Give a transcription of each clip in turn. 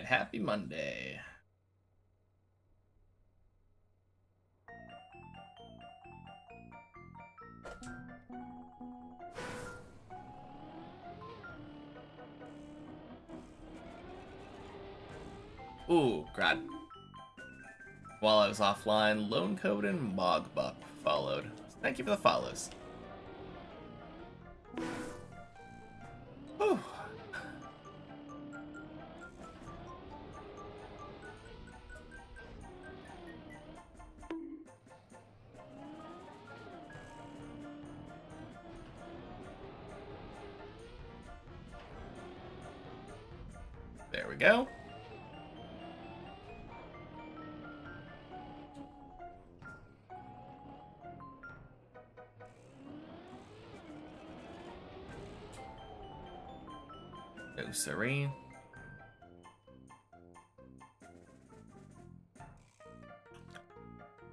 happy Monday. Ooh, God. While I was offline, Lone Code and Mogbuck followed. Thank you for the follows. Whew. There we go. No serene.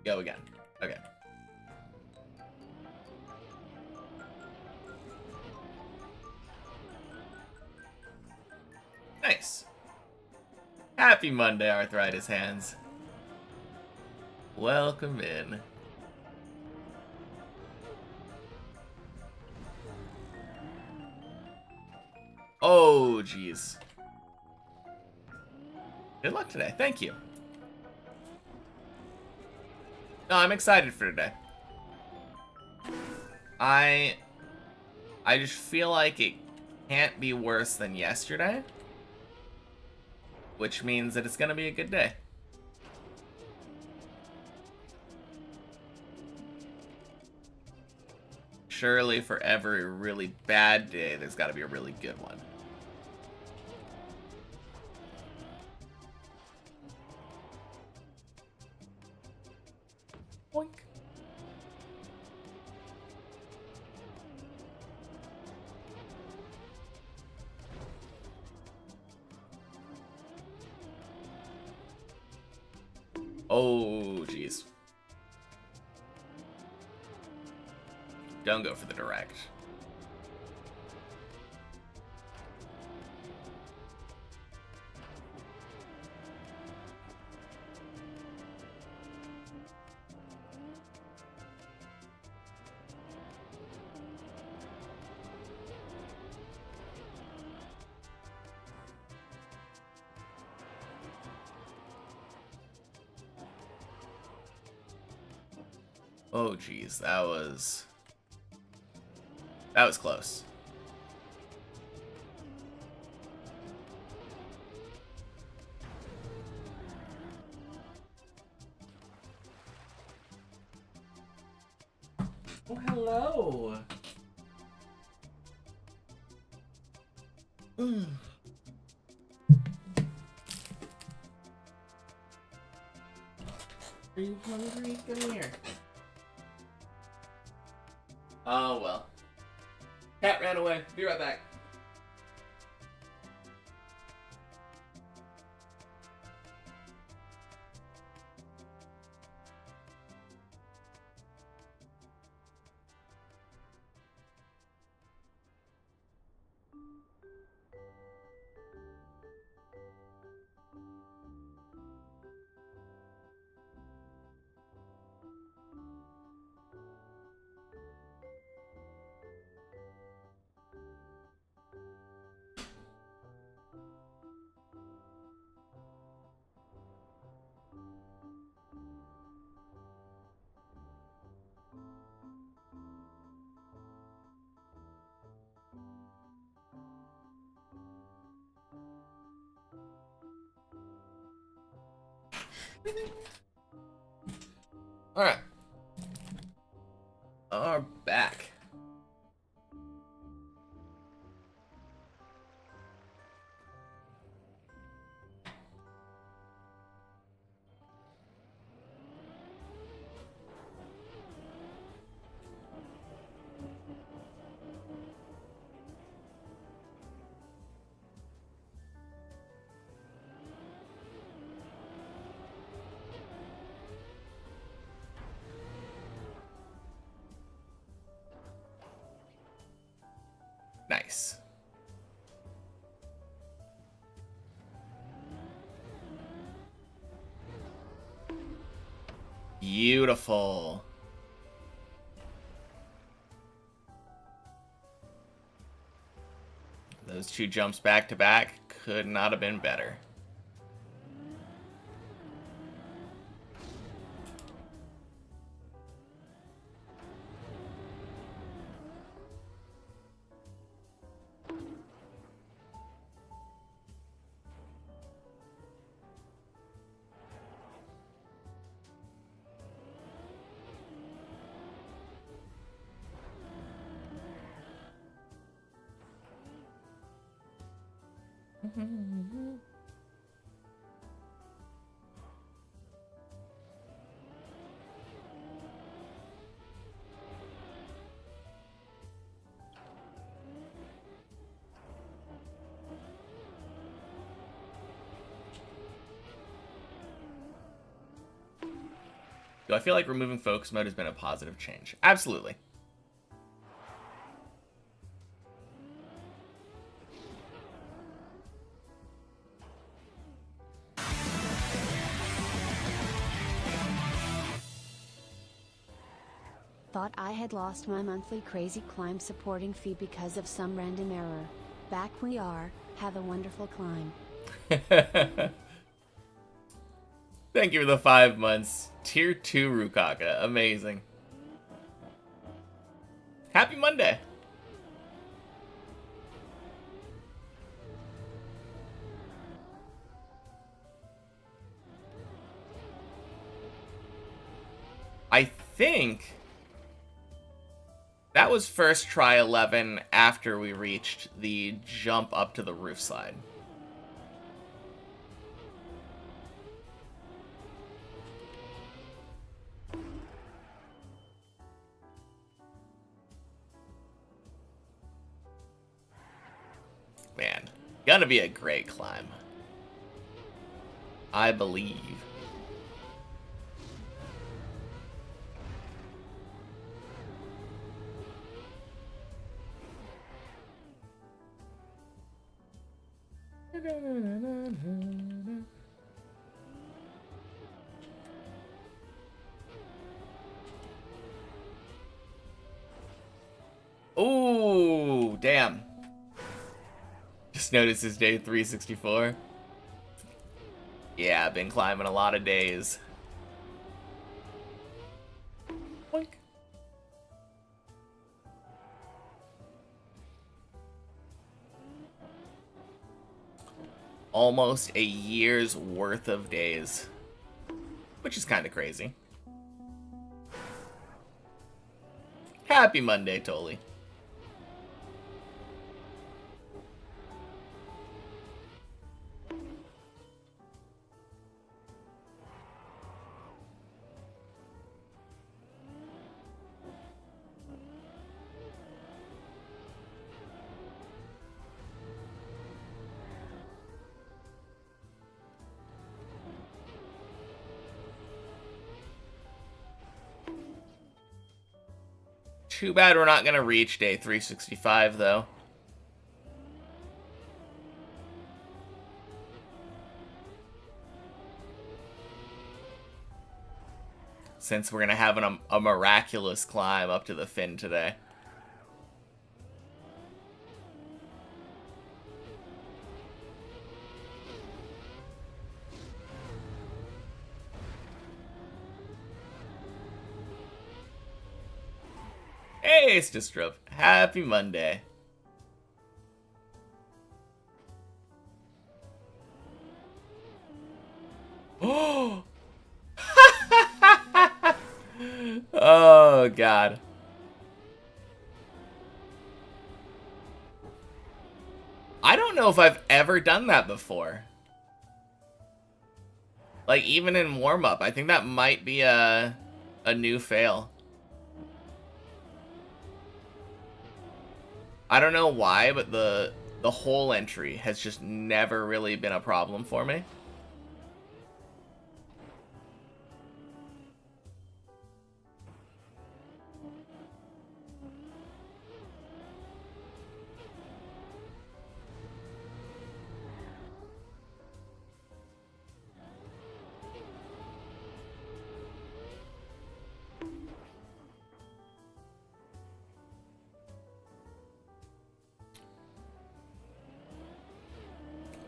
Go again. Okay. Nice. Happy Monday, Arthritis Hands. Welcome in. Oh, jeez. Good luck today. Thank you. No, I'm excited for today. I just feel like it can't be worse than yesterday, which means that it's gonna be a good day. Surely for every really bad day, there's gotta be a really good one. Boink. Oh, jeez. Don't go for the direct. Oh, jeez, that was close. Oh, hello. Are you hungry? Come here. Oh, well. Cat ran away. Be right back. Alright. Are back. Nice. Beautiful. Those two jumps back to back could not have been better. Do I feel like removing focus mode has been a positive change? Absolutely. Thought I had lost my monthly crazy climb supporting fee because of some random error. Back we are, have a wonderful climb. Thank you for the 5 months. Tier 2 Rukaka. Amazing. Happy Monday. I think that was first try 11 after we reached the jump up to the roof slide. Man, gonna be a great climb. I believe. Ooh, damn. Just noticed it's day 364. Yeah, I've been climbing a lot of days. Boink. Almost a year's worth of days, which is kind of crazy. Happy Monday, Toli. Too bad we're not going to reach day 365, though. Since we're going to have a miraculous climb up to the fin today. Hey, Stistrop. Happy Monday. Oh! Oh, God. I don't know if I've ever done that before. Like, even in warm-up. I think that might be a new fail. I don't know why, but the whole entry has just never really been a problem for me.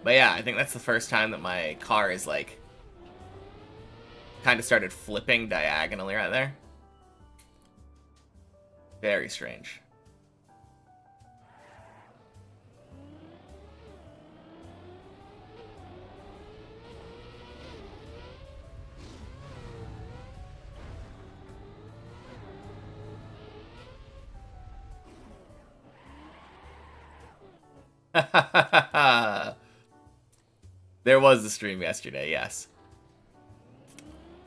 But yeah, I think that's the first time that my car is like kind of started flipping diagonally right there. Very strange. There was a stream yesterday, yes.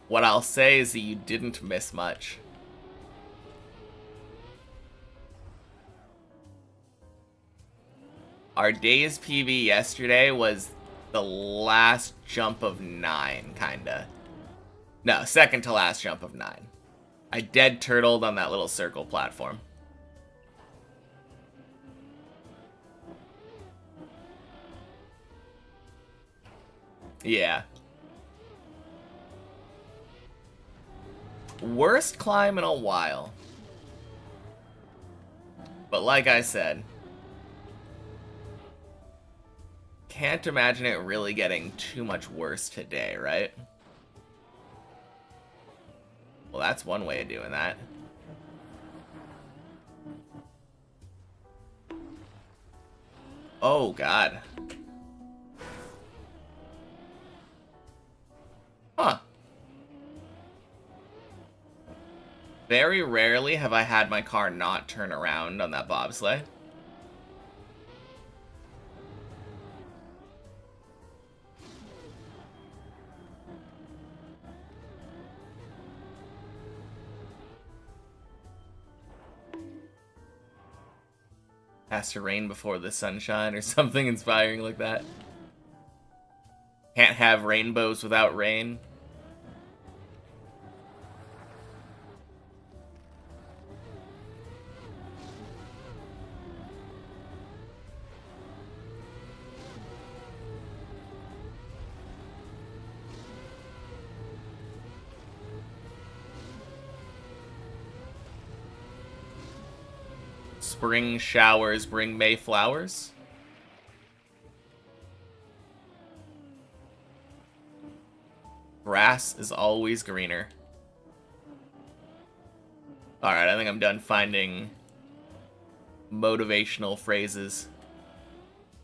What I'll say is that you didn't miss much. Our day's PB yesterday was the last jump of 9, kinda. No, second to last jump of 9. I dead turtled on that little circle platform. Yeah. Worst climb in a while. But like I said, can't imagine it really getting too much worse today, right? Well, that's one way of doing that. Oh, God. Huh. Very rarely have I had my car not turn around on that bobsleigh. Has to rain before the sunshine or something inspiring like that. Can't have rainbows without rain. Spring showers bring May flowers. Grass is always greener. Alright, I think I'm done finding motivational phrases.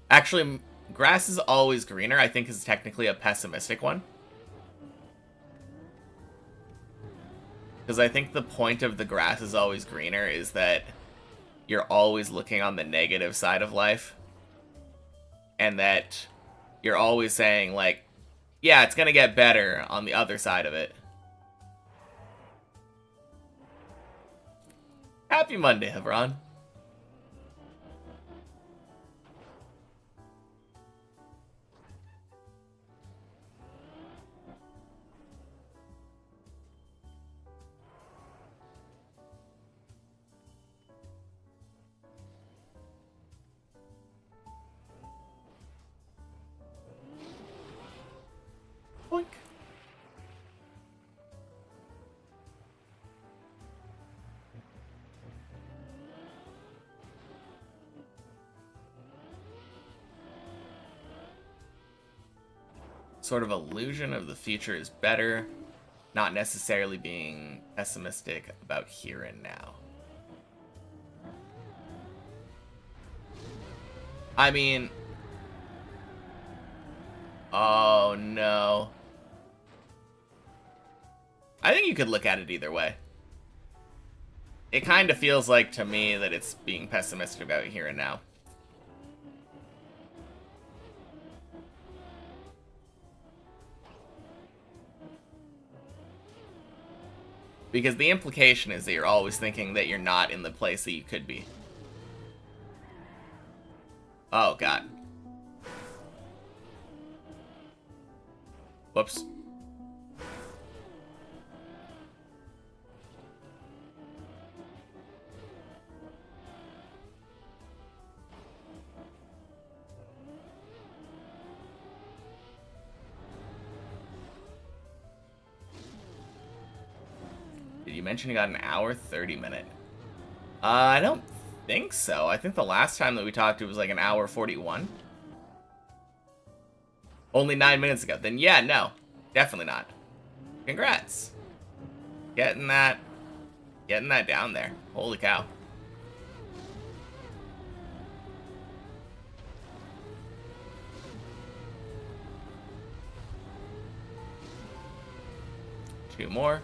Actually, grass is always greener, I think, is technically a pessimistic one. Because I think the point of the grass is always greener is that you're always looking on the negative side of life. And that you're always saying, like, yeah, it's gonna get better on the other side of it. Happy Monday, Hebron. Boink. Sort of illusion of the future is better, not necessarily being pessimistic about here and now. I mean, oh no. I think you could look at it either way. It kind of feels like to me that it's being pessimistic about here and now. Because the implication is that you're always thinking that you're not in the place that you could be. Oh, God. Whoops. Did you mention you got an hour 30 minute? I don't think so. I think the last time that we talked it was like an hour 41. Only 9 minutes ago. Then yeah, no. Definitely not. Congrats. Getting that down there. Holy cow. Two more.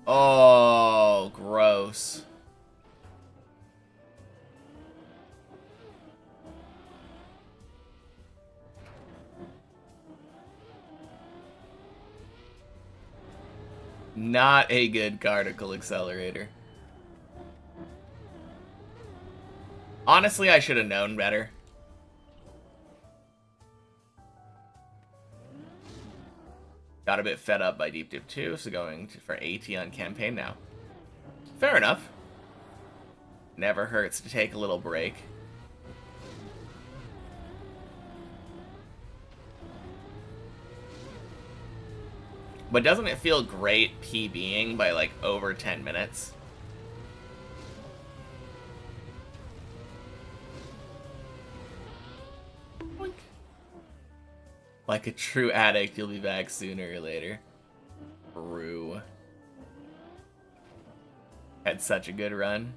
Oh, gross. Not a good particle accelerator. Honestly, I should have known better. Got a bit fed up by Deep Dip 2, so going for AT on campaign now. Fair enough. Never hurts to take a little break. But doesn't it feel great PBing by like over 10 minutes? Boink. Like a true addict, you'll be back sooner or later. True. Had such a good run.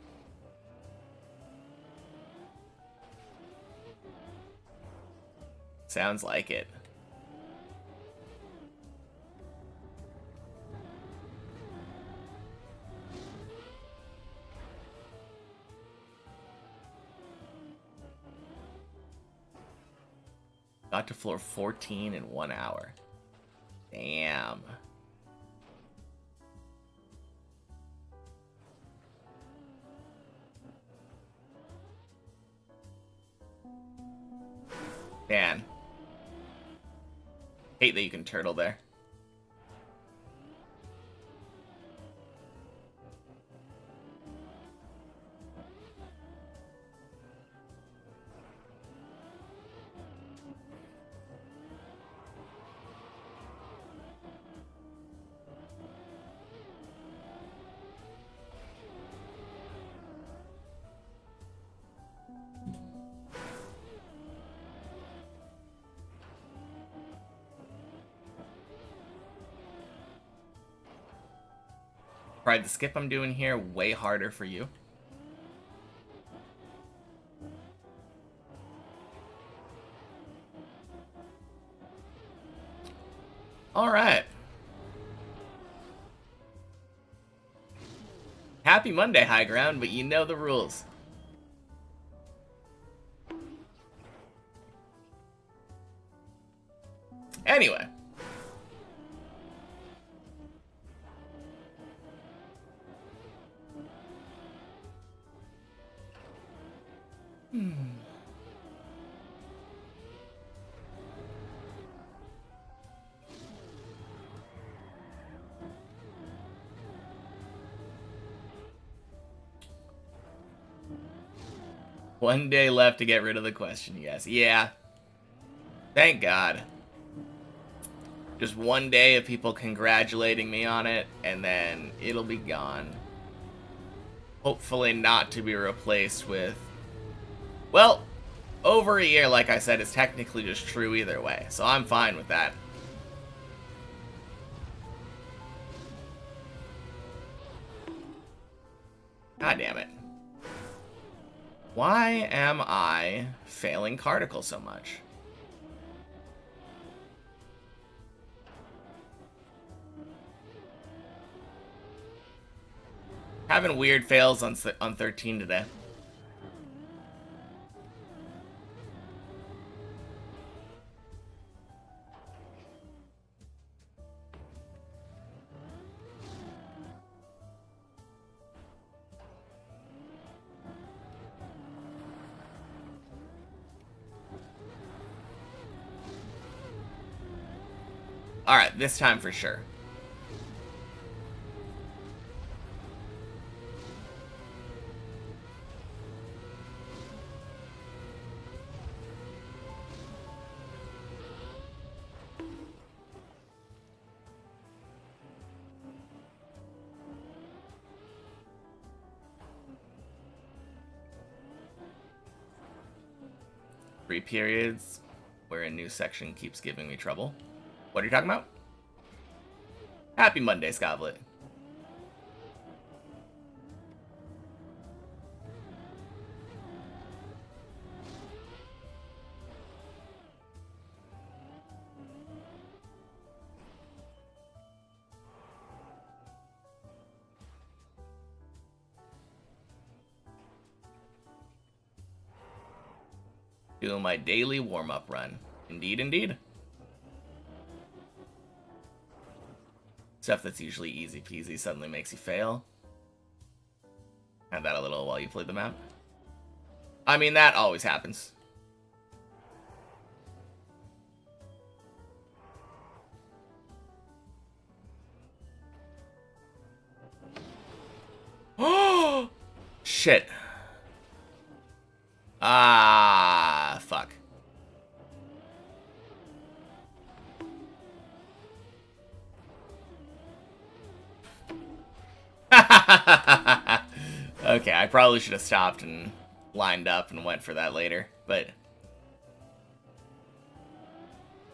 Sounds like it. Got to floor 14 in 1 hour. Damn. Man. Hate that you can turtle there. Right, the skip I'm doing here way harder for you. All right. Happy Monday, High Ground, but you know the rules. Anyway. One day left to get rid of the question, yes. Yeah. Thank God. Just one day of people congratulating me on it, and then it'll be gone. Hopefully not to be replaced with... Well, over a year, like I said, is technically just true either way, so I'm fine with that. God damn it. Why am I failing Cardicle so much? Having weird fails on 13 today. Alright, this time for sure. 3 periods where a new section keeps giving me trouble. What are you talking about? Happy Monday, Scoblet. Doing my daily warm-up run. Indeed, indeed. Stuff that's usually easy peasy suddenly makes you fail. Had that a little while you played the map. I mean, that always happens. Oh! Shit. Ah, fuck. Okay, I probably should have stopped and lined up and went for that later, but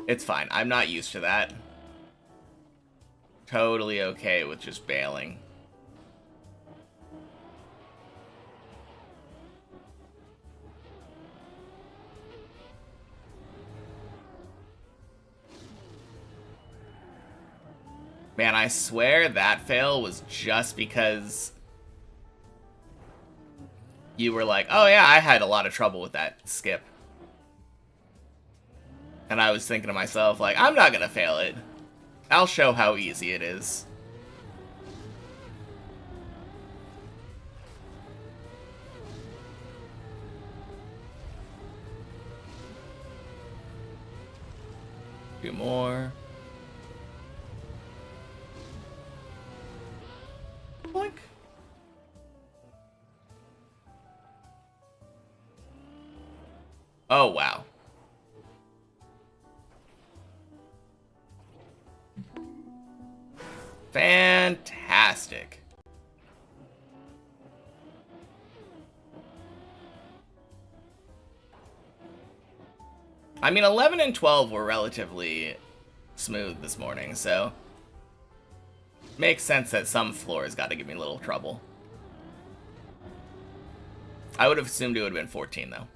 it's fine. I'm not used to that. Totally okay with just bailing. Man, I swear that fail was just because you were like, oh yeah, I had a lot of trouble with that skip. And I was thinking to myself, like, I'm not gonna fail it. I'll show how easy it is. Two more. Boink. Oh, wow. Fantastic. I mean, 11 and 12 were relatively smooth this morning, so makes sense that some floors got to give me a little trouble. I would have assumed it would have been 14, though.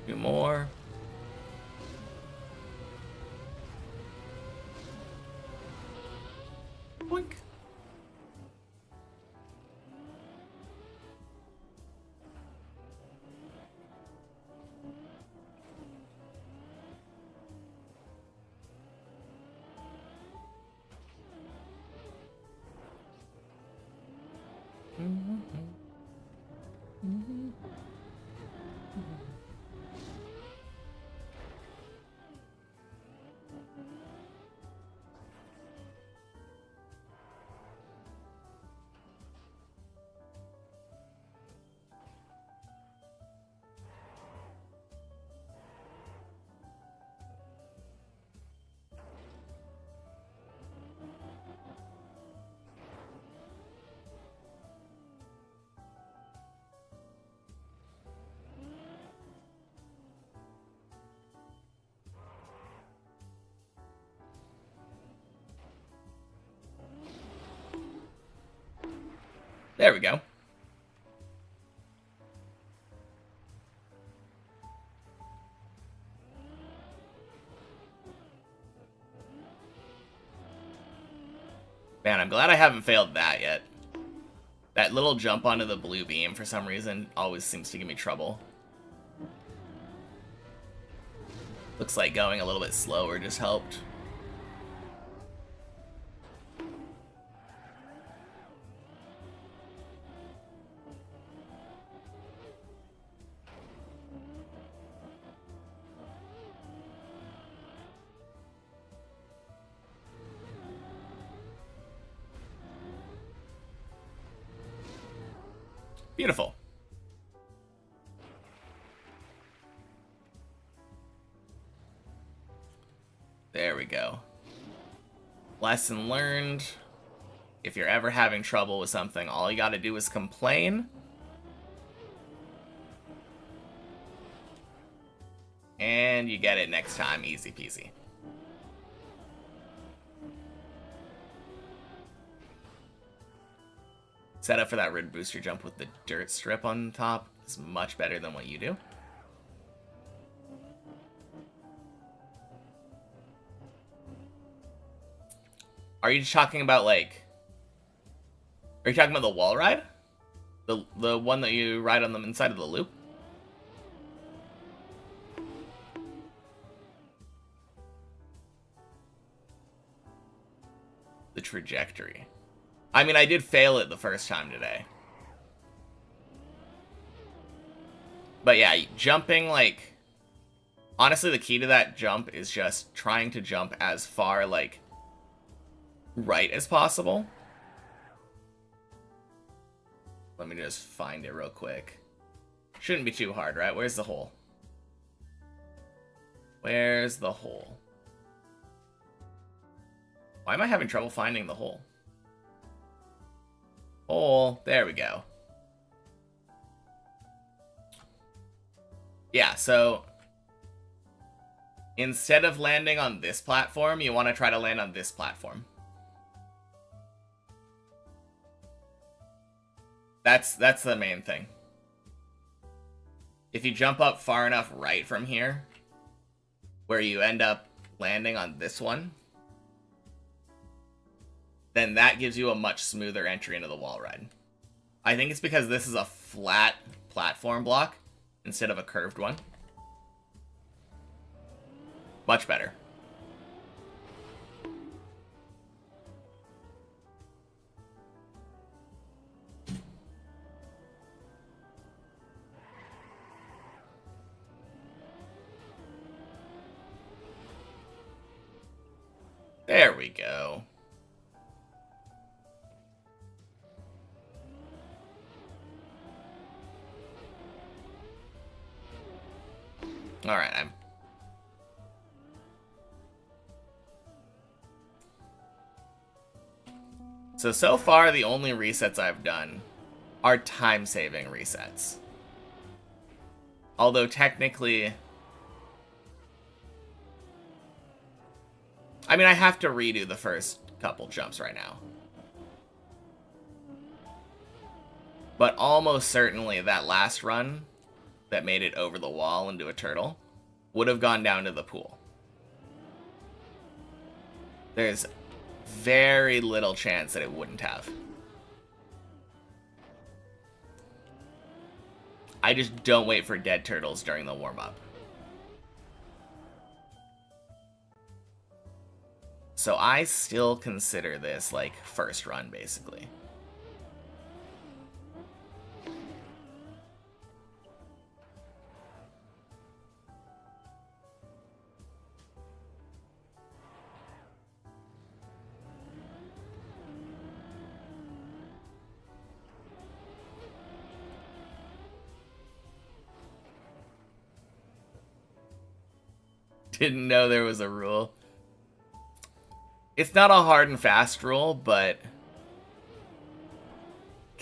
Two more. Boink. There we go. Man, I'm glad I haven't failed that yet. That little jump onto the blue beam, for some reason, always seems to give me trouble. Looks like going a little bit slower just helped. Beautiful. There we go. Lesson learned. If you're ever having trouble with something, all you gotta do is complain. And you get it next time, easy peasy. Set up for that red booster jump with the dirt strip on top is much better than what you do. Are you talking about, like... Are you talking about the wall ride? The one that you ride on the inside of the loop? The trajectory. I mean, I did fail it the first time today. But yeah, jumping, like... Honestly, the key to that jump is just trying to jump as far, like, right as possible. Let me just find it real quick. Shouldn't be too hard, right? Where's the hole? Where's the hole? Why am I having trouble finding the hole? Hole. There we go. Yeah, so instead of landing on this platform, you want to try to land on this platform. That's the main thing. If you jump up far enough right from here, where you end up landing on this one, then that gives you a much smoother entry into the wall ride. I think it's because this is a flat platform block instead of a curved one. Much better. There we go. Alright, So far, the only resets I've done are time-saving resets. Although, technically... I mean, I have to redo the first couple jumps right now. But almost certainly that last run that made it over the wall into a turtle would have gone down to the pool. There's very little chance that it wouldn't have. I just don't wait for dead turtles during the warm-up. So I still consider this, like, first run, basically. Didn't know there was a rule. It's not a hard and fast rule, but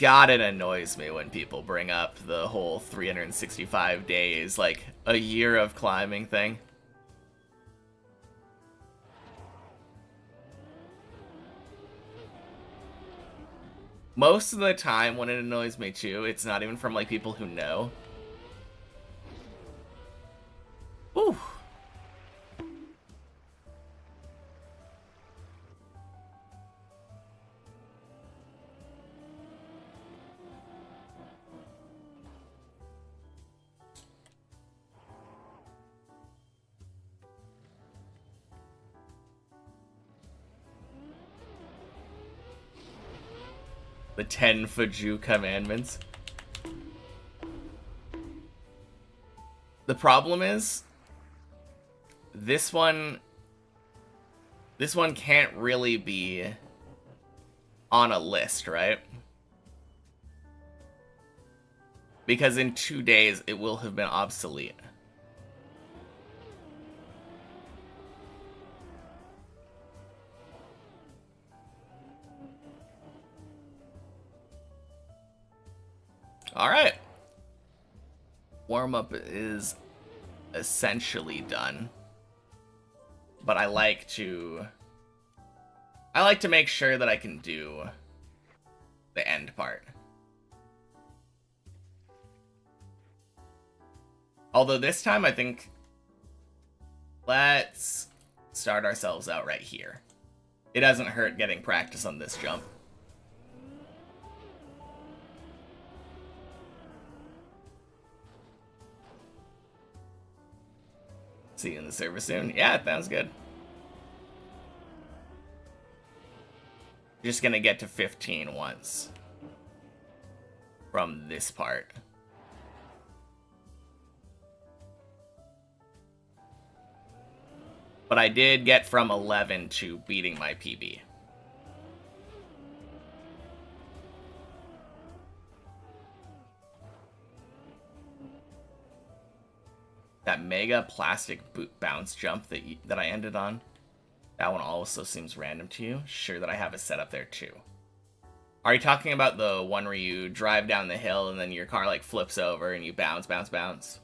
God, it annoys me when people bring up the whole 365 days, like a year of climbing thing. Most of the time when it annoys me too, it's not even from like people who know. Ooh. The 10 Fuju commandments. The problem is, this one can't really be on a list, right? Because in 2 days, it will have been obsolete. Alright. Warm-up is essentially done. But I like to make sure that I can do the end part. Although this time I think let's start ourselves out right here. It doesn't hurt getting practice on this jump. See you in the server soon. Yeah, it sounds good. Just gonna get to 15 once from this part. But I did get from 11 to beating my PB. That mega plastic boot bounce jump that I ended on, that one also seems random to you. Sure that I have it set up there too. Are you talking about the one where you drive down the hill and then your car like flips over and you bounce, bounce, bounce?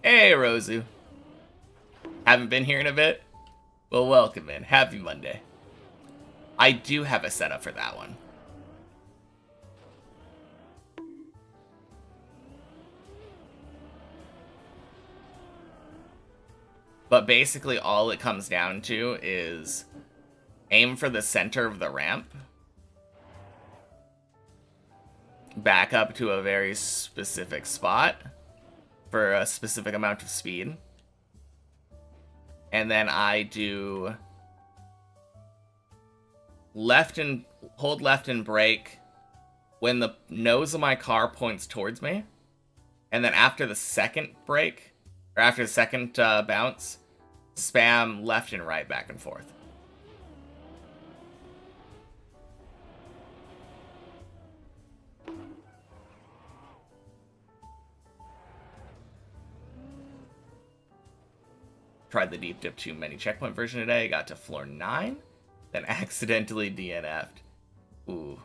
Hey, Rosu. Haven't been here in a bit? Well, welcome in. Happy Monday. I do have a setup for that one. But basically all it comes down to is aim for the center of the ramp. Back up to a very specific spot for a specific amount of speed. And then I do hold left and brake when the nose of my car points towards me. And then after the second brake, or after the second bounce, spam left and right back and forth. Tried the Deep Dip 2 mini checkpoint version today, got to floor 9, then accidentally DNF'd. Ooh.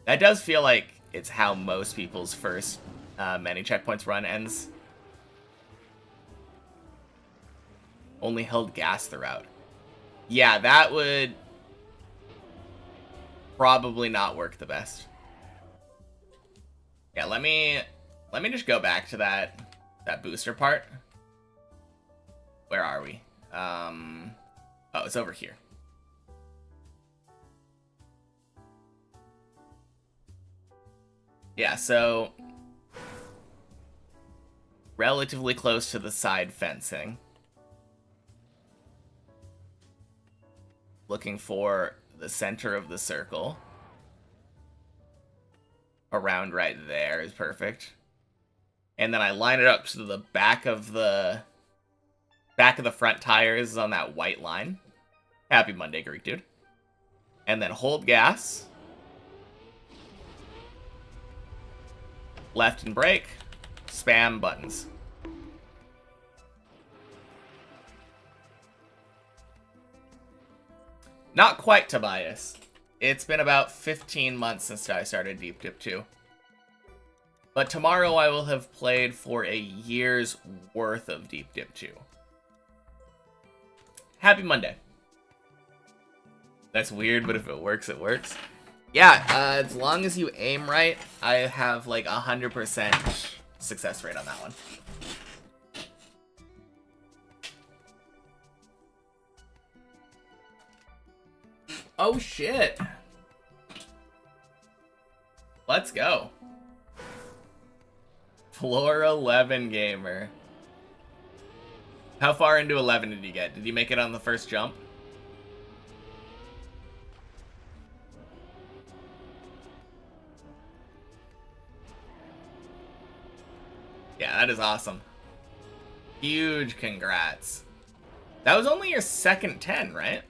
That does feel like it's how most people's first many checkpoints run ends. Only held gas throughout. Yeah, that would probably not work the best. Yeah, let me just go back to that booster part. Where are we? Oh, it's over here. Yeah, so relatively close to the side fencing. Looking for the center of the circle. Around right there is perfect. And then I line it up to the back of the front tires on that white line. Happy Monday, Greek dude. And then hold gas. Left and brake. Spam buttons. Not quite, Tobias. It's been about 15 months since I started Deep Dip 2. But tomorrow I will have played for a year's worth of Deep Dip 2. Happy Monday. That's weird, but if it works, it works. Yeah, as long as you aim right, I have like 100% success rate on that one. Oh shit. Let's go. Floor 11 gamer. How far into 11 did you get? Did you make it on the first jump? Yeah, that is awesome. Huge congrats. That was only your second 10, right?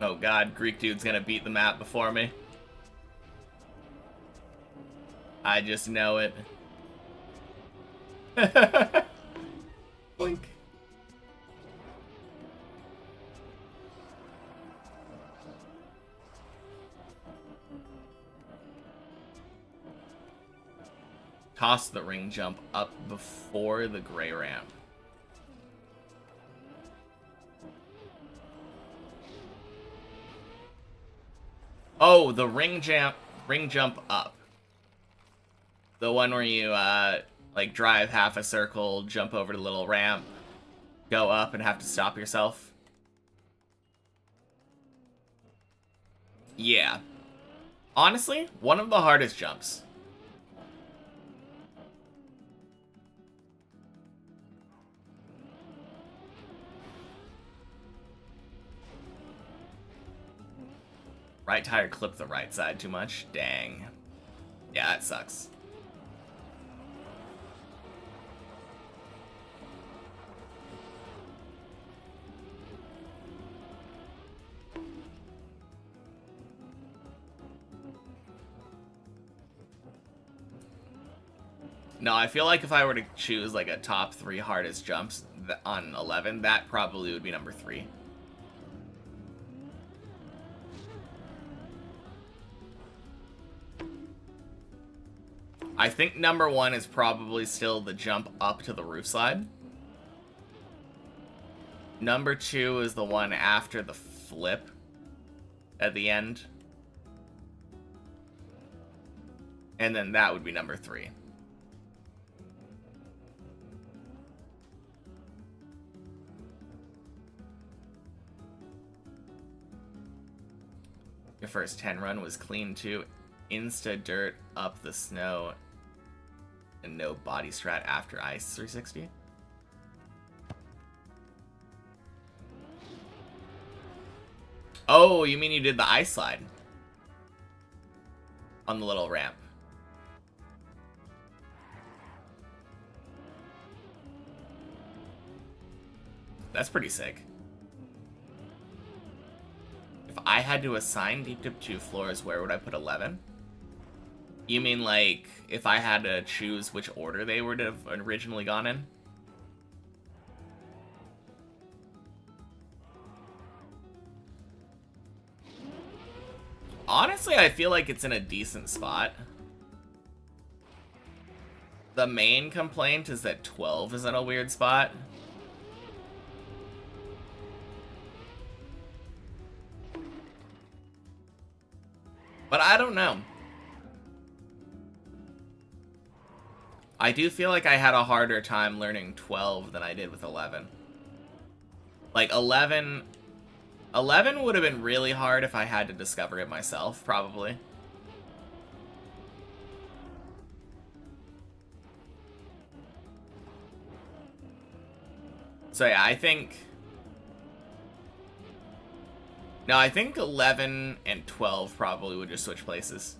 Oh god, Greek dude's gonna beat the map before me. I just know it. Boink. Toss the ring jump up before the gray ramp. Oh, the ring jump up. The one where you like drive half a circle, jump over the little ramp, go up and have to stop yourself. Yeah. Honestly, one of the hardest jumps. Right tire clipped the right side too much. Dang. Yeah, that sucks. No, I feel like if I were to choose like a top 3 hardest jumps on 11, that probably would be number 3. I think number 1 is probably still the jump up to the roof slide. Number 2 is the one after the flip at the end. And then that would be number 3. Your first 10 run was clean too. Insta dirt up the snow and no body strat after ice 360. Oh, you mean you did the ice slide on the little ramp? That's pretty sick. If I had to assign deep dip 2 floors, where would I put 11? You mean like if I had to choose which order they would have originally gone in? Honestly, I feel like it's in a decent spot. The main complaint is that 12 is in a weird spot. But I don't know. I do feel like I had a harder time learning 12 than I did with 11. Like 11 would have been really hard if I had to discover it myself, probably. So yeah, I think 11 and 12 probably would just switch places.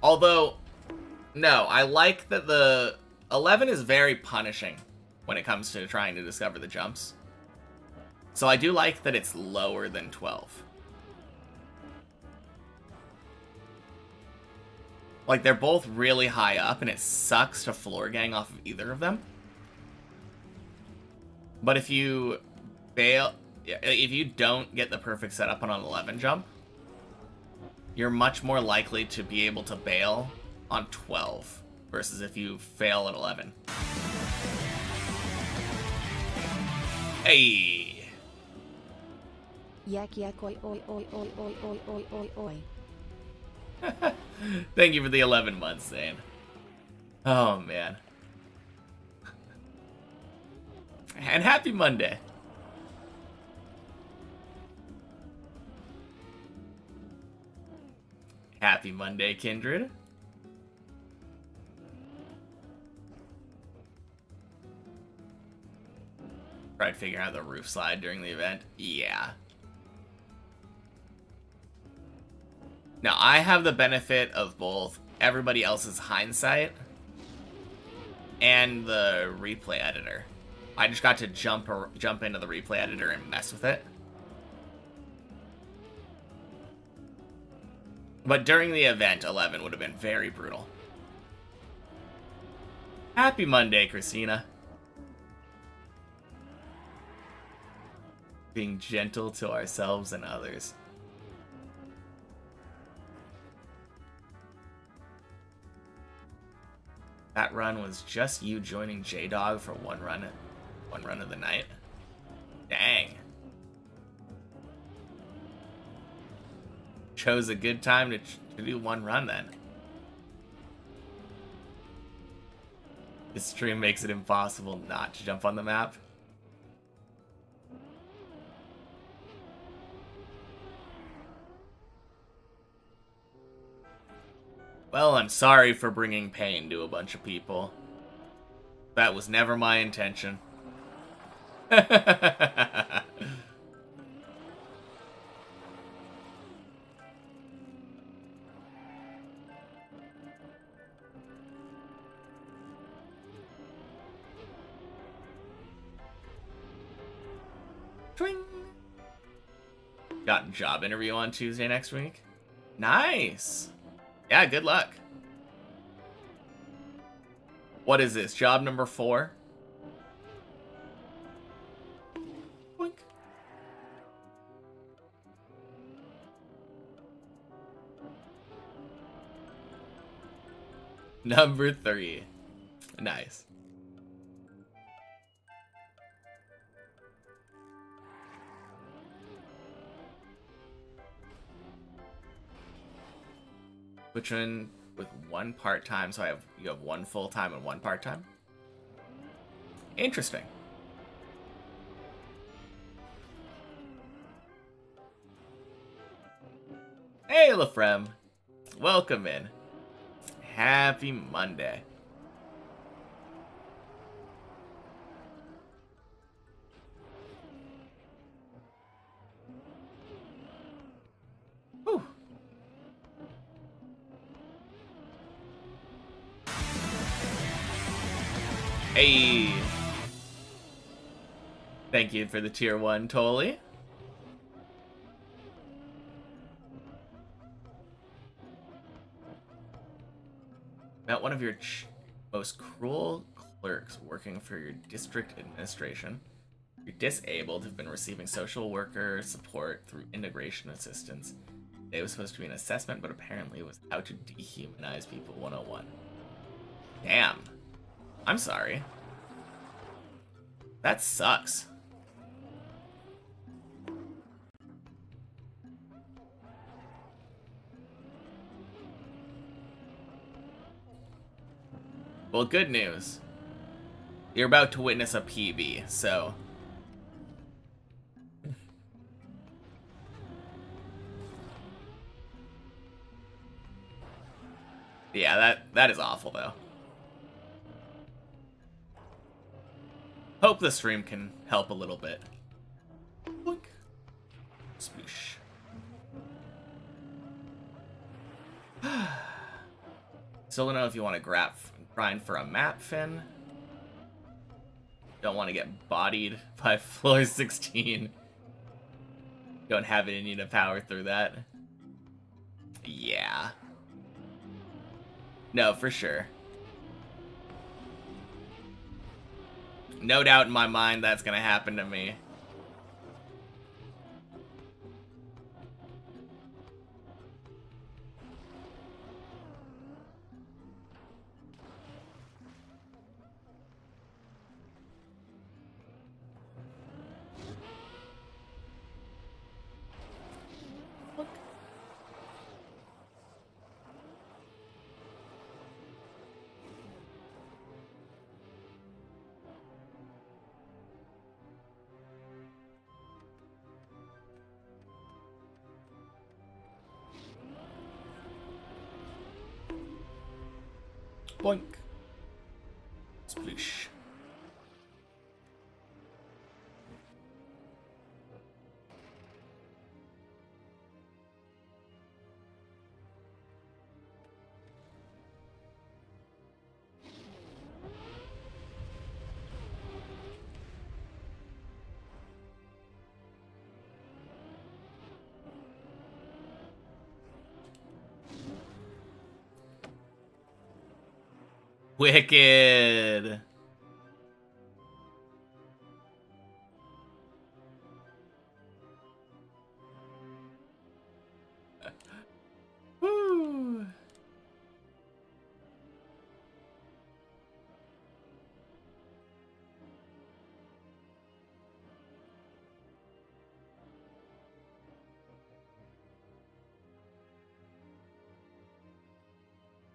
Although, no, I like that the 11 is very punishing when it comes to trying to discover the jumps. So I do like that it's lower than 12. Like, they're both really high up, and it sucks to floor gang off of either of them. But if you bail, if you don't get the perfect setup on an 11 jump, you're much more likely to be able to bail on 12 versus if you fail at 11. Hey! Yak yak oi oi oi oi oi oi oi oi oi. Thank you for the 11 months, Zane. Oh, man. And happy Monday. Happy Monday, Kindred. Tried figuring out the roof slide during the event. Yeah. Now, I have the benefit of both everybody else's hindsight and the replay editor. I just got to jump into the replay editor and mess with it. But during the event, 11 would have been very brutal. Happy Monday, Christina. Being gentle to ourselves and others. That run was just you joining J-Dog for one run of the night. Dang. Chose a good time to do one run then. This stream makes it impossible not to jump on the map. Well, I'm sorry for bringing pain to a bunch of people. That was never my intention. Twing. Got a job interview on Tuesday next week. Nice. Yeah, good luck. What is this? Job number 4? Boink. Number 3. Nice. Which one with one part-time, so you have one full-time and one part-time? Interesting. Hey, LaFrem. Welcome in. Happy Monday. Whew. Hey. Thank you for the tier 1, Tolly. Met one of your most cruel clerks working for your district administration. You're disabled, have been receiving social worker support through integration assistance. Today was supposed to be an assessment, but apparently it was how to dehumanize people 101. Damn. I'm sorry. That sucks. Well, good news. You're about to witness a PB, so... yeah, that is awful, though. Hope the stream can help a little bit. Boink. Sploosh. Still don't know if you want to grind for a map, Finn. Don't want to get bodied by floor 16. Don't have it in you to power through that. Yeah. No, for sure. No doubt in my mind that's gonna happen to me. Boink. Sploosh. Wicked. Woo.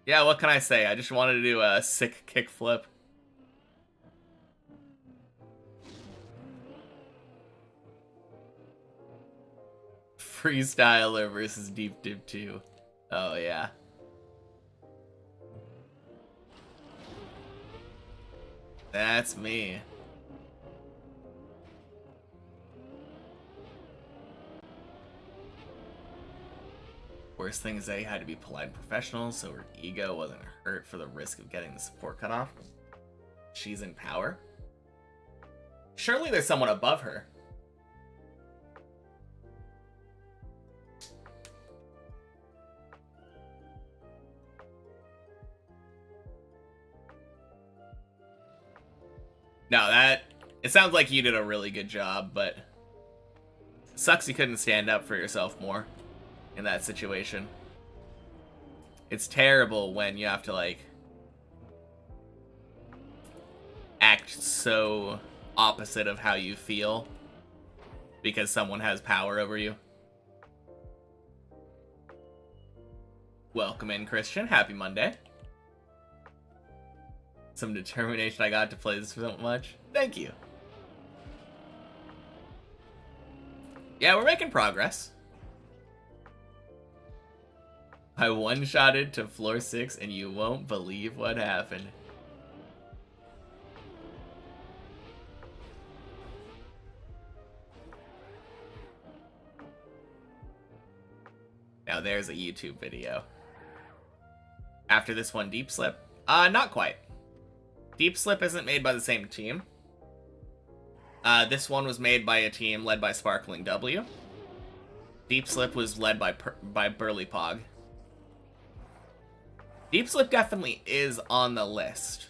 Yeah, what can I say? I just wanted to do a sick kickflip. Freestyler versus Deep Dip 2. Oh, yeah. That's me. Worst thing is they had to be polite and professional, so her ego wasn't hurt for the risk of getting the support cut off. She's in power. Surely there's someone above her. No, it sounds like you did a really good job, but it sucks you couldn't stand up for yourself more in that situation. It's terrible when you have to, like, act so opposite of how you feel because someone has power over you. Welcome in, Christian. Happy Monday. Some determination. I got to play this so much. Thank you. Yeah, we're making progress. I one-shotted to floor 6 and you won't believe what happened. Now there's a YouTube video. After this one, Deep Slip? Not quite. Deep Slip isn't made by the same team. This one was made by a team led by Sparkling W. Deep Slip was led by Burly Pog. Deep Slip definitely is on the list.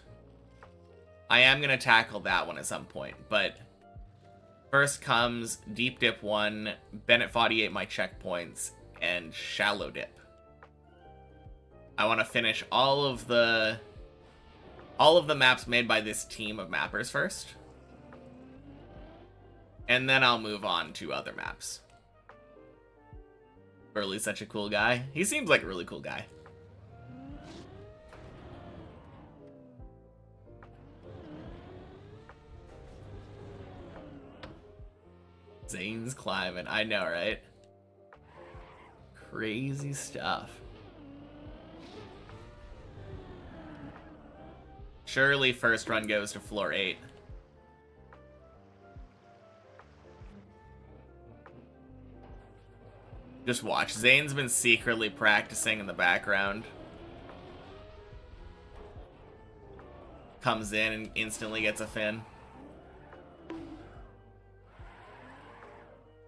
I am going to tackle that one at some point, but first comes Deep Dip 1, Bennett 48 my checkpoints, and Shallow Dip. I want to finish all of the maps made by this team of mappers first. And then I'll move on to other maps. Burly's such a cool guy. He seems like a really cool guy. Zane's climbing. I know, right? Crazy stuff. Surely first run goes to floor 8. Just watch. Zane's been secretly practicing in the background. Comes in and instantly gets a fin.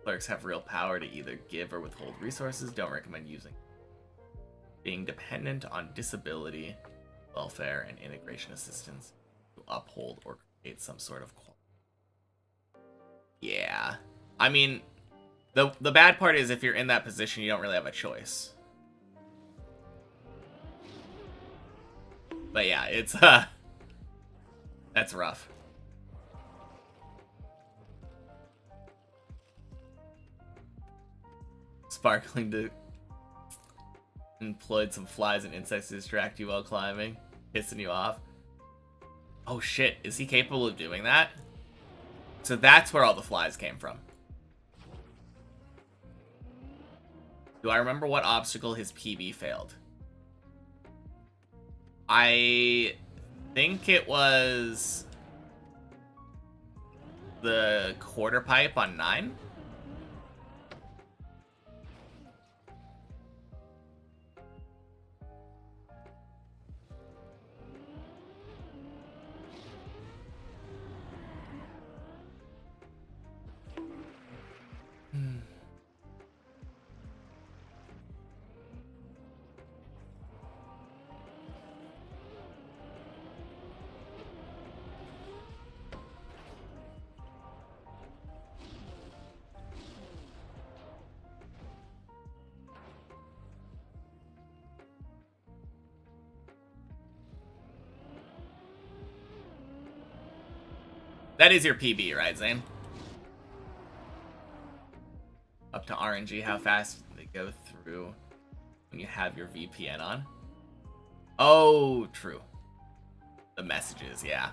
Clerks have real power to either give or withhold resources. Don't recommend using. Being dependent on disability, welfare, and integration assistance to uphold or create some sort of quality. Yeah. I mean, the bad part is if you're in that position, you don't really have a choice. But yeah, it's, that's rough. Sparkling to employed some flies and insects to distract you while climbing, pissing you off. Oh shit, is he capable of doing that? So that's where all the flies came from. Do I remember what obstacle his PB failed? I think it was the quarter pipe on 9. That is your PB, right, Zane? Up to RNG, how fast they go through when you have your VPN on. Oh, true. The messages, yeah.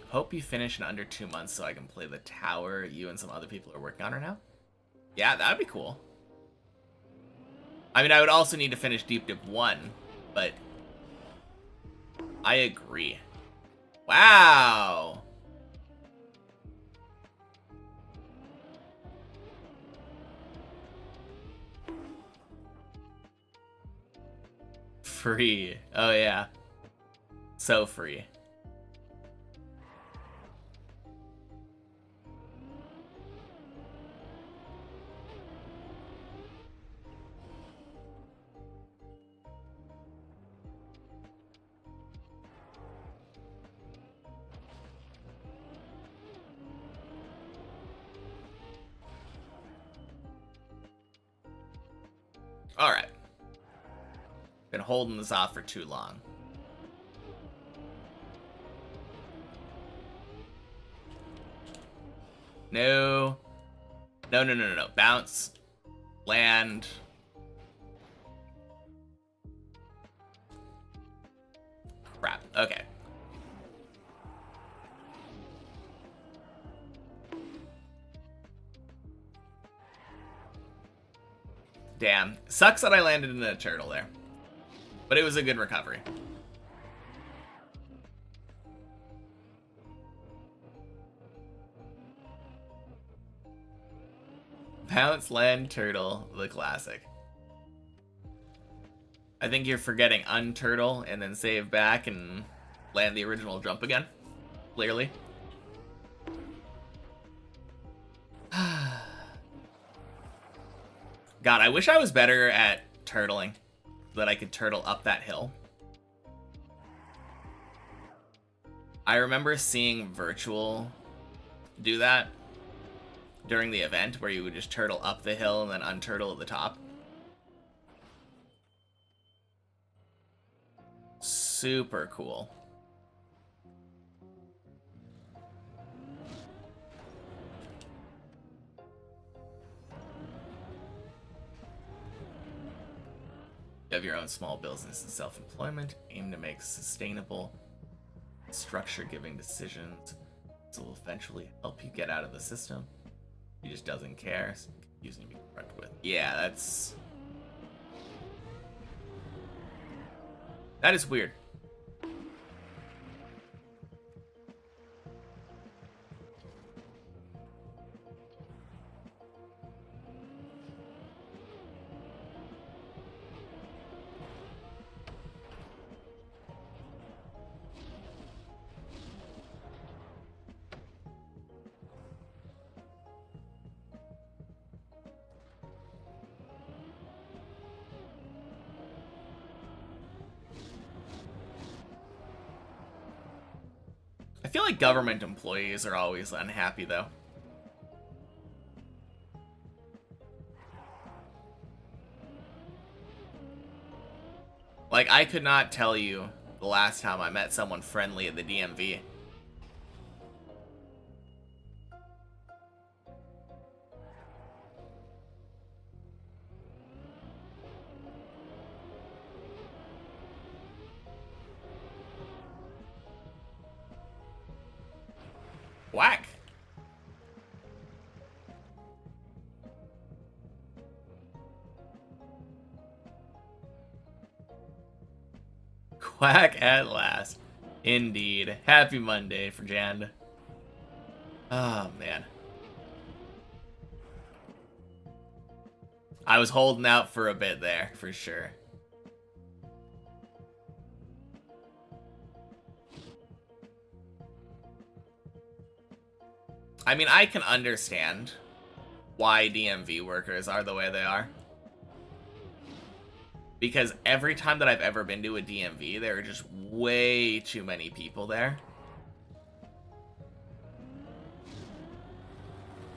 Hope you finish in under 2 months so I can play the tower you and some other people are working on right now. Yeah, that'd be cool. I mean, I would also need to finish Deep Dip 1, but I agree. Wow. Free. Oh, yeah. So free. All right. Been holding this off for too long. No. No, no, no, no, no. Bounce. Land. Crap. Okay. Damn. Sucks that I landed in a turtle there. But it was a good recovery. Bounce, land, turtle, the classic. I think you're forgetting unturtle and then save back and land the original jump again. Clearly. God, I wish I was better at turtling. So that I could turtle up that hill. I remember seeing Virtual do that during the event, where you would just turtle up the hill and then unturtle at the top. Super cool. You have your own small business and self-employment. Aim to make sustainable, structure-giving decisions. This will eventually help you get out of the system. He just doesn't care. So using to be correct with. Yeah, that is weird. I feel like government employees are always unhappy, though. Like, I could not tell you the last time I met someone friendly at the DMV. Whack. Quack at last. Indeed. Happy Monday for Jand. Oh, man. I was holding out for a bit there, for sure. I mean, I can understand why DMV workers are the way they are. Because every time that I've ever been to a DMV, there are just way too many people there.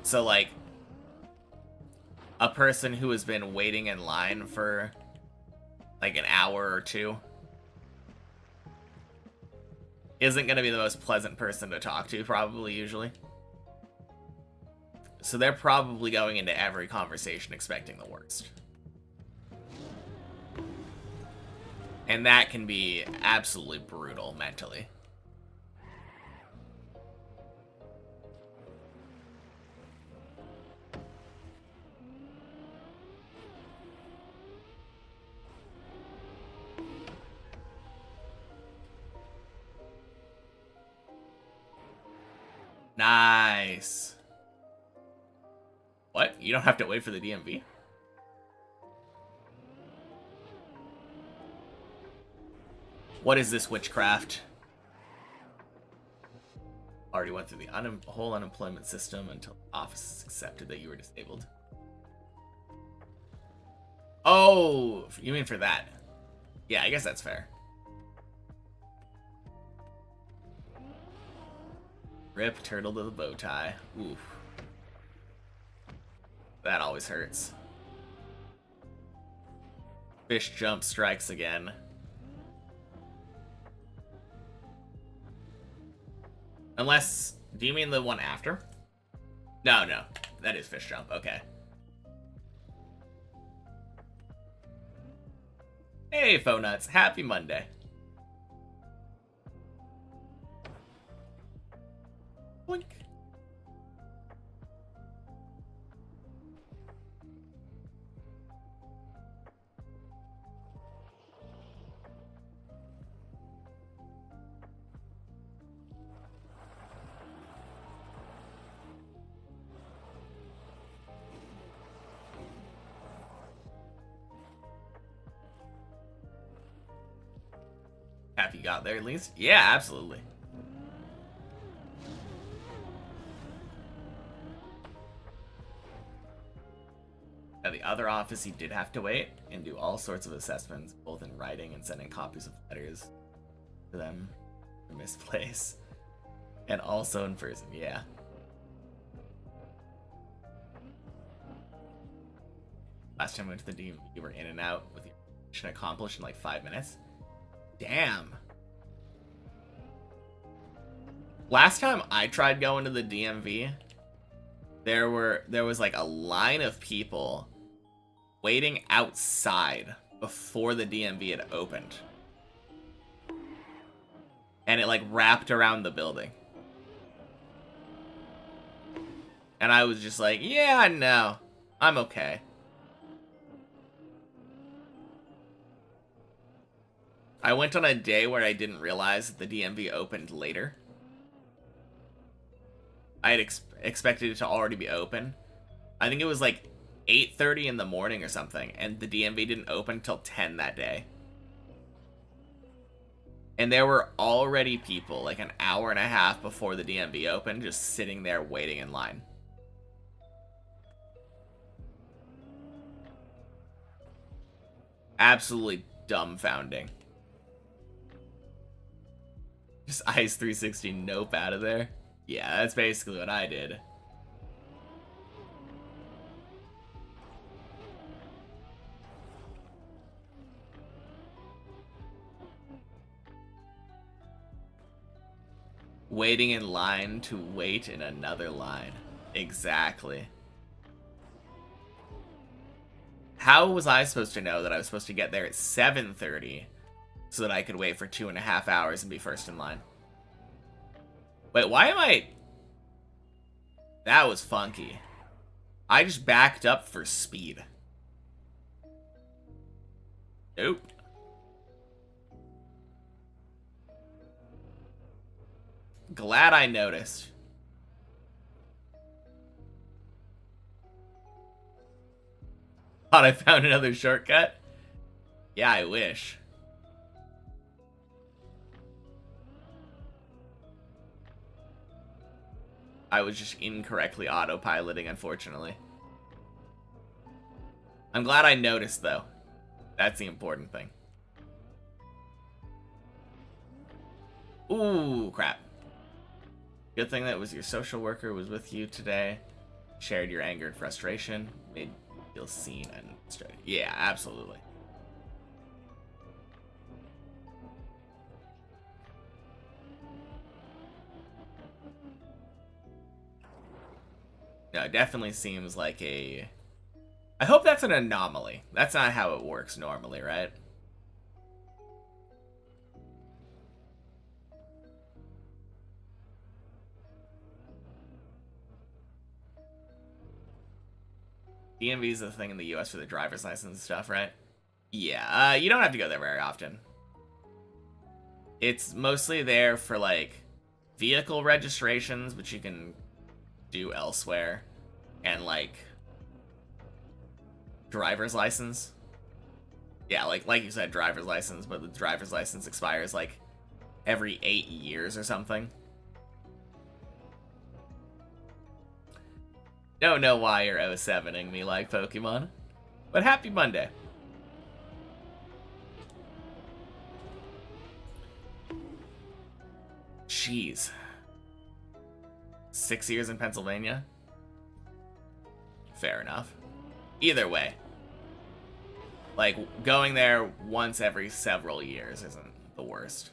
So, like, a person who has been waiting in line for like an hour or two, isn't going to be the most pleasant person to talk to, probably, usually. So they're probably going into every conversation expecting the worst. And that can be absolutely brutal mentally. Nice. What? You don't have to wait for the DMV? What is this witchcraft? Already went through the whole unemployment system until the office accepted that you were disabled. Oh, you mean for that? Yeah, I guess that's fair. Rip turtle to the bow tie. Oof. That always hurts. Fish jump strikes again. Unless, do you mean the one after? No, no. That is fish jump. Okay. Hey, Faux Nuts. Happy Monday. Boink. Happy you got there at least? Yeah, absolutely. At the other office, he did have to wait and do all sorts of assessments, both in writing and sending copies of letters to them from his place. And also in person, yeah. Last time I went to the DMV, you were in and out with your mission accomplished in like 5 minutes. Damn. Last time I tried going to the DMV, there was like a line of people waiting outside before the DMV had opened. And it like wrapped around the building. And I was just like, yeah, no, I'm okay. I went on a day where I didn't realize that the DMV opened later. I had expected it to already be open. I think it was like 8:30 in the morning or something, and the DMV didn't open until 10 that day. And there were already people, like an hour and a half before the DMV opened, just sitting there waiting in line. Absolutely dumbfounding. Just Ice 360 nope out of there. Yeah, that's basically what I did. Waiting in line to wait in another line. Exactly. How was I supposed to know that I was supposed to get there at 7:30 so that I could wait for 2.5 hours and be first in line? Wait, why am I... That was funky. I just backed up for speed. Nope. Glad I noticed. Thought I found another shortcut? Yeah, I wish. I was just incorrectly autopiloting, unfortunately. I'm glad I noticed, though. That's the important thing. Ooh, crap. Good thing that was your social worker was with you today. Shared your anger and frustration. Made you feel seen and frustrated. Yeah, absolutely. No, it definitely seems like a... I hope that's an anomaly. That's not how it works normally, right? DMV is the thing in the US for the driver's license and stuff, right? Yeah, you don't have to go there very often. It's mostly there for, like, vehicle registrations, which you can do elsewhere, and, like, driver's license. Yeah, like you said, driver's license, but the driver's license expires, like, every 8 years or something. Don't know why you're 07ing me like Pokemon, but happy Monday. Jeez. 6 years in Pennsylvania? Fair enough. Either way. Like, going there once every several years isn't the worst.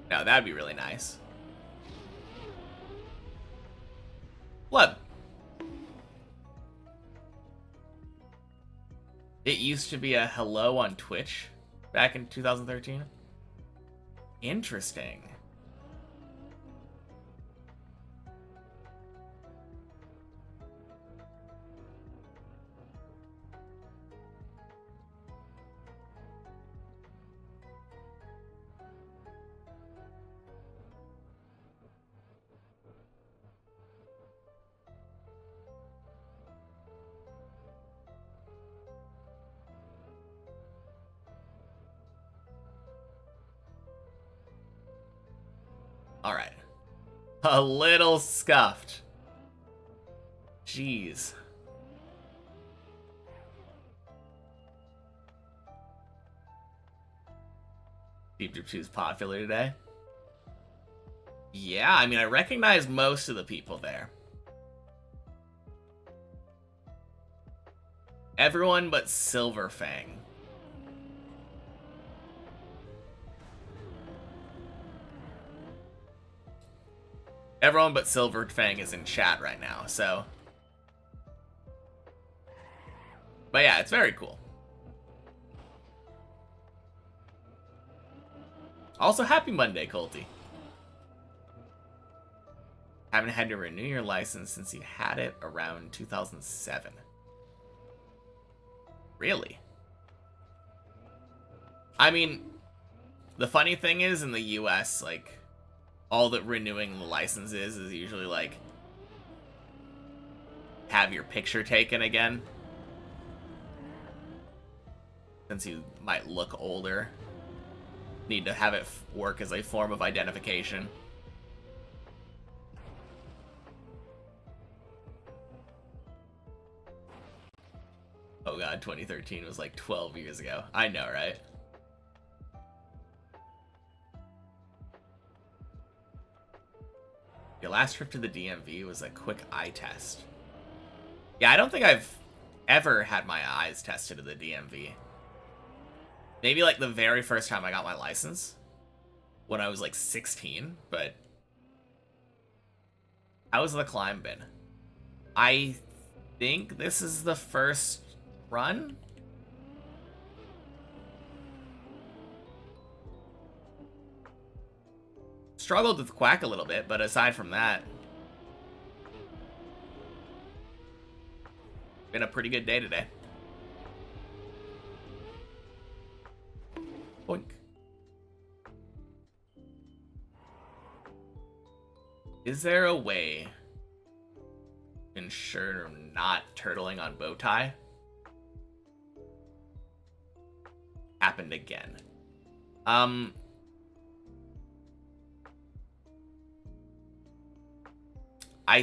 No, that'd be really nice. Blood. It used to be a hello on Twitch back in 2013. Interesting. Alright. A little scuffed. Jeez. Deep Deep 2 is popular today. Yeah, I mean, I recognize most of the people there. Everyone but Silverfang. Everyone but Silverfang is in chat right now, so... But yeah, it's very cool. Also, happy Monday, Colty. Haven't had to renew your license since you had it around 2007. Really? I mean, the funny thing is, in the US, like, all that renewing the license is usually, like, have your picture taken again. Since you might look older. Need to have it work as a form of identification. Oh god, 2013 was like 12 years ago. I know, right? Your last trip to the DMV was a quick eye test. Yeah, I don't think I've ever had my eyes tested at the DMV. Maybe like the very first time I got my license, when I was like 16, but how's the climb been? I think this is the first run? Struggled with Quack a little bit, but aside from that, been a pretty good day today. Boink. Is there a way to ensure not turtling on Bowtie? Happened again. I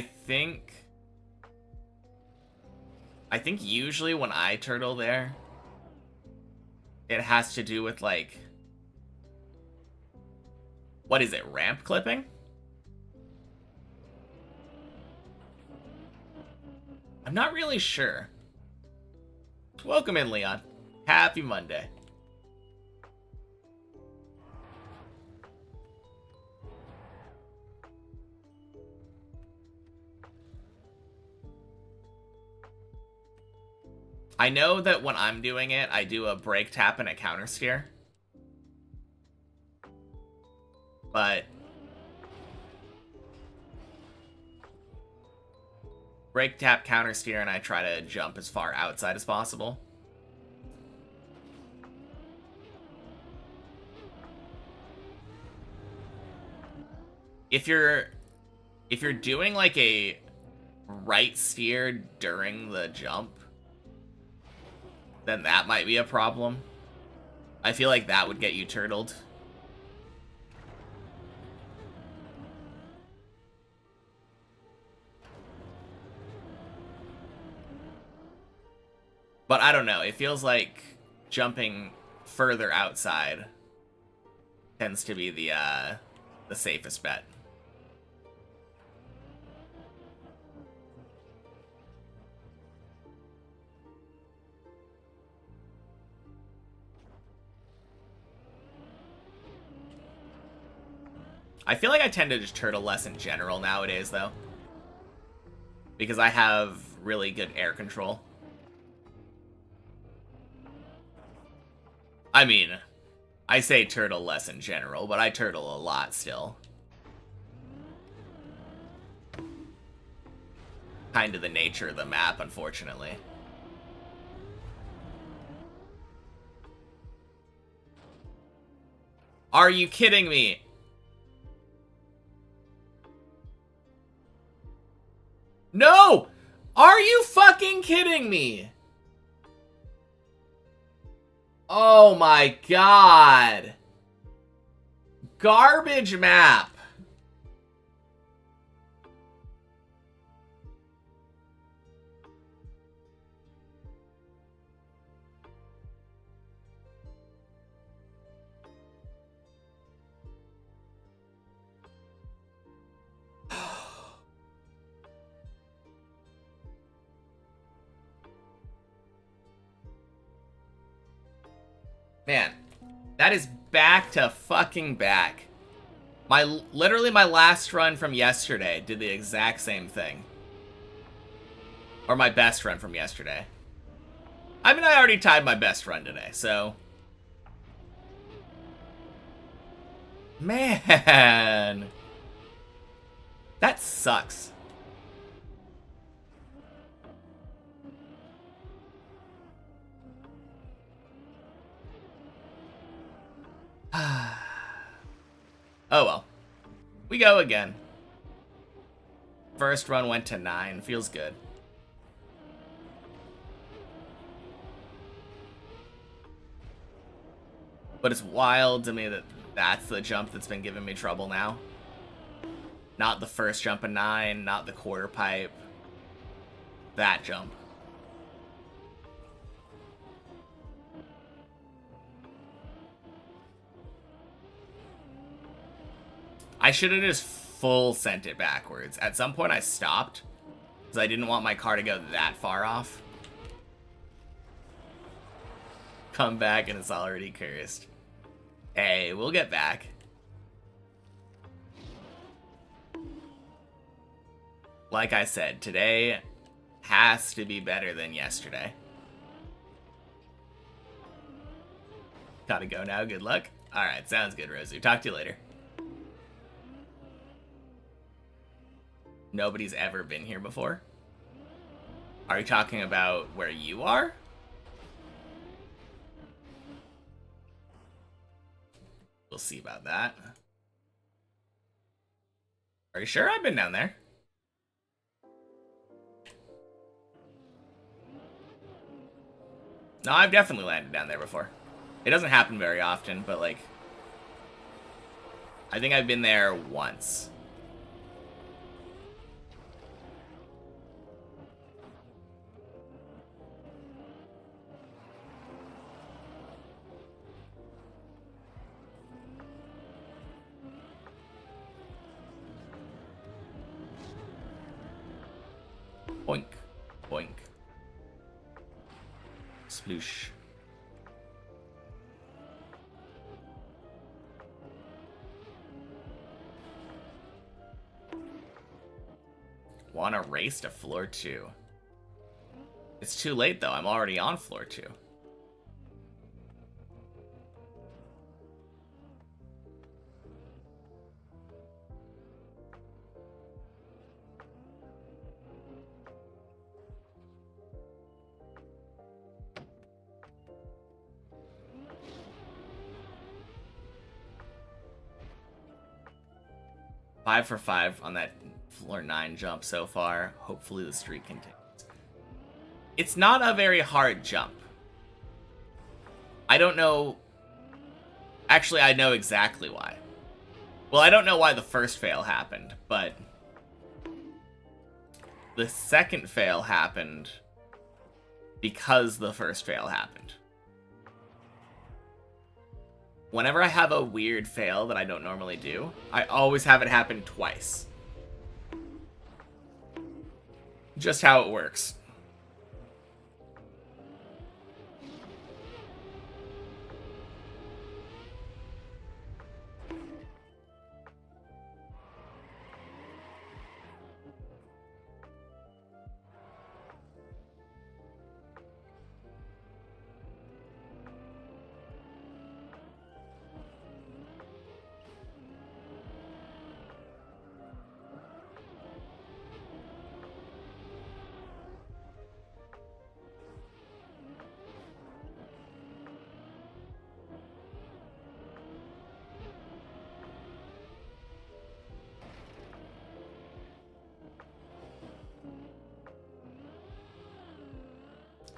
think usually when I turtle there, it has to do with, like, what is it, ramp clipping? I'm not really sure. Welcome in, Leon. Happy Monday. I know that when I'm doing it, I do a brake tap and a counter steer. But brake tap, counter steer, and I try to jump as far outside as possible. If you're doing like a right steer during the jump, then that might be a problem. I feel like that would get you turtled. But I don't know, it feels like jumping further outside tends to be the safest bet. I feel like I tend to just turtle less in general nowadays, though. Because I have really good air control. I mean, I say turtle less in general, but I turtle a lot still. Kind of the nature of the map, unfortunately. Are you kidding me? No! Are you fucking kidding me? Oh my god. Garbage map. Man, that is back to fucking back. Literally my last run from yesterday did the exact same thing. Or my best run from yesterday. I mean, I already tied my best run today, so... Man! That sucks. Oh well. We go again. First run went to 9. Feels good. But it's wild to me that that's the jump that's been giving me trouble now. Not the first jump in 9, not the quarter pipe. That jump. I should have just full sent it backwards. At some point I stopped because I didn't want my car to go that far off. Come back and it's already cursed. Hey, we'll get back. Like I said, today has to be better than yesterday. Gotta go now, good luck. Alright, sounds good, Rosu. Talk to you later. Nobody's ever been here before? Are you talking about where you are? We'll see about that. Are you sure? I've been down there. No, I've definitely landed down there before. It doesn't happen very often, but like... I think I've been there once. Boink. Boink. Sploosh. Wanna race to floor 2. It's too late, though. I'm already on floor 2. Five for 5 on that floor 9 jump so far. Hopefully the streak continues. It's not a very hard jump. I don't know. Actually, I know exactly why. Well, I don't know why the first fail happened, but the second fail happened because the first fail happened. Whenever I have a weird fail that I don't normally do, I always have it happen twice. Just how it works.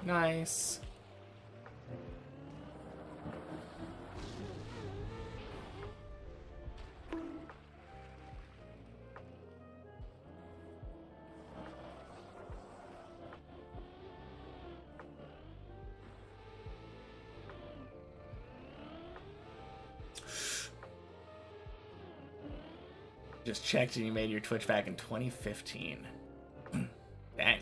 Nice. Just checked and you made your Twitch back in 2015. Dang.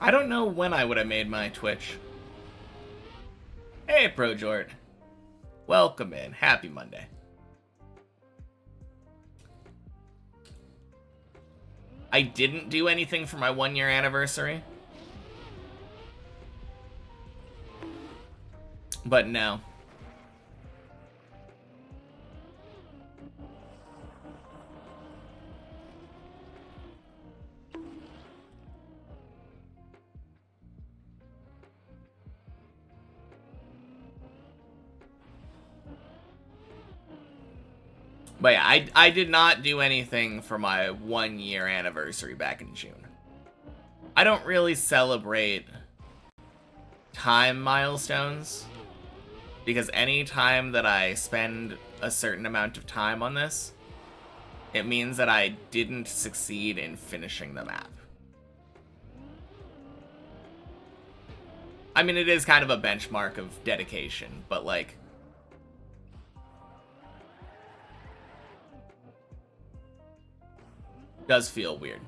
I don't know when I would have made my Twitch. Hey, ProJort. Welcome in. Happy Monday. I didn't do anything for my 1-year anniversary. But no. But yeah, I did not do anything for my 1-year anniversary back in June. I don't really celebrate time milestones, because any time that I spend a certain amount of time on this, it means that I didn't succeed in finishing the map. I mean, it is kind of a benchmark of dedication, but like, does feel weird.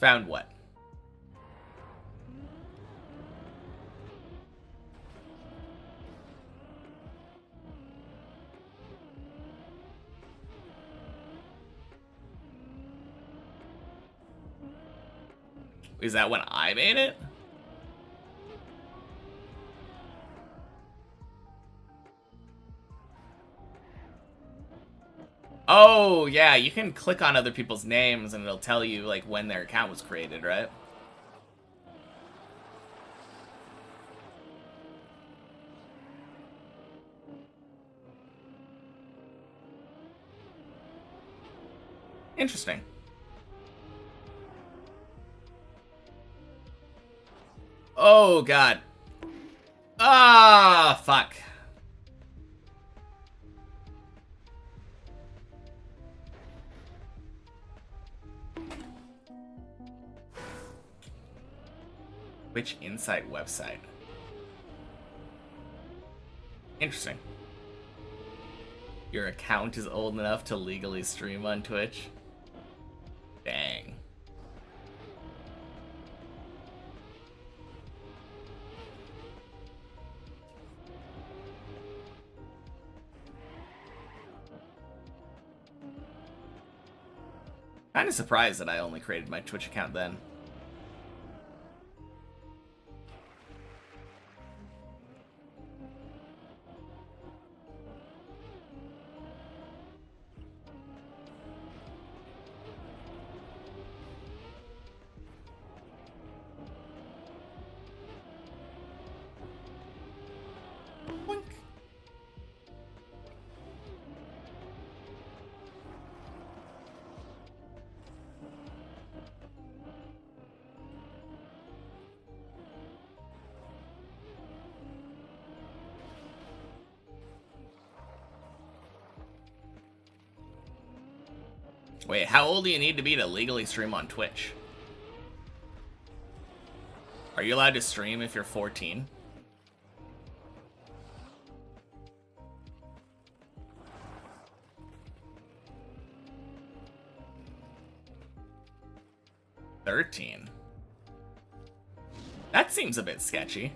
Found what? Is that when I made it? Oh, yeah, you can click on other people's names and it'll tell you, like, when their account was created, right? Interesting. Oh, God. Ah, fuck. Which Insight website? Interesting. Your account is old enough to legally stream on Twitch. Kind of surprised that I only created my Twitch account then. Boink. Wait, how old do you need to be to legally stream on Twitch? Are you allowed to stream if you're 14? $13? That seems a bit sketchy.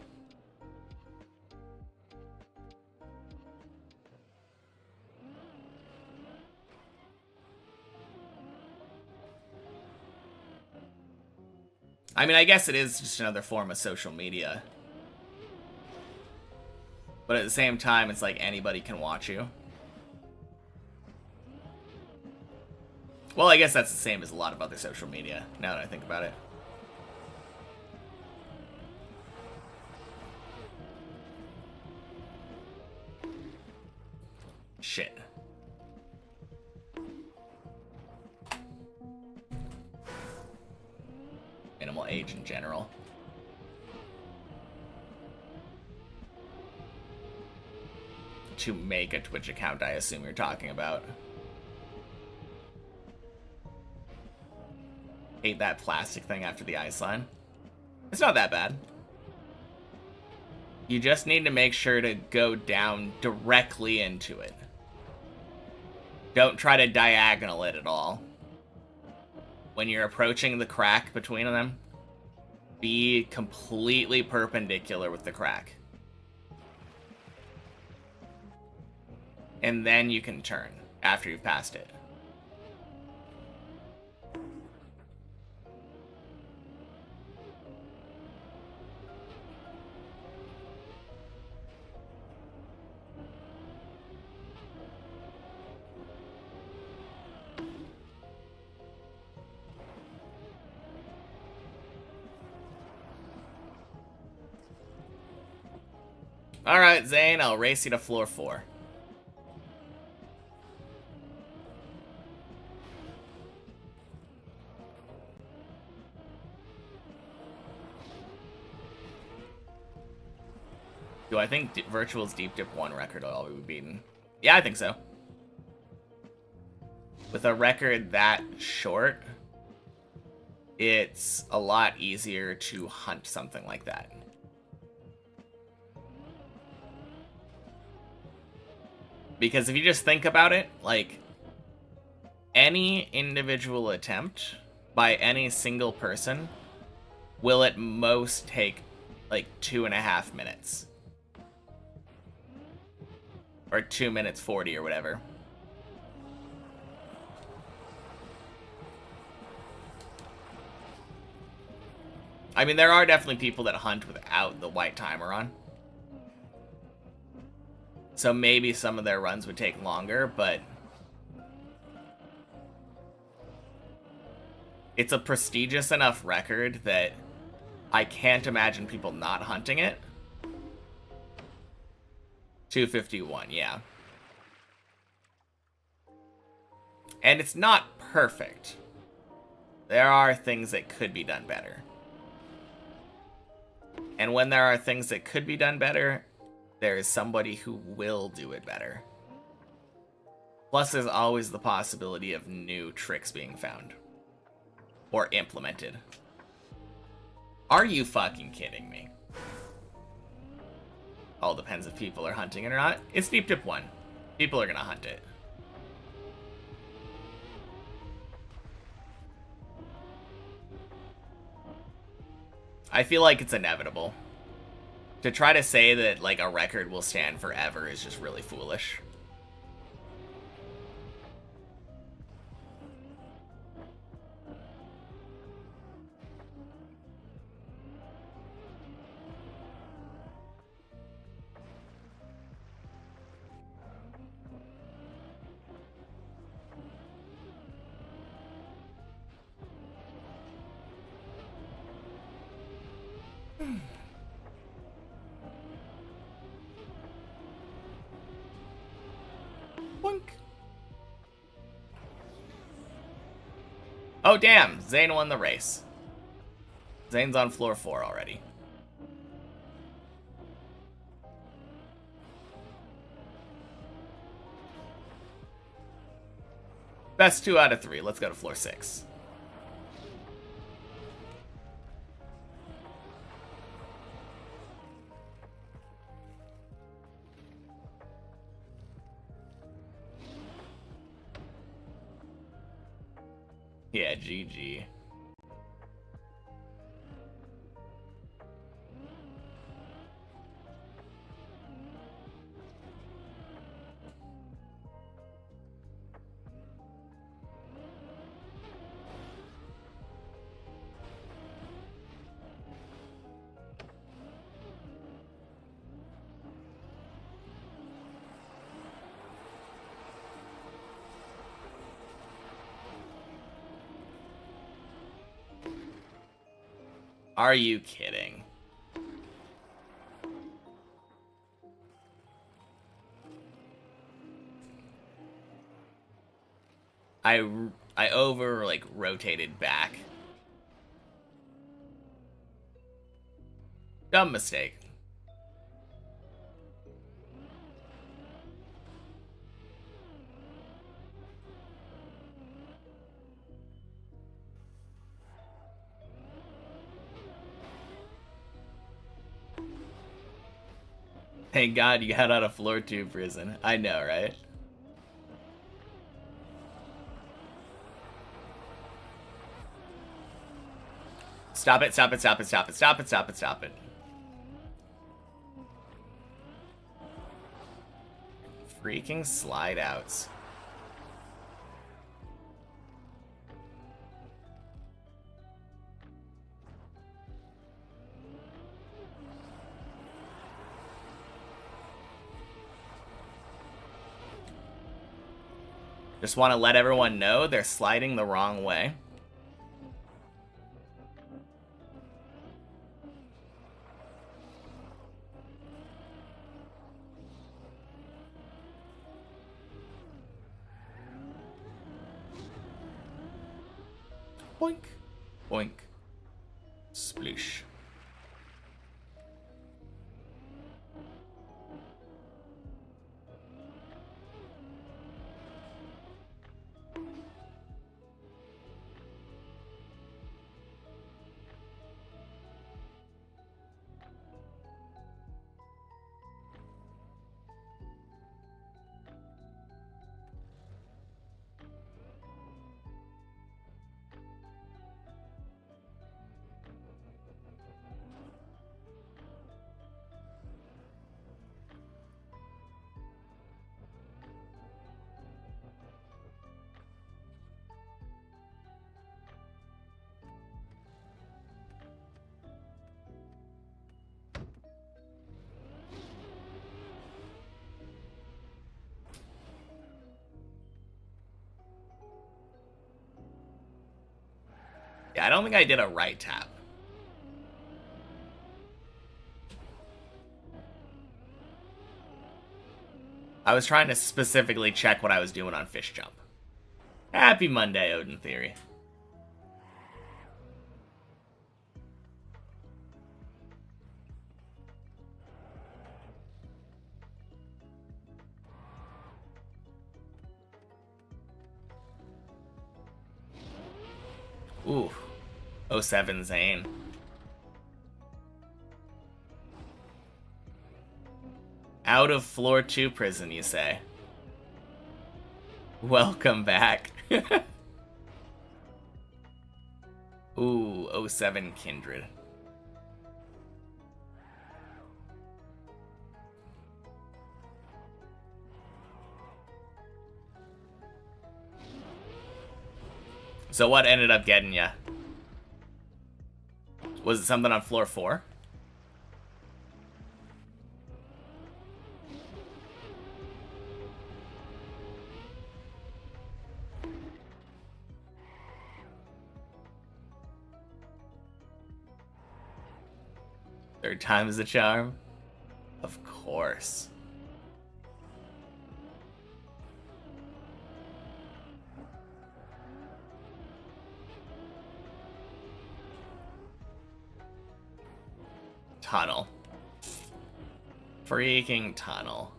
I mean, I guess it is just another form of social media. But at the same time, it's like anybody can watch you. Well, I guess that's the same as a lot of other social media, now that I think about it. Shit. Minimal age in general. To make a Twitch account, I assume you're talking about. Hate that plastic thing after the ice line. It's not that bad. You just need to make sure to go down directly into it. Don't try to diagonal it at all. When you're approaching the crack between them, be completely perpendicular with the crack. And then you can turn after you've passed it. Alright, Zane, I'll race you to floor 4. Do I think Virtual's Deep Dip 1 record will always be beaten? Yeah, I think so. With a record that short, it's a lot easier to hunt something like that. Because if you just think about it, like, any individual attempt by any single person will at most take, like, 2.5 minutes. Or 2 minutes 40 or whatever. I mean, there are definitely people that hunt without the white timer on. So maybe some of their runs would take longer, but it's a prestigious enough record that I can't imagine people not hunting it. 251, yeah. And it's not perfect. There are things that could be done better. And when there are things that could be done better, there is somebody who will do it better. Plus, there's always the possibility of new tricks being found. Or implemented. Are you fucking kidding me? All depends if people are hunting it or not. It's Deep Dip 1. People are gonna hunt it. I feel like it's inevitable. To try to say that, like, a record will stand forever is just really foolish. Boink. Oh, damn. Zane won the race. Zane's on floor 4 already. Best 2 out of 3. Let's go to floor 6. Yeah, GG. Are you kidding? I over like rotated back. Dumb mistake. Thank God you got out of floor 2 prison. I know, right? Stop it, stop it, stop it, stop it, stop it, stop it, stop it. Freaking slide outs. Just want to let everyone know they're sliding the wrong way. Boink. Boink. Sploosh. Yeah, I don't think I did a right tap. I was trying to specifically check what I was doing on fish jump. Happy Monday, Odin Theory. Ooh. 07 Zane. Out of floor 2 prison, you say? Welcome back. Ooh, 07 Kindred. So what ended up getting ya? Was it something on floor 4? Third time is the charm. Of course. Tunnel. Freaking tunnel.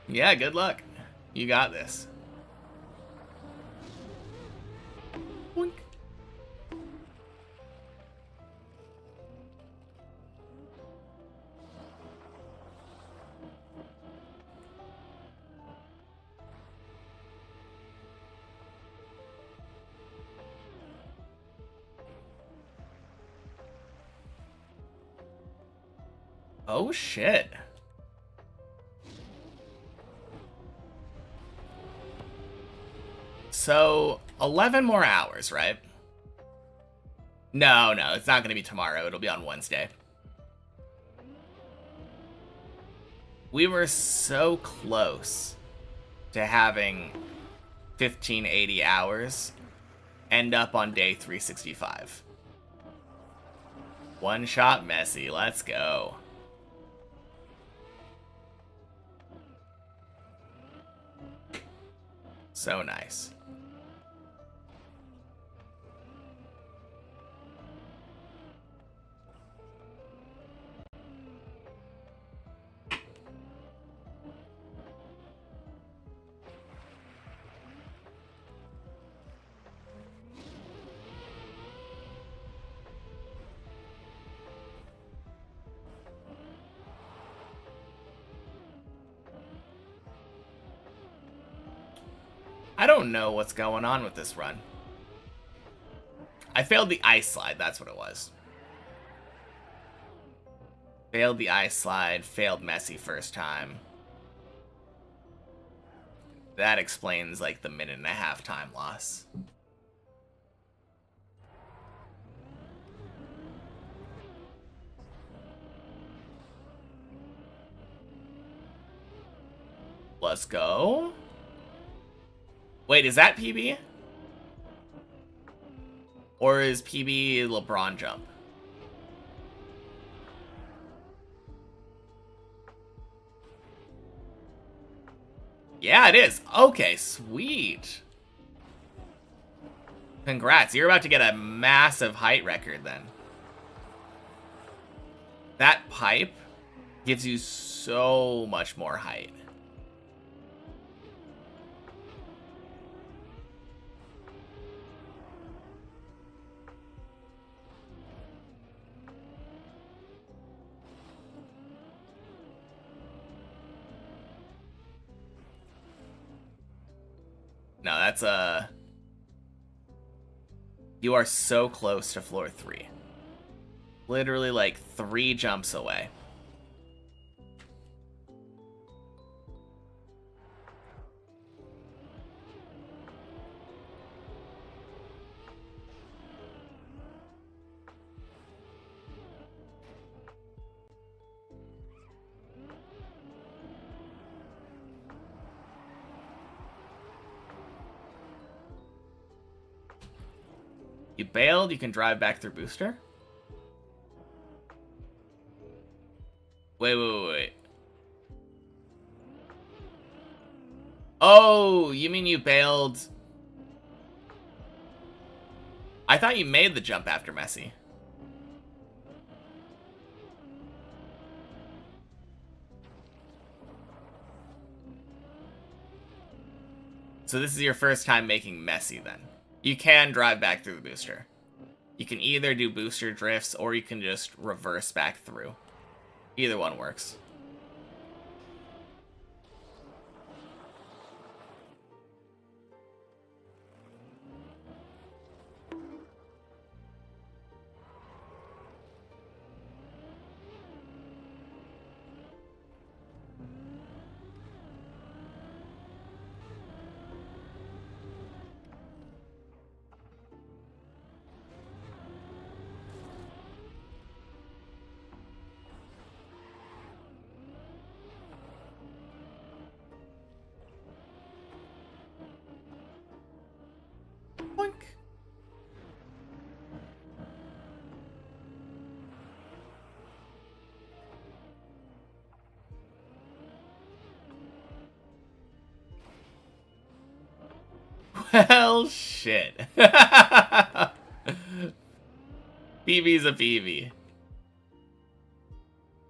Yeah, good luck. You got this. Boink. Oh shit. So, 11 more hours, right? No, it's not going to be tomorrow. It'll be on Wednesday. We were so close to having 1580 hours end up on day 365. One shot Messi. Let's go. So nice. I don't know what's going on with this run. I failed the ice slide, that's what it was. Failed the ice slide, failed Messi first time. That explains, like, the minute-and-a-half time loss. Let's go. Wait, is that PB? Or is PB LeBron jump? Yeah, it is. Okay, sweet. Congrats, you're about to get a massive height record then. That pipe gives you so much more height. No, that's you are so close to floor 3. Literally like 3 jumps away. You bailed, you can drive back through booster? Wait. Oh, you mean you bailed? I thought you made the jump after Messi. So this is your first time making Messi then. You can drive back through the booster. You can either do booster drifts or you can just reverse back through. Either one works. Well, shit. PB's a PB.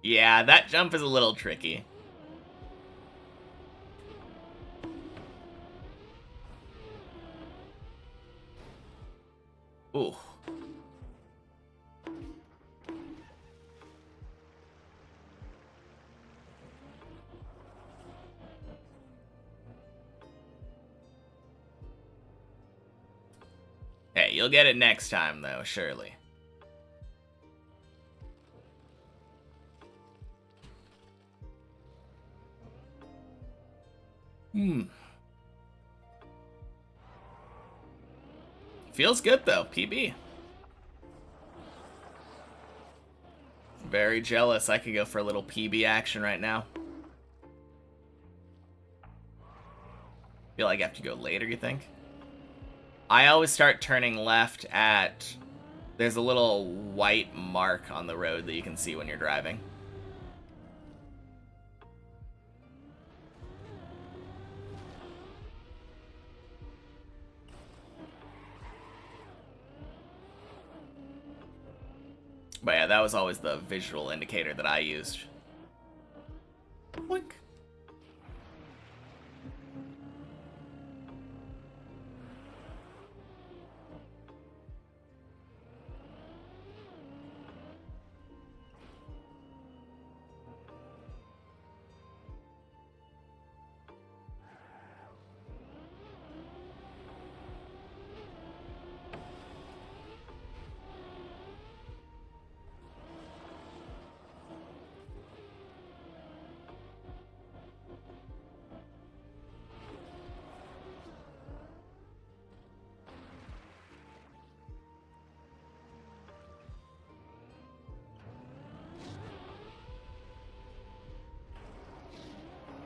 Yeah, that jump is a little tricky. Ooh. Hey, you'll get it next time, though, surely. Feels good, though. PB. Very jealous. I could go for a little PB action right now. Feel like I have to go later, you think? I always start turning left at... There's a little white mark on the road that you can see when you're driving. But yeah, that was always the visual indicator that I used. Boink.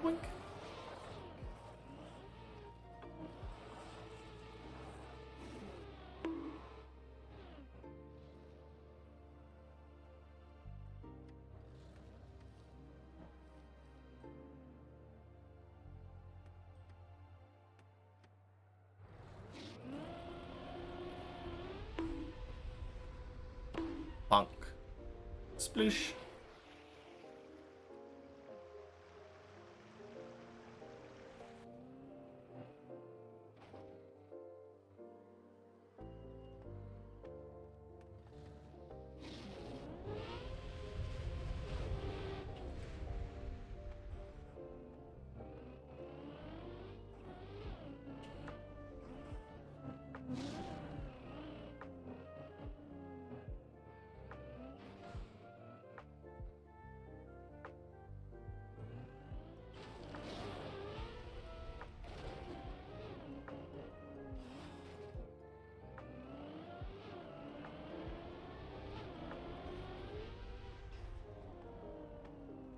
Boink. Bonk. Sploosh.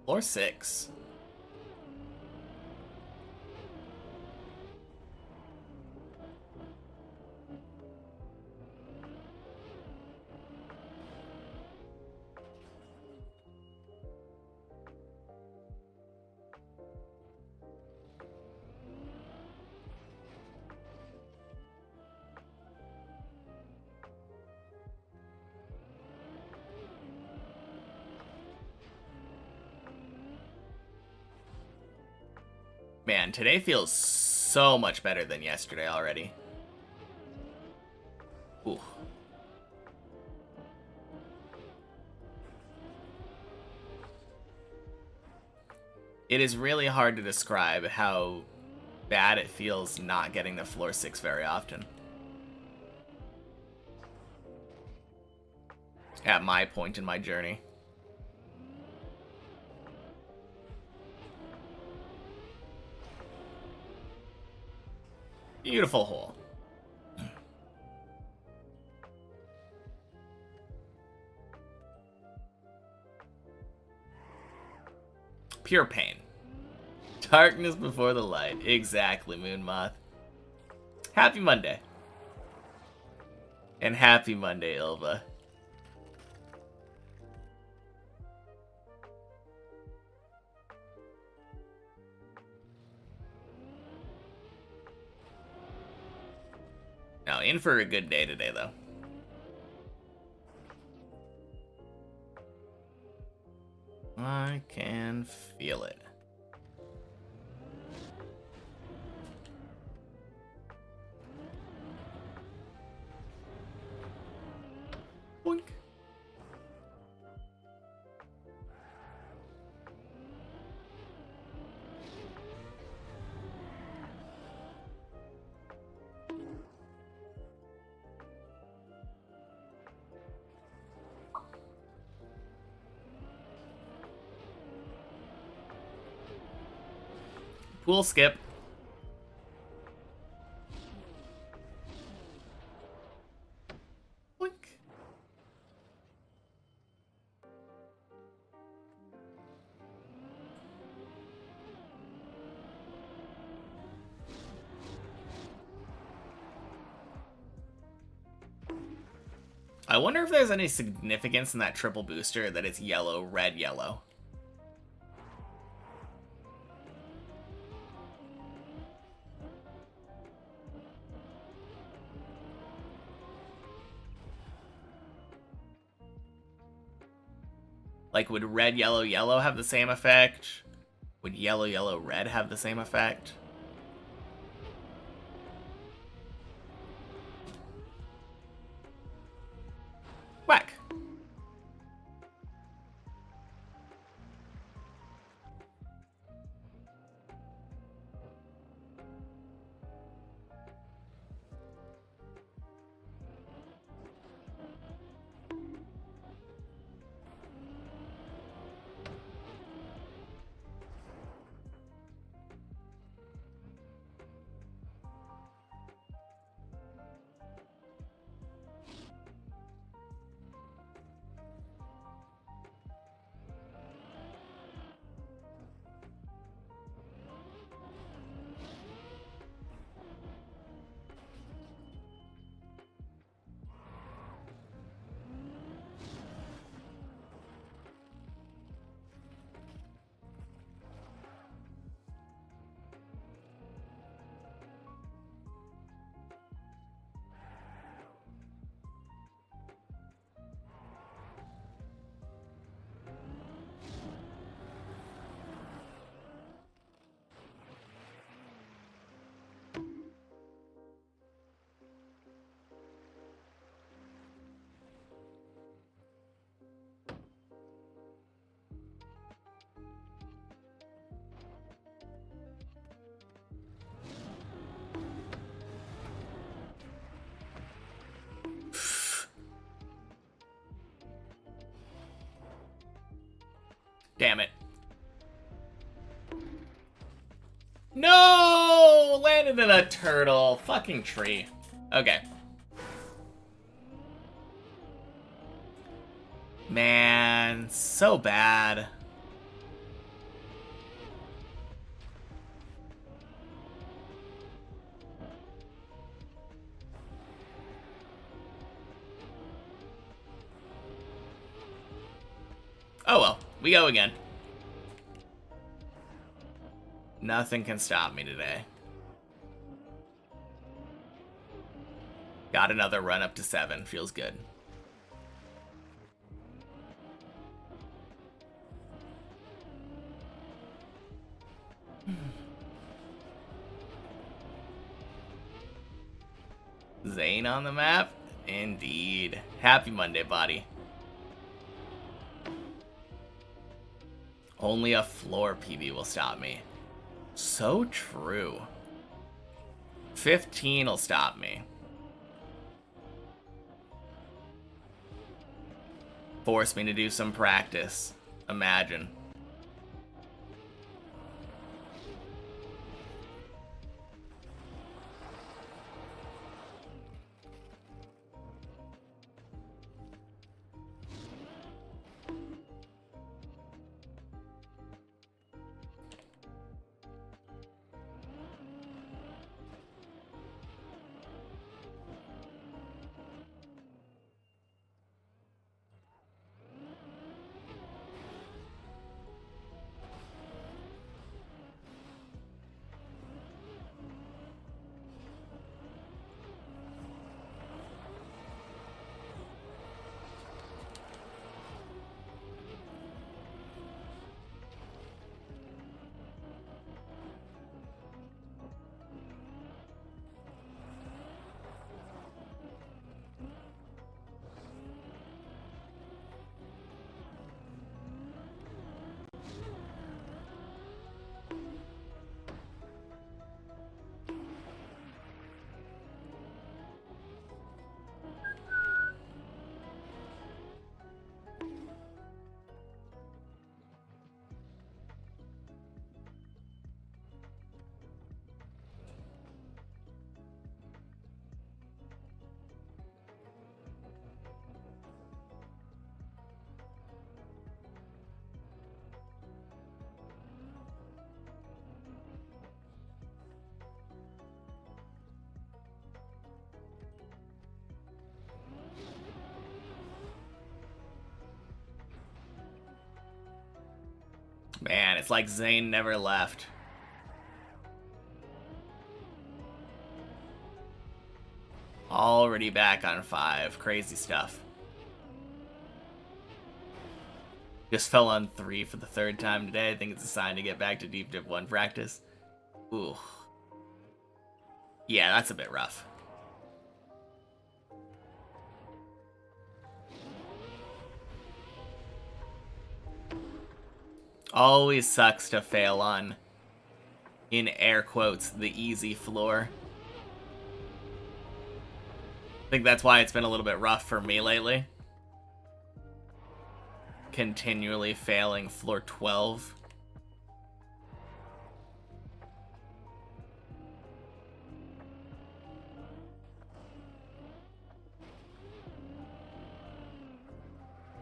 Floor 6. Man, today feels so much better than yesterday already. Ooh. It is really hard to describe how bad it feels not getting to floor 6 very often. At my point in my journey. Beautiful hole. Pure pain. Darkness before the light. Exactly, Moon Moth. Happy Monday. And happy Monday, Ilva. Now, in for a good day today, though. I can feel it. Boink. Pool skip. Boink. I wonder if there's any significance in that triple booster that it's yellow, red, yellow. Like, would red, yellow, yellow have the same effect? Would yellow, yellow, red have the same effect? Whack! Damn it. No! Landed in a turtle. Fucking tree. Okay. Man, so bad. Oh well, we go again. Nothing can stop me today. Got another run up to 7. Feels good. Zane on the map? Indeed. Happy Monday, buddy. Only a floor PB will stop me. So true. 15 will stop me. Force me to do some practice. Imagine. Man, it's like Zane never left. Already back on 5. Crazy stuff. Just fell on 3 for the 3rd time today. I think it's a sign to get back to Deep Div 1 practice. Ooh. Yeah, that's a bit rough. Always sucks to fail on, in air quotes, the easy floor. I think that's why it's been a little bit rough for me lately. Continually failing floor 12.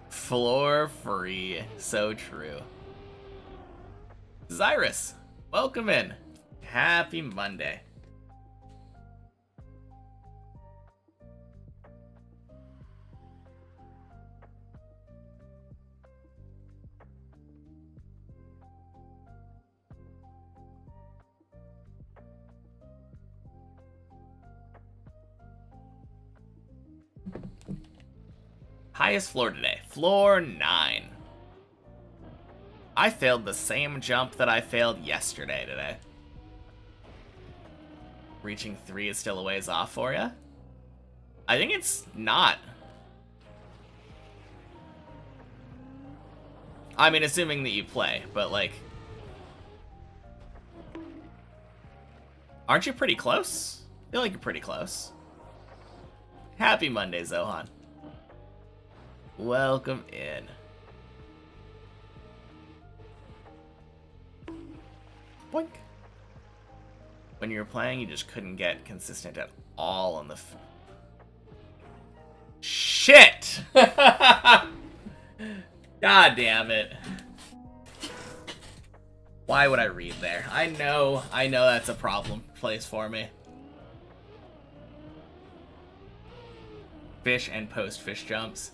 Floor free. So true. Zyrus, welcome in. Happy Monday. Highest floor today, floor 9. I failed the same jump that I failed yesterday today. Reaching 3 is still a ways off for you? I think it's not. I mean, assuming that you play, but like... Aren't you pretty close? I feel like you're pretty close. Happy Monday, Zohan. Welcome in. Boink. When you were playing, you just couldn't get consistent at all on the... Shit! God damn it. Why would I read there? I know that's a problem place for me. Fish and post-fish jumps.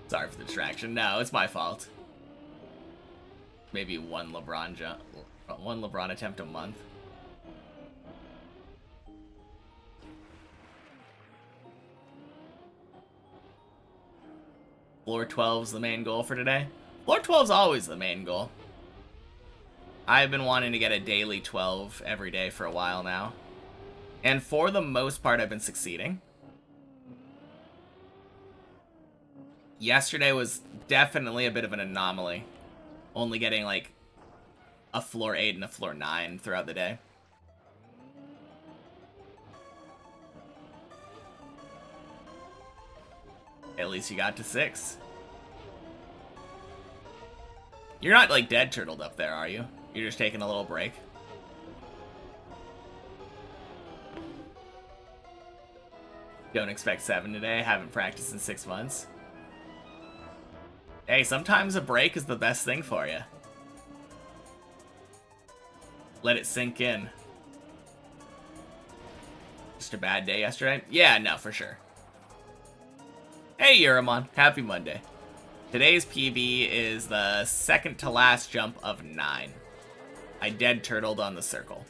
Sorry for the distraction. No, it's my fault. Maybe one LeBron attempt a month. Floor 12's the main goal for today. Floor 12's always the main goal. I've been wanting to get a daily 12 every day for a while now. And for the most part, I've been succeeding. Yesterday was definitely a bit of an anomaly. Only getting like a floor 8 and a floor 9 throughout the day. At least you got to 6. You're not like dead turtled up there, are you? You're just taking a little break. Don't expect 7 today. Haven't practiced in 6 months. Hey, sometimes a break is the best thing for you. Let it sink in. Just a bad day yesterday? Yeah, no, for sure. Hey, Yuramon. Happy Monday. Today's PB is the second to last jump of 9. I dead turtled on the circle.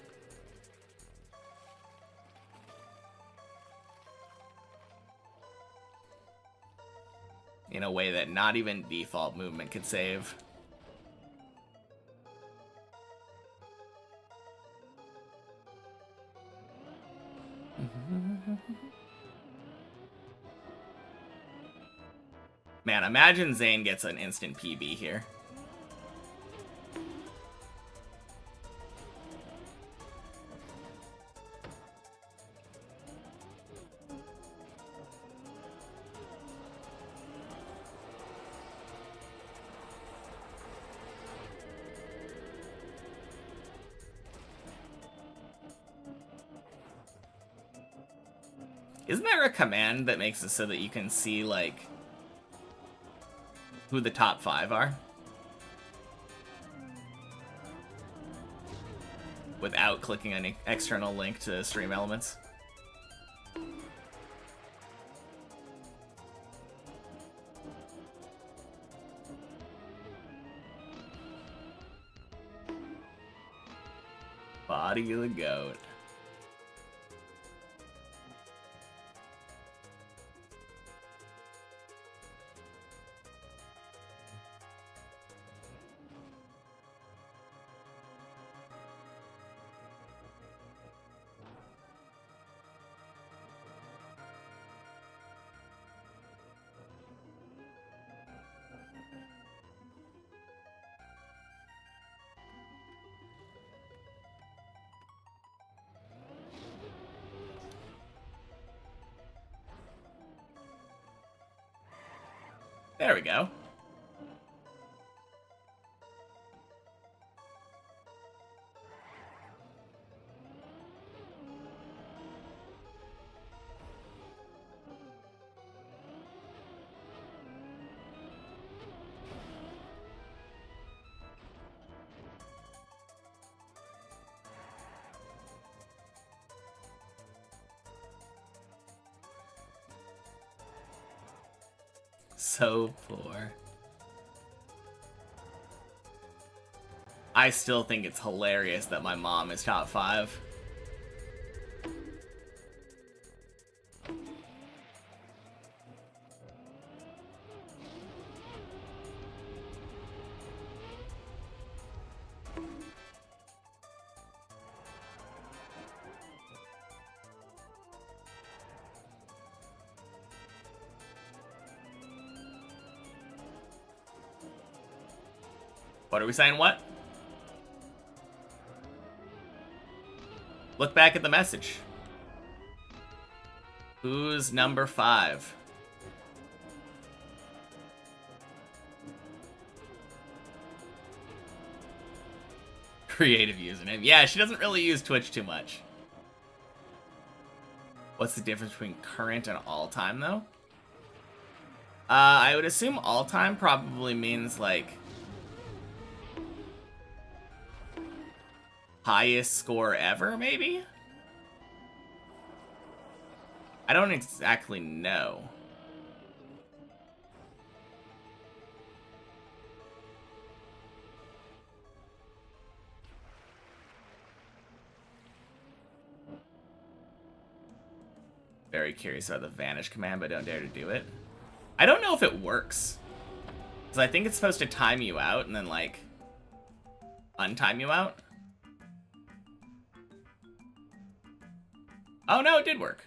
In a way that not even default movement could save. Man, imagine Zane gets an instant PB here. Isn't there a command that makes it so that you can see, like, who the top 5 are? Without clicking an external link to Stream Elements? Body of the goat. There we go. So poor. I still think it's hilarious that my mom is top 5. What are we saying? What? Look back at the message. Who's number 5? Creative username. Yeah, she doesn't really use Twitch too much. What's the difference between current and all-time, though? I would assume all-time probably means, like, highest score ever, maybe? I don't exactly know. Very curious about the vanish command, but don't dare to do it. I don't know if it works. Because I think it's supposed to time you out and then, like, untime you out. Oh no, it did work.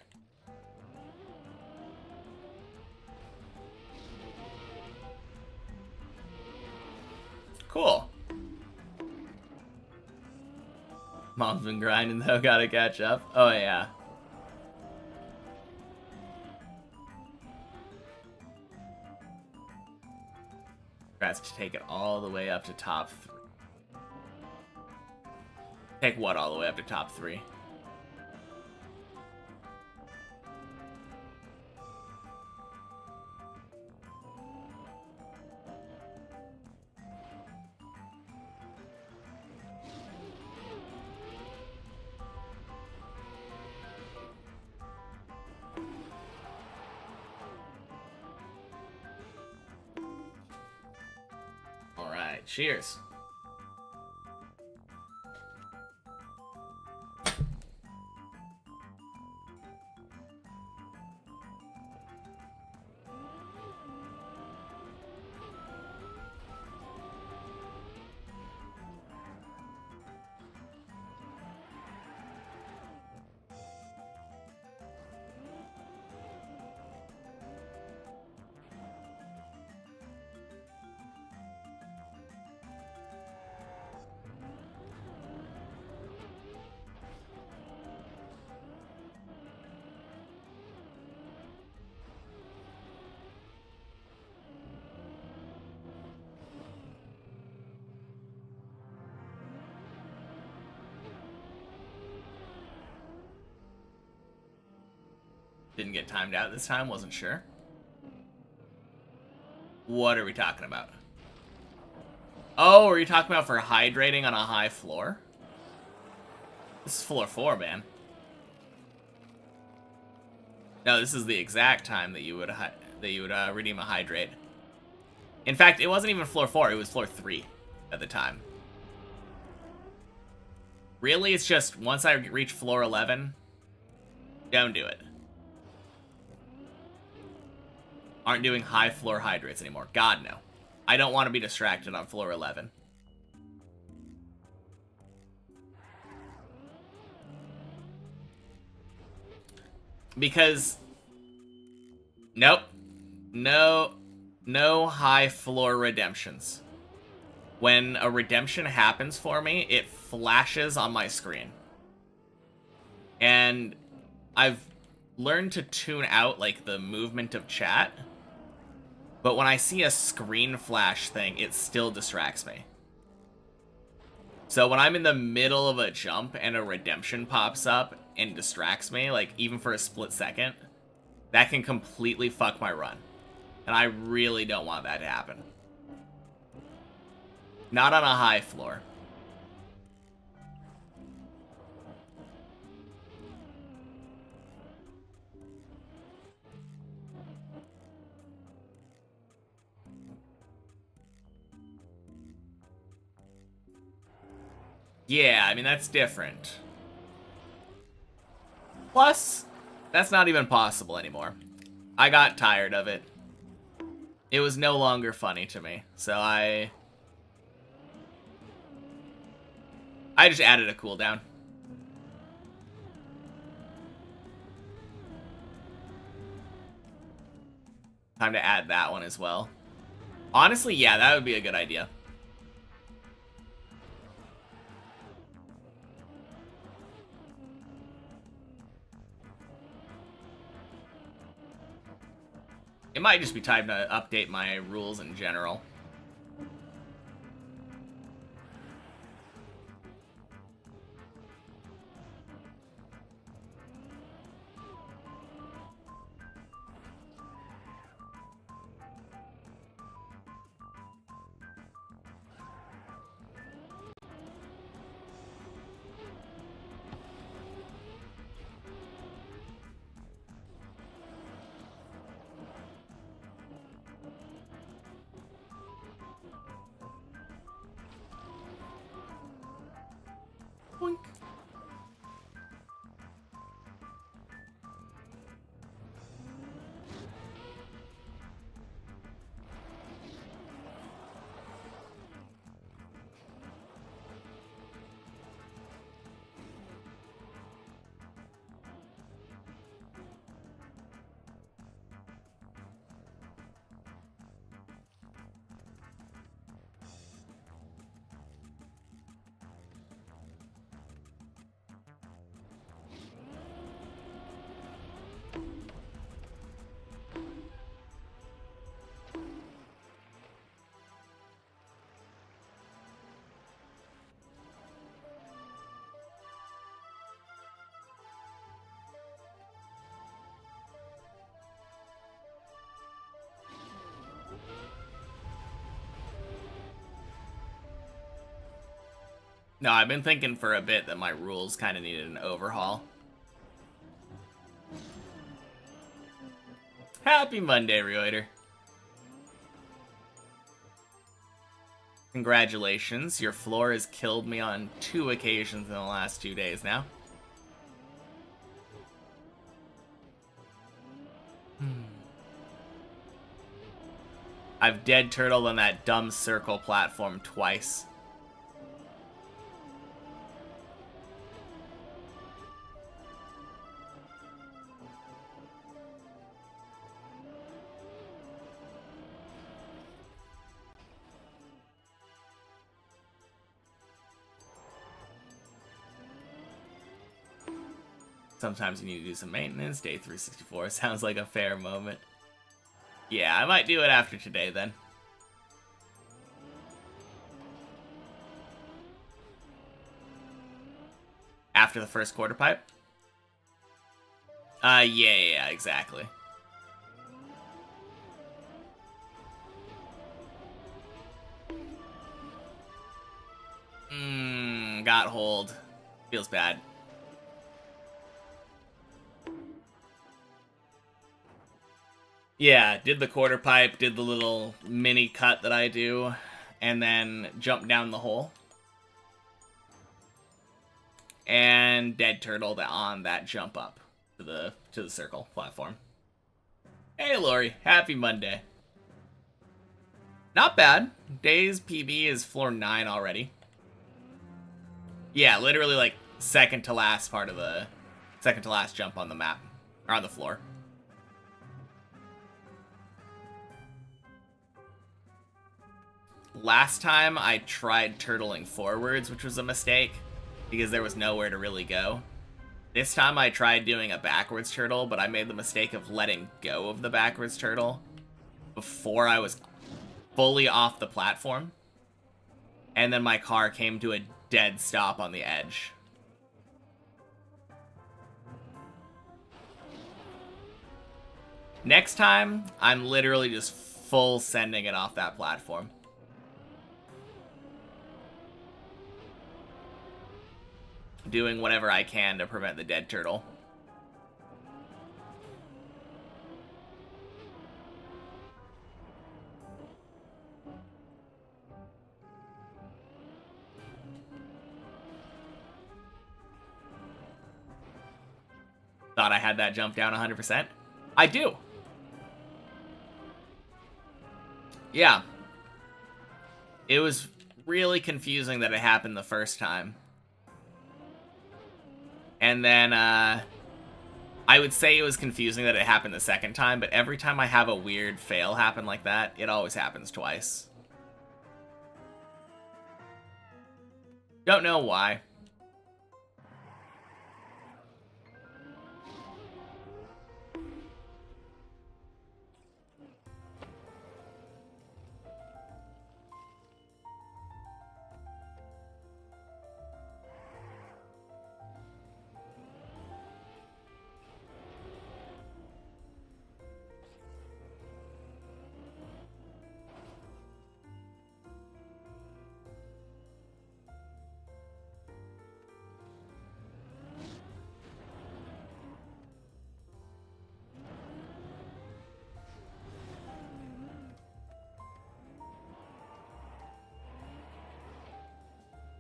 Cool. Mom's been grinding though, gotta catch up. Oh yeah. Congrats to take it all the way up to top 3. Take what all the way up to top 3? Cheers. Didn't get timed out this time, wasn't sure. What are we talking about? Oh, are you talking about for hydrating on a high floor? This is floor 4, man. No, this is the exact time that you would redeem a hydrate. In fact, it wasn't even floor 4, it was floor 3 at the time. Really, it's just once I reach floor 11, don't do it. Aren't doing high floor hydrates anymore. God, no. I don't want to be distracted on floor 11. Because... Nope. No high floor redemptions. When a redemption happens for me, it flashes on my screen. And I've learned to tune out, like, the movement of chat. But when I see a screen flash thing, it still distracts me. So when I'm in the middle of a jump and a redemption pops up and distracts me, like, even for a split second, that can completely fuck my run. And I really don't want that to happen. Not on a high floor. Yeah, I mean, that's different. Plus, that's not even possible anymore. I got tired of it. It was no longer funny to me, so I just added a cooldown. Time to add that one as well. Honestly, yeah, that would be a good idea. It might just be time to update my rules in general. Boink. No, I've been thinking for a bit that my rules kind of needed an overhaul. Happy Monday, Reuter. Congratulations, your floor has killed me on 2 occasions in the last 2 days now. I've dead turtled on that dumb circle platform twice. Sometimes you need to do some maintenance. Day 364 sounds like a fair moment. Yeah, I might do it after today then. After the first quarter pipe? Yeah, exactly. Got hold. Feels bad. Yeah, did the quarter pipe, did the little mini cut that I do, and then jumped down the hole. and dead turtle on that jump up to the circle platform. Hey Lori, happy Monday. Not bad. Day's PB is floor 9 already. Yeah, literally like second to last jump on the map, or on the floor. Last time I tried turtling forwards, which was a mistake, because there was nowhere to really go. This time I tried doing a backwards turtle, but I made the mistake of letting go of the backwards turtle before I was fully off the platform. And then my car came to a dead stop on the edge. Next time, I'm literally just full sending it off that platform. Doing whatever I can to prevent the dead turtle. Thought I had that jump down 100%. I do. Yeah. It was really confusing that it happened the first time. And then, I would say it was confusing that it happened the second time, but every time I have a weird fail happen like that, it always happens twice. Don't know why.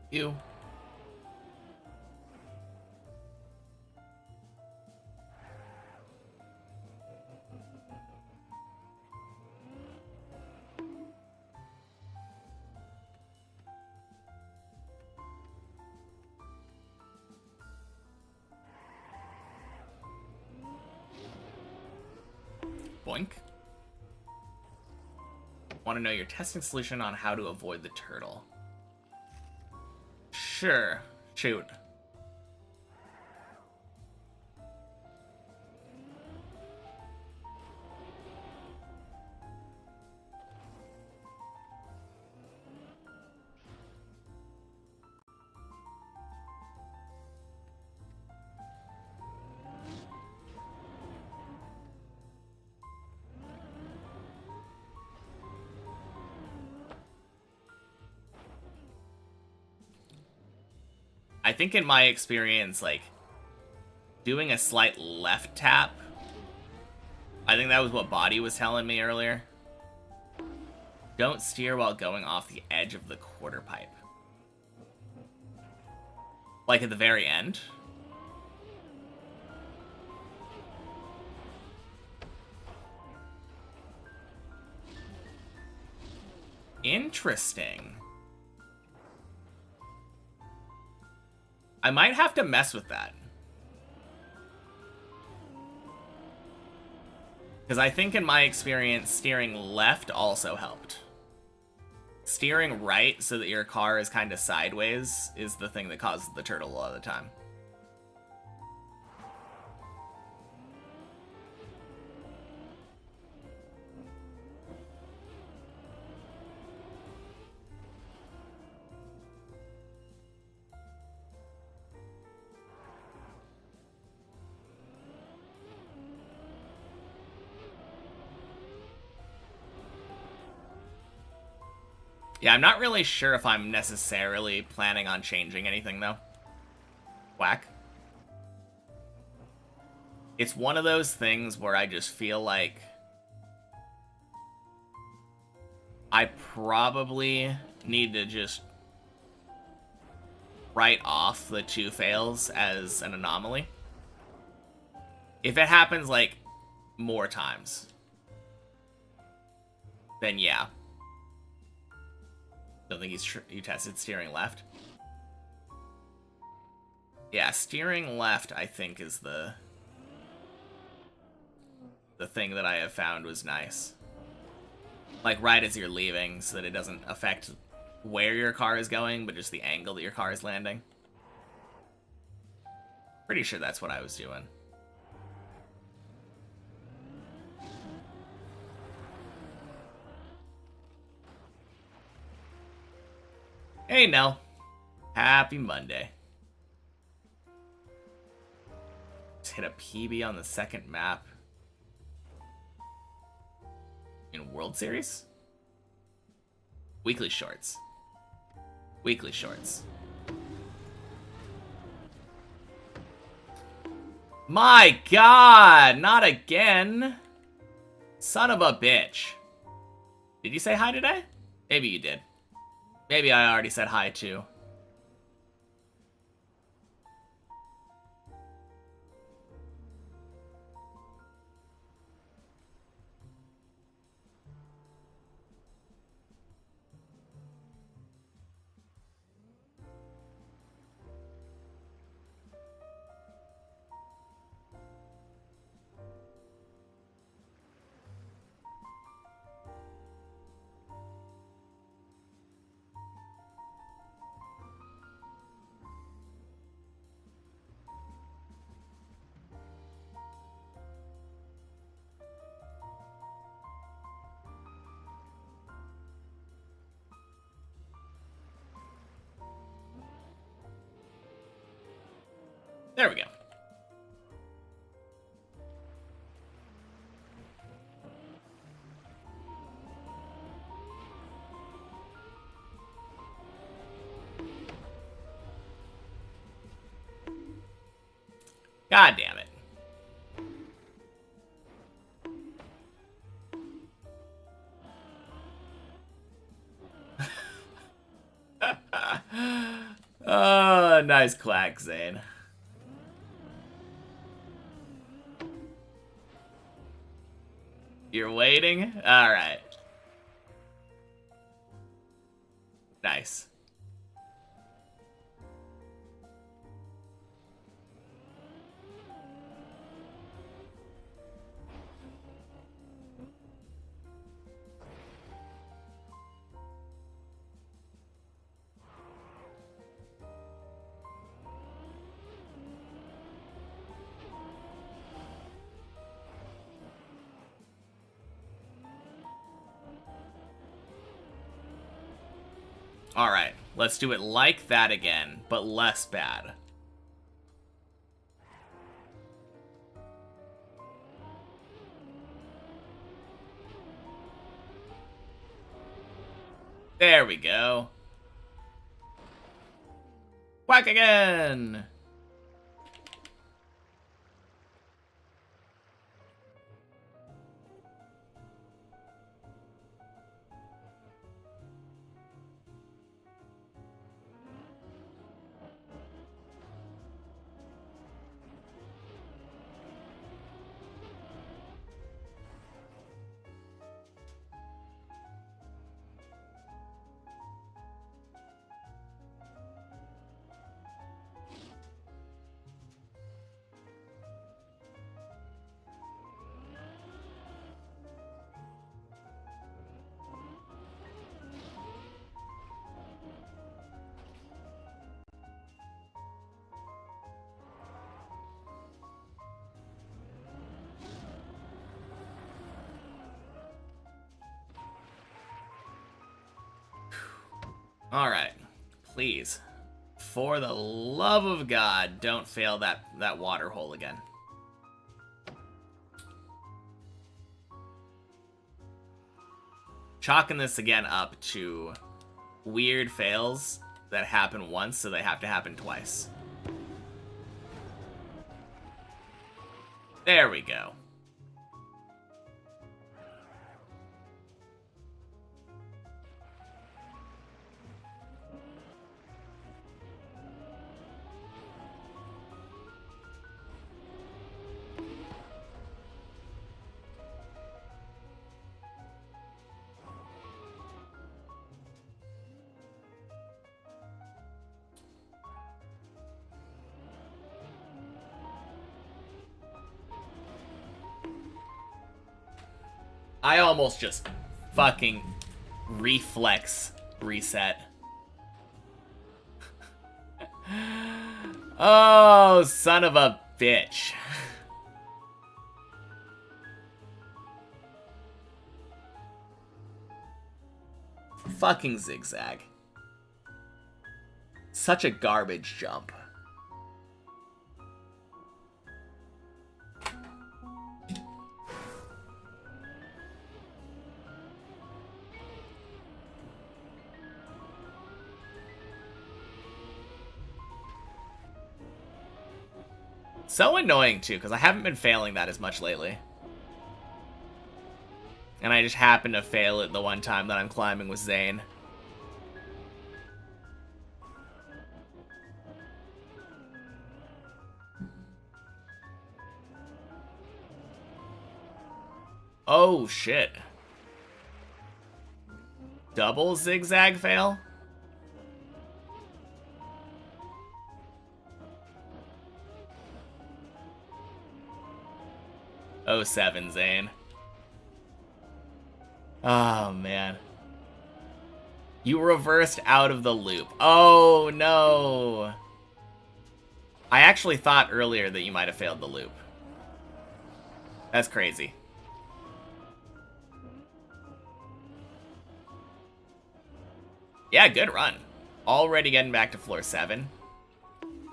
You. Boink. Want to know your testing solution on how to avoid the turtle? Sure. Shoot. I think in my experience, like, doing a slight left tap, I think that was what Body was telling me earlier. Don't steer while going off the edge of the quarter pipe. Like at the very end. Interesting. I might have to mess with that. Because I think in my experience, steering left also helped. Steering right so that your car is kind of sideways is the thing that causes the turtle a lot of the time. Yeah, I'm not really sure if I'm necessarily planning on changing anything, though. Whack. It's one of those things where I just feel like I probably need to just write off the 2 fails as an anomaly. If it happens, like, more times, then yeah. Don't think he tested steering left. Yeah, steering left, I think, is the thing that I have found was nice. Like, right as you're leaving, so that it doesn't affect where your car is going, but just the angle that your car is landing. Pretty sure that's what I was doing. Hey, Nell. Happy Monday. Just hit a PB on the second map. In World Series? Weekly shorts. Weekly shorts. My God! Not again! Son of a bitch. Did you say hi today? Maybe you did. Maybe I already said hi too. There we go. God damn it. Oh, nice quack, Zane. You're waiting? Alright. Nice. Alright, let's do it like that again, but less bad. There we go. Whack again! Alright, please. For the love of God, don't fail that water hole again. Chalking this again up to weird fails that happen once, so they have to happen twice. There we go. I almost just fucking reflex reset. Oh, son of a bitch. Fucking zigzag. Such a garbage jump. So annoying, too, because I haven't been failing that as much lately. And I just happen to fail it the one time that I'm climbing with Zane. Oh, shit. Double zigzag fail? Oh, 07, Zane. Oh, man. You reversed out of the loop. Oh, no. I actually thought earlier that you might have failed the loop. That's crazy. Yeah, good run. Already getting back to floor 7.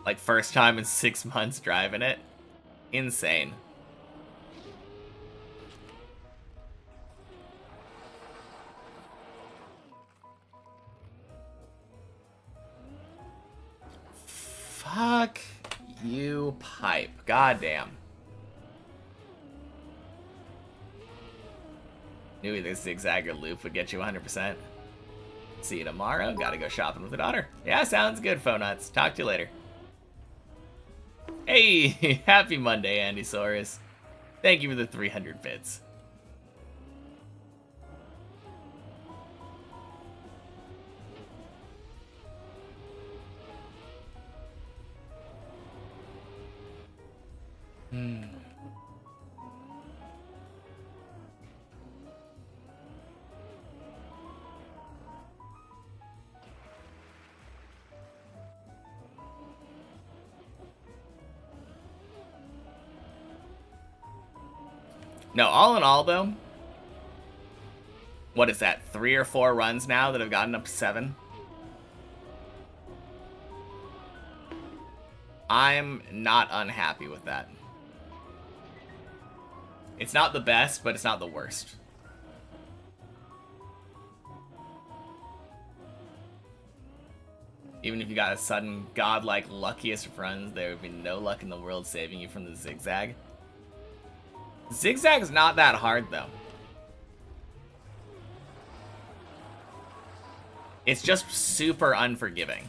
Like, first time in 6 months driving it. Insane. Fuck you, pipe. Goddamn. Knew this zigzagger loop would get you 100%. See you tomorrow. Gotta go shopping with the daughter. Yeah, sounds good, Phone Nuts. Talk to you later. Hey, happy Monday, Andy Soros. Thank you for the 300 bits. No, all in all, though, what is that, 3 or 4 runs now that have gotten up to 7? I'm not unhappy with that. It's not the best, but it's not the worst. Even if you got a sudden godlike luckiest of runs, there would be no luck in the world saving you from the zigzag. Zigzag's not that hard, though. It's just super unforgiving.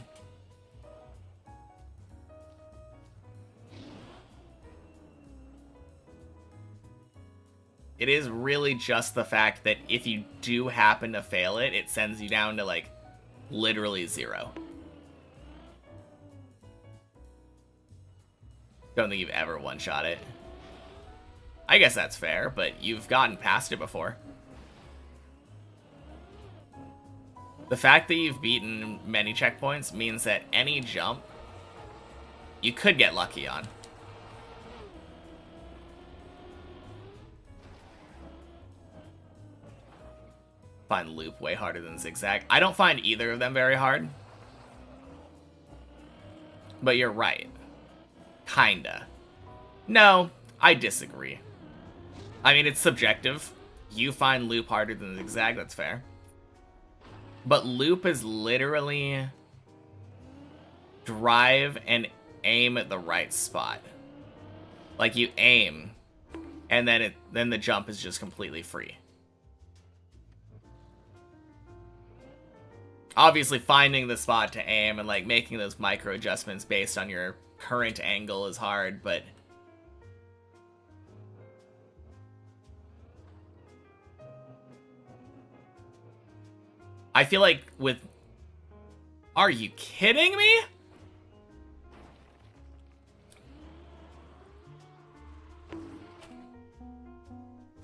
It is really just the fact that if you do happen to fail it, it sends you down to, like, literally 0. Don't think you've ever one-shot it. I guess that's fair, but you've gotten past it before. The fact that you've beaten many checkpoints means that any jump you could get lucky on. Find loop way harder than zigzag. I don't find either of them very hard. But you're right. Kinda. No, I disagree. I mean, it's subjective. You find loop harder than zigzag, that's fair. But loop is literally drive and aim at the right spot. Like, you aim, and then the jump is just completely free. Obviously, finding the spot to aim and, like, making those micro adjustments based on your current angle is hard, but I feel like with... Are you kidding me?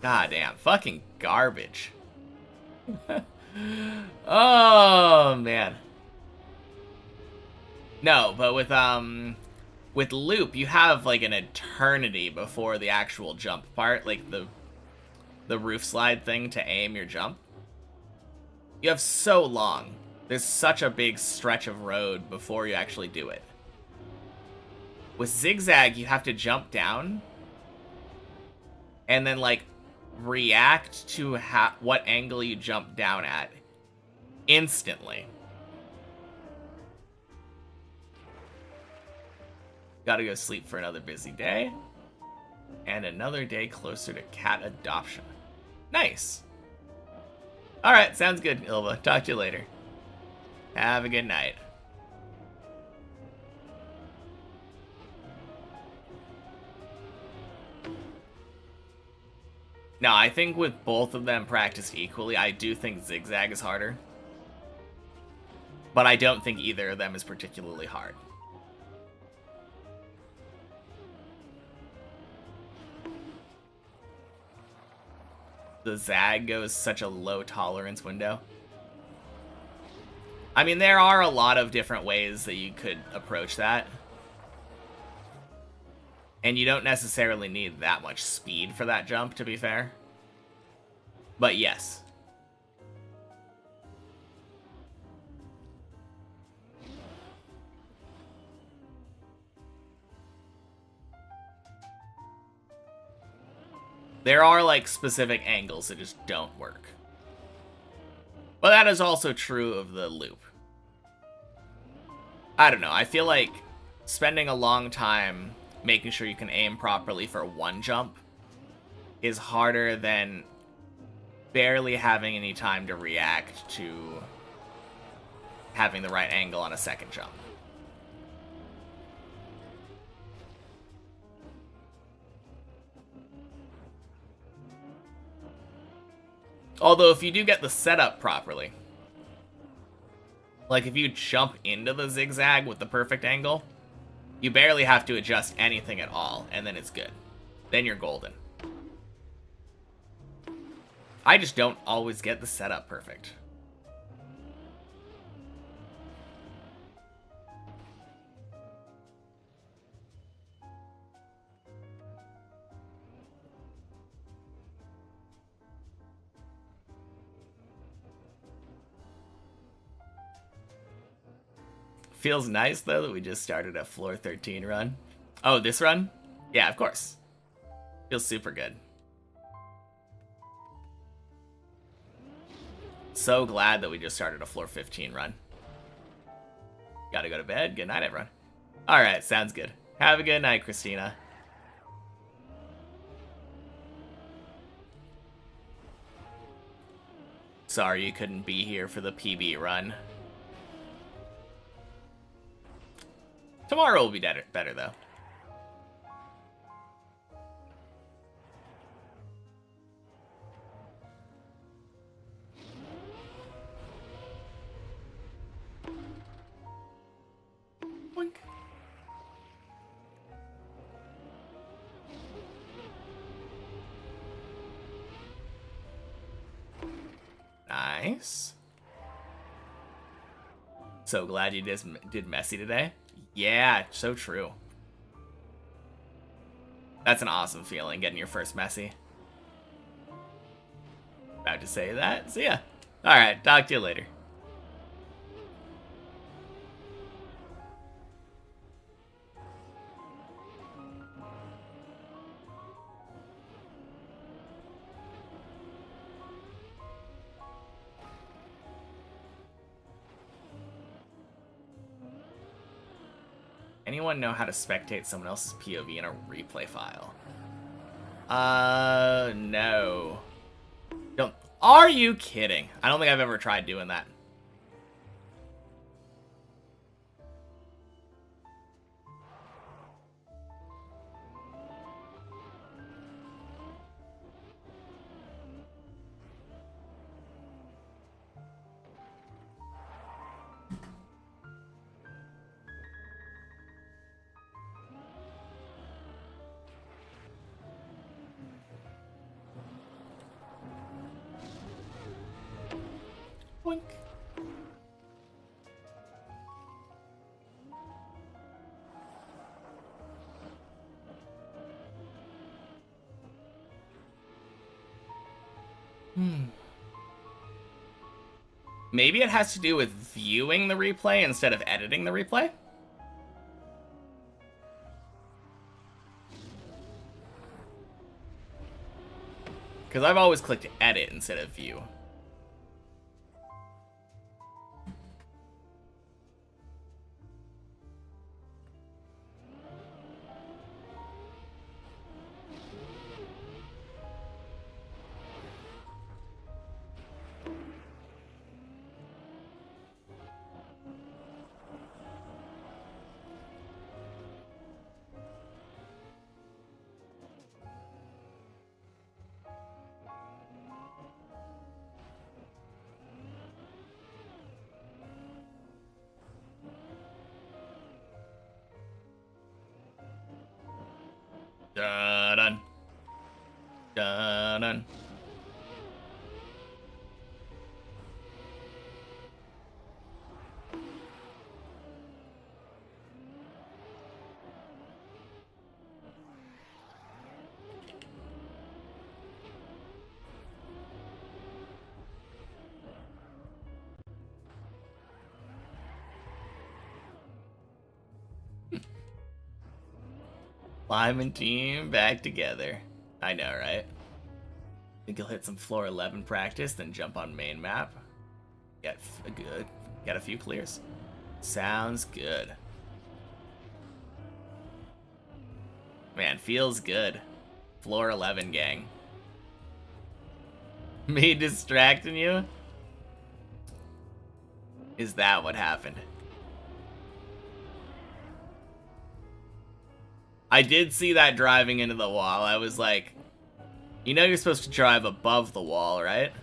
God damn, fucking garbage. Oh man. No, but with loop, you have like an eternity before the actual jump part, like the roof slide thing to aim your jump. You have so long. There's such a big stretch of road before you actually do it. With zigzag, you have to jump down and then like react to what angle you jump down at instantly. Gotta go sleep for another busy day. And another day closer to cat adoption. Nice. Alright, sounds good, Ilva. Talk to you later. Have a good night. No, I think with both of them practiced equally, I do think zigzag is harder. But I don't think either of them is particularly hard. The zag goes such a low tolerance window. I mean, there are a lot of different ways that you could approach that. And you don't necessarily need that much speed for that jump, to be fair. But yes. There are, like, specific angles that just don't work. But that is also true of the loop. I don't know, I feel like spending a long time making sure you can aim properly for one jump is harder than barely having any time to react to having the right angle on a second jump. Although, if you do get the setup properly, like if you jump into the zigzag with the perfect angle, you barely have to adjust anything at all, and then it's good. Then you're golden. I just don't always get the setup perfect. Feels nice, though, that we just started a floor 13 run. Oh, this run? Yeah, of course. Feels super good. So glad that we just started a floor 15 run. Gotta go to bed. Good night, everyone. Alright, sounds good. Have a good night, Christina. Sorry you couldn't be here for the PB run. Tomorrow will be better though. Boink. Nice. So glad you just did messy today. Yeah, so true. That's an awesome feeling, getting your first messy. About to say that. See ya. Alright, talk to you later. Anyone know how to spectate someone else's POV in a replay file? No. Don't. Are you kidding? I don't think I've ever tried doing that. Boink. Maybe it has to do with viewing the replay instead of editing the replay? Because I've always clicked edit instead of view. Dun-dun. Dun-dun. Lyman team back together. I know, right? Think you'll hit some floor 11 practice, then jump on main map. Get a few clears. Sounds good. Man, feels good. Floor 11 gang. Me distracting you? Is that what happened? I did see that driving into the wall. I was like, you know you're supposed to drive above the wall, right?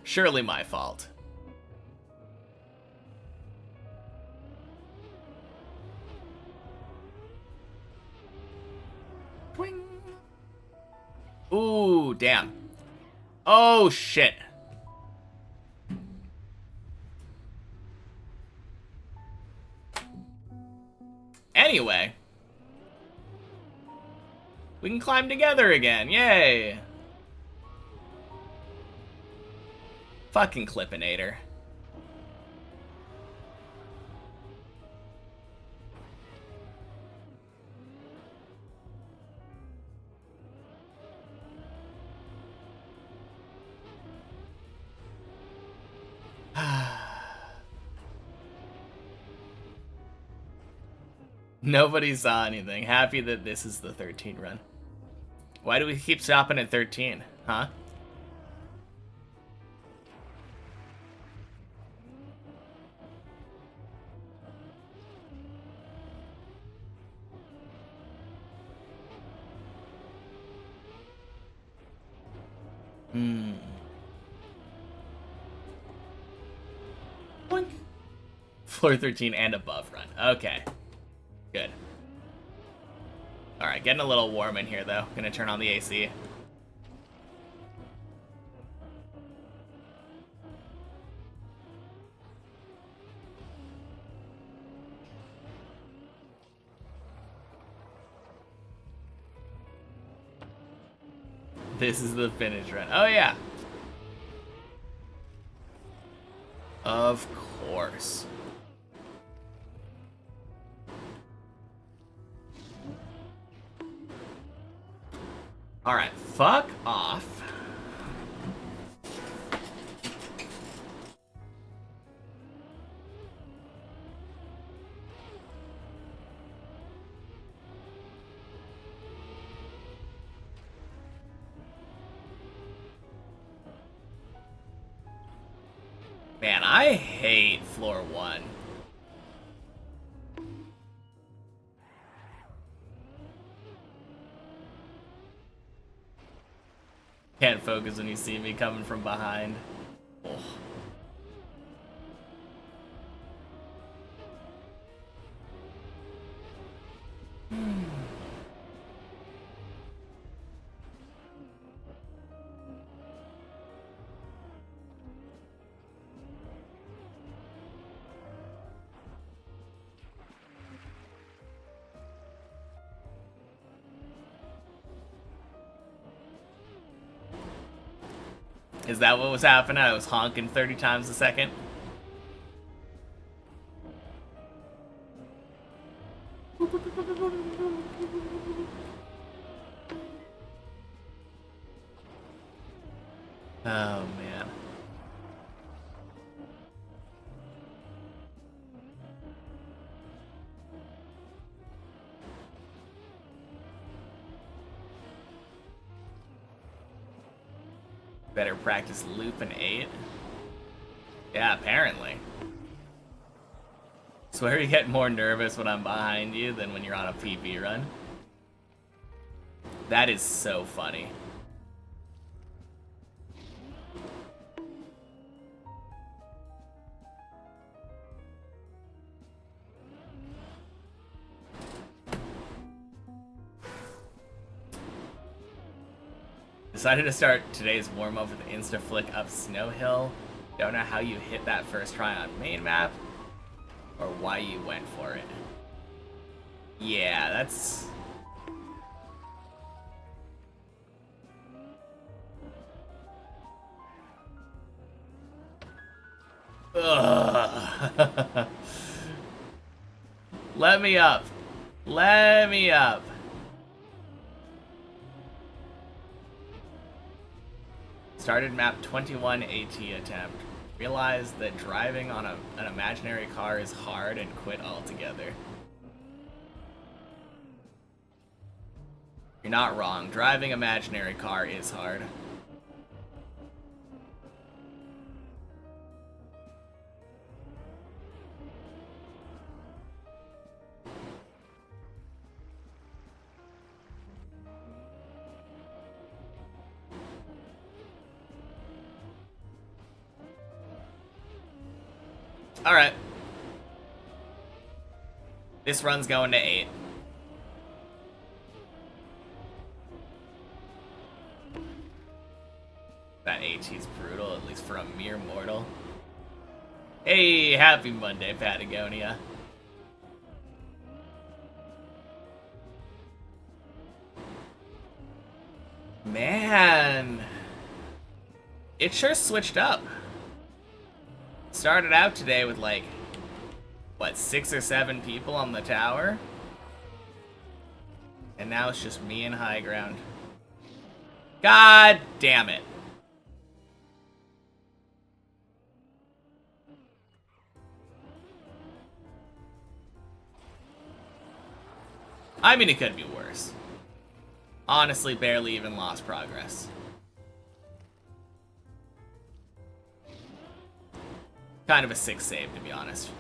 Surely my fault. Twing. Ooh, damn. Oh, shit. Anyway. We can climb together again. Yay. Fucking Clippinator. Nobody saw anything. Happy that this is the 13 run. Why do we keep stopping at 13? Huh? Boink. Floor 13 and above run. Okay. Good. Alright, getting a little warm in here, though. Gonna turn on the AC. This is the finish run. Oh, yeah. Of course. Alright, fuck off. Man, I hate floor 1. Can't focus when you see me coming from behind. Oh. Is that what was happening? I was honking 30 times a second? Oh, man. Better practice loop and 8. Yeah, apparently. Swear you get more nervous when I'm behind you than when you're on a PB run. That is so funny. Decided to start today's warm-up with insta-flick up Snow Hill. Don't know how you hit that first try on main map, or why you went for it. Yeah, that's... Ugh. Let me up. Let me up. Started map 21 AT attempt. Realized that driving on an imaginary car is hard and quit altogether. You're not wrong. Driving imaginary car is hard. Alright. This run's going to 8. That AT's brutal, at least for a mere mortal. Hey, happy Monday, Patagonia. Man. It sure switched up. Started out today with like, what, 6 or 7 people on the tower? And now it's just me and high ground. God damn it. I mean, it could be worse. Honestly, barely even lost progress. Kind of a 6 save, to be honest.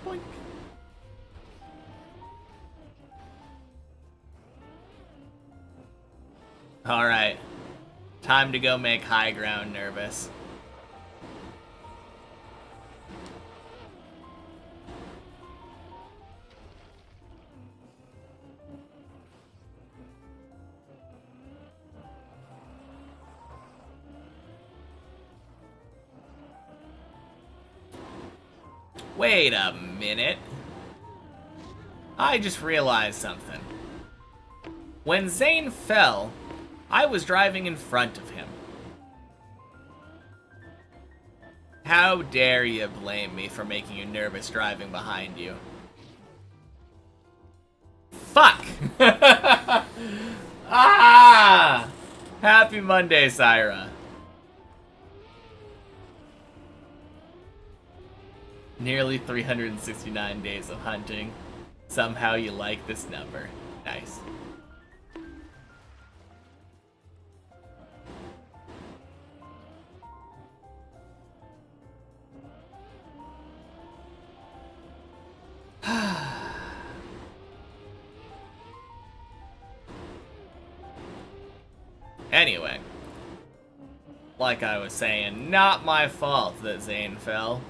Boink. Alright. Time to go make high ground nervous. Wait a minute. I just realized something. When Zane fell, I was driving in front of him. How dare you blame me for making you nervous driving behind you? Fuck! Ah! Happy Monday, Syra. Nearly 369 days of hunting. Somehow you like this number. Nice. Anyway, like I was saying, not my fault that Zane fell.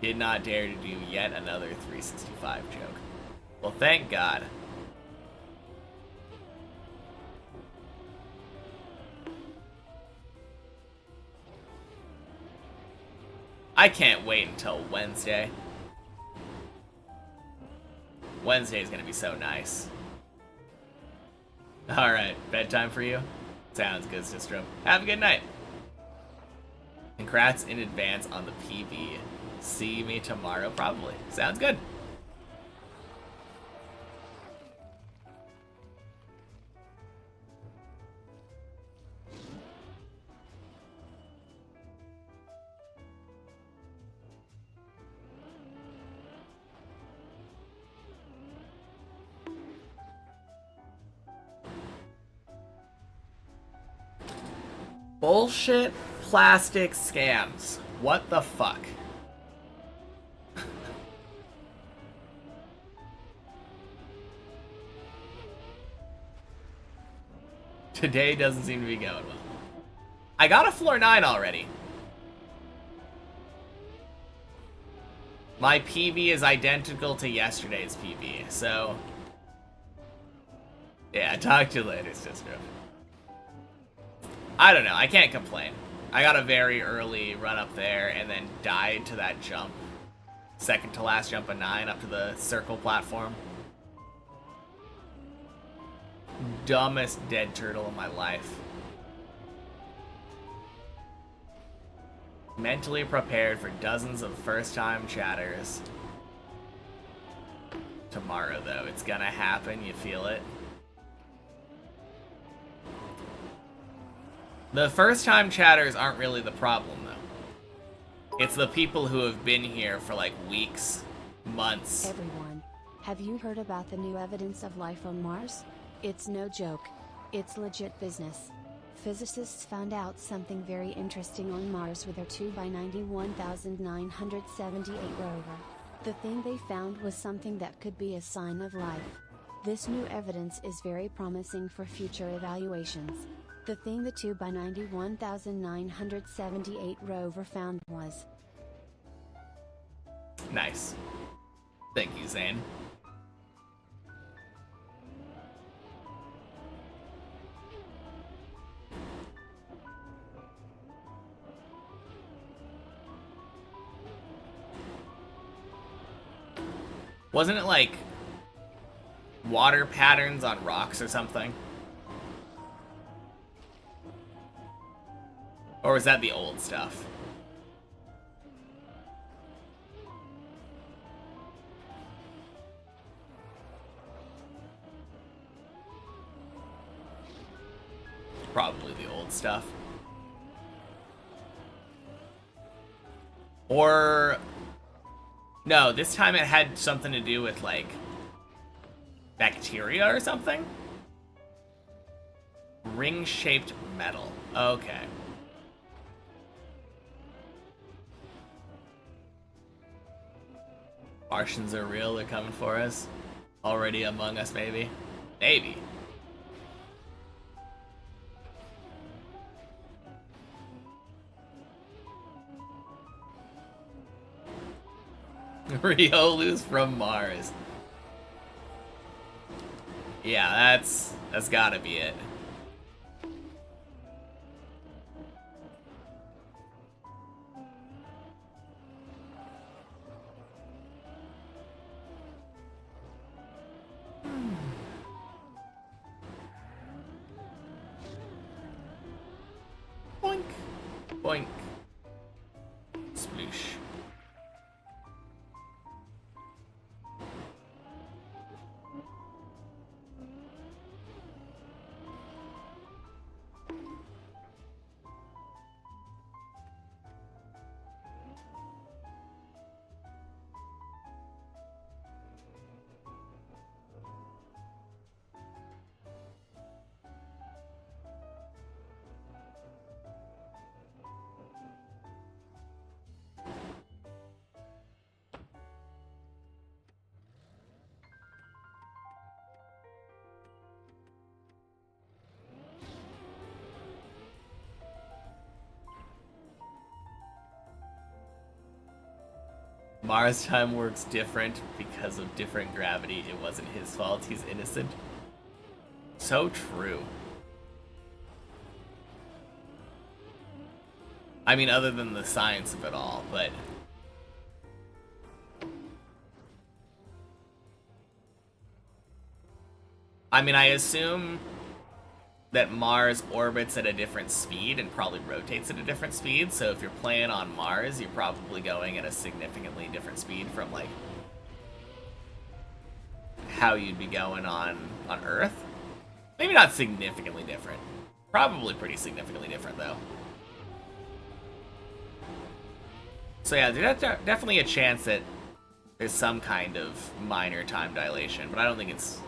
did not dare to do yet another 365 joke. Well, thank God. I can't wait until Wednesday. Wednesday is going to be so nice. Alright, bedtime for you? Sounds good, Sistrum. Have a good night. Congrats in advance on the PV. See me tomorrow, probably. Sounds good. Bullshit plastic scams. What the fuck? Today doesn't seem to be going well. I got a floor 9 already. My PV is identical to yesterday's PV, so... Yeah, talk to you later, sister. I don't know, I can't complain. I got a very early run up there and then died to that jump. Second to last jump of 9 up to the circle platform. Dumbest dead turtle in my life. Mentally prepared for dozens of first-time chatters. Tomorrow, though. It's gonna happen, you feel it? The first-time chatters aren't really the problem, though. It's the people who have been here for, like, weeks, months. Everyone, have you heard about the new evidence of life on Mars? It's no joke. It's legit business. Physicists found out something very interesting on Mars with their 2x91,978 rover. The thing they found was something that could be a sign of life. This new evidence is very promising for future evaluations. The thing the 2x91,978 rover found was... Nice. Thank you, Zane. Wasn't it like water patterns on rocks or something? Or was that the old stuff? Probably the old stuff. Or... No, this time it had something to do with, like, bacteria or something? Ring-shaped metal. Okay. Martians are real, they're coming for us. Already among us, maybe? Maybe. Riolu's from Mars. Yeah, that's gotta be it. Boink. Boink. Sploosh. Mars time works different because of different gravity. It wasn't his fault. He's innocent. So true. I mean, other than the science of it all, but... I mean, I assume that Mars orbits at a different speed and probably rotates at a different speed, so if you're playing on Mars, you're probably going at a significantly different speed from, like, how you'd be going on Earth. Maybe not significantly different. Probably pretty significantly different, though. So yeah, there's definitely a chance that there's some kind of minor time dilation, but I don't think it's...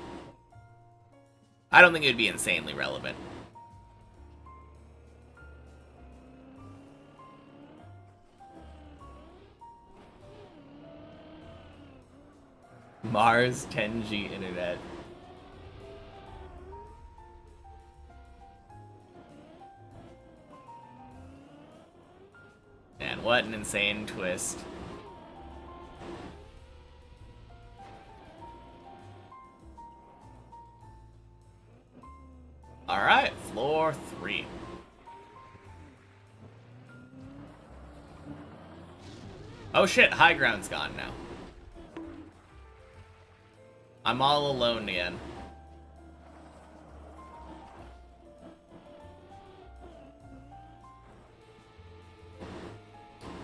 I don't think it would be insanely relevant. Mars 10G internet. Man, what an insane twist. Alright, floor 3. Oh shit, high ground's gone now. I'm all alone again.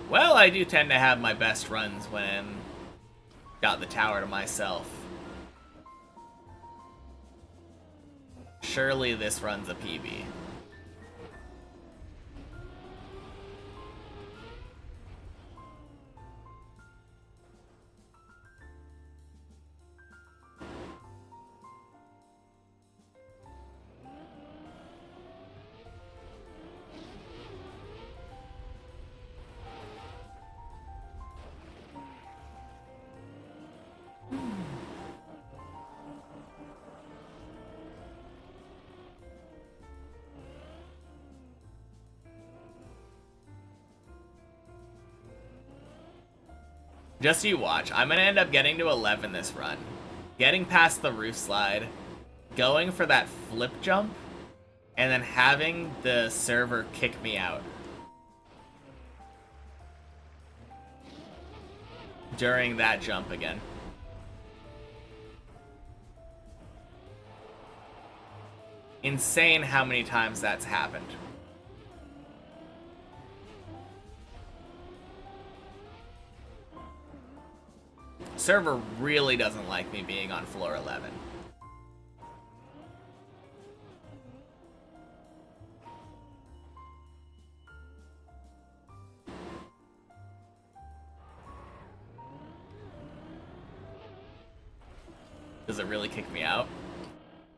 Well, I do tend to have my best runs when got the tower to myself. Surely this run's a PB. Just so you watch, I'm gonna end up getting to 11 this run. Getting past the roof slide, going for that flip jump, and then having the server kick me out. During that jump again. Insane how many times that's happened. Server really doesn't like me being on floor 11. Does it really kick me out?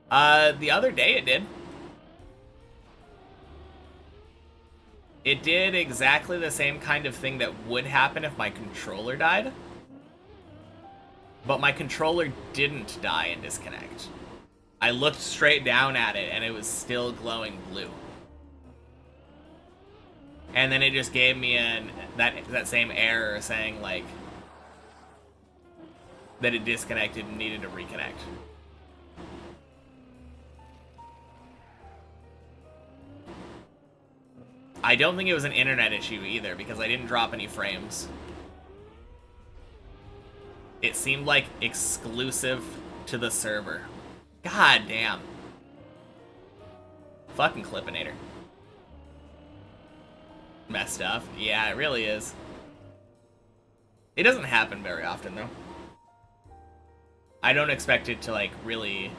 The other day it did. It did exactly the same kind of thing that would happen if my controller died. But my controller didn't die and disconnect. I looked straight down at it and it was still glowing blue. And then it just gave me that same error saying like that it disconnected and needed to reconnect. I don't think it was an internet issue either because I didn't drop any frames. It seemed like exclusive to the server. God damn. Fucking Clippinator. Messed up. Yeah, it really is. It doesn't happen very often, though. I don't expect it to, like, really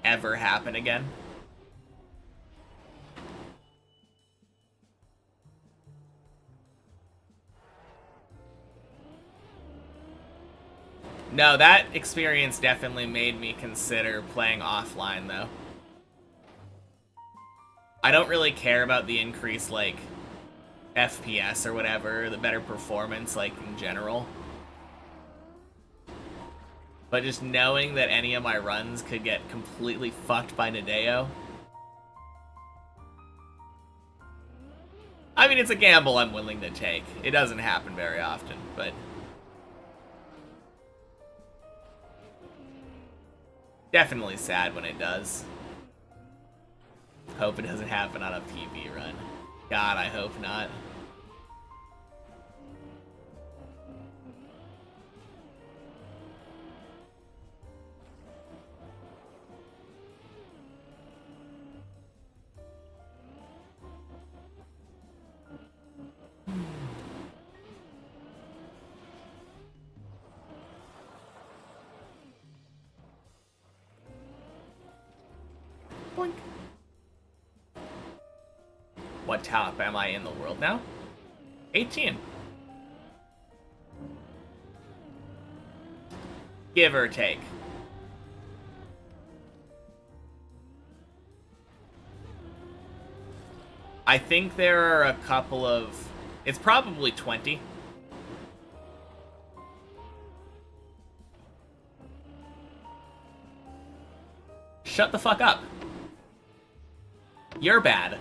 ever happen again. No, that experience definitely made me consider playing offline, though. I don't really care about the increased, like, FPS or whatever, the better performance, like, in general. But just knowing that any of my runs could get completely fucked by Nadeo. I mean, it's a gamble I'm willing to take. It doesn't happen very often, but... Definitely sad when it does. Hope it doesn't happen on a PB run. God, I hope not. Boink. What top am I in the world now? 18. Give or take. I think there are a couple of... It's probably 20. Shut the fuck up. You're bad.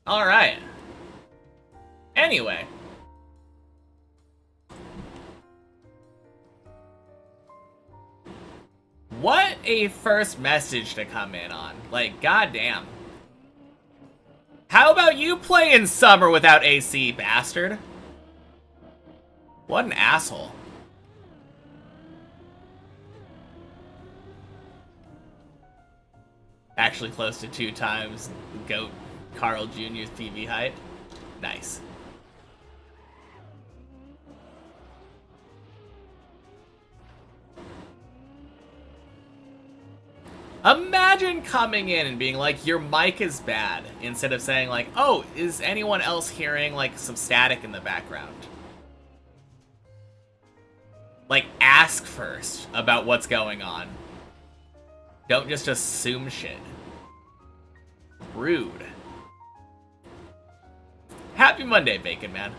Alright. Anyway. What a first message to come in on. Like, goddamn. How about you play in summer without AC, bastard? What an asshole. Actually close to 2 times GOAT Carl Jr.'s PV height. Nice. Imagine coming in and being like, your mic is bad, instead of saying like, oh, is anyone else hearing like some static in the background? Like, ask first about what's going on. Don't just assume shit. Rude. Happy Monday, Bacon Man.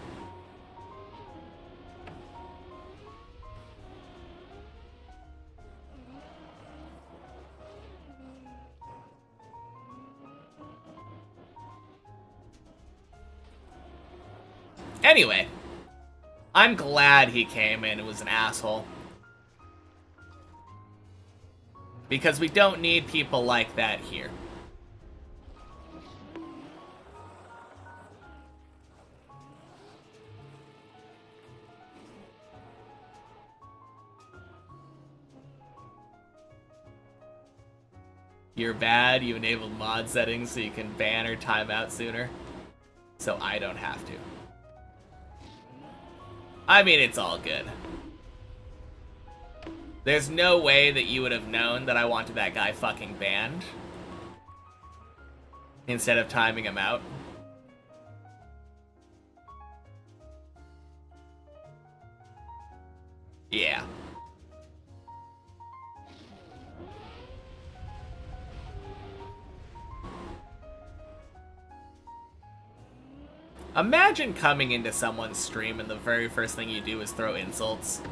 Anyway, I'm glad he came in and was an asshole. Because we don't need people like that here. You're bad, you enabled mod settings so you can ban or time out sooner. So I don't have to. I mean, it's all good. There's no way that you would have known that I wanted that guy fucking banned instead of timing him out. Yeah. Imagine coming into someone's stream and the very first thing you do is throw insults.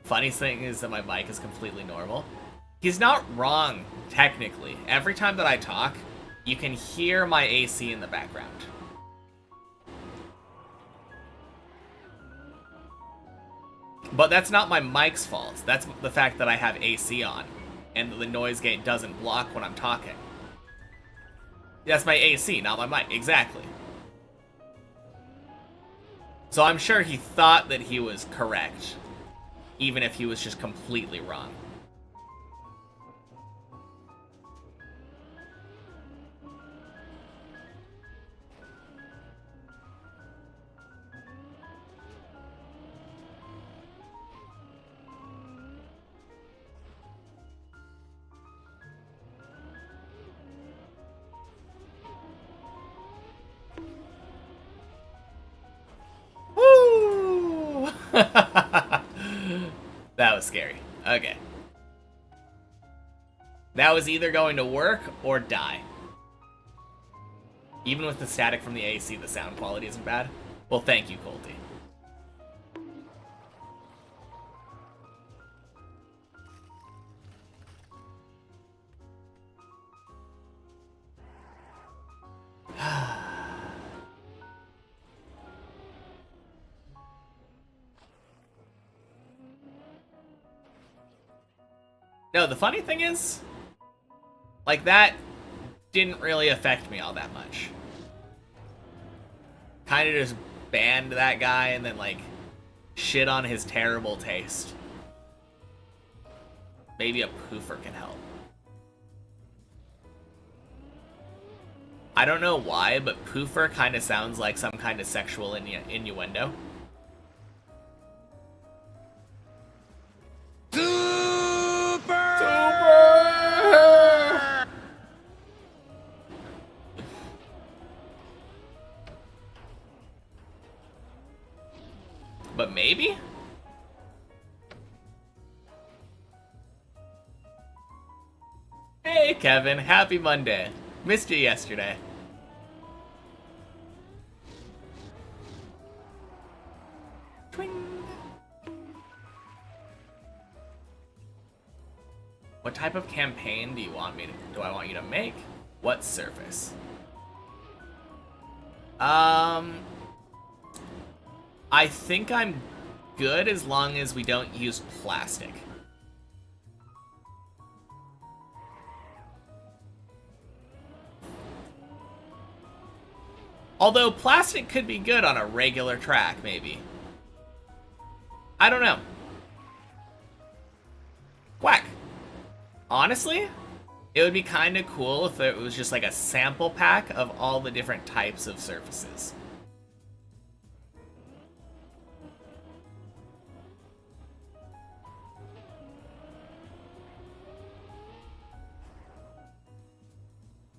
Funniest thing is that my mic is completely normal. He's not wrong, technically. Every time that I talk, you can hear my AC in the background. But that's not my mic's fault. That's the fact that I have AC on, and the noise gate doesn't block when I'm talking. That's my AC, not my mic. Exactly. So I'm sure he thought that he was correct, even if he was just completely wrong. Woo! That was scary. Okay. That was either going to work or die. Even with the static from the AC, the sound quality isn't bad. Well, thank you, Colty. No, the funny thing is, like, that didn't really affect me all that much. Kind of just banned that guy and then, like, shit on his terrible taste. Maybe a poofer can help. I don't know why, but poofer kind of sounds like some kind of sexual innuendo. Super! Super! But maybe? Hey, Kevin. Happy Monday. Missed you yesterday. Twing. What type of campaign do I want you to make? What surface? I think I'm good as long as we don't use plastic. Although plastic could be good on a regular track, maybe. I don't know. Quack. Honestly, it would be kind of cool if it was just like a sample pack of all the different types of surfaces.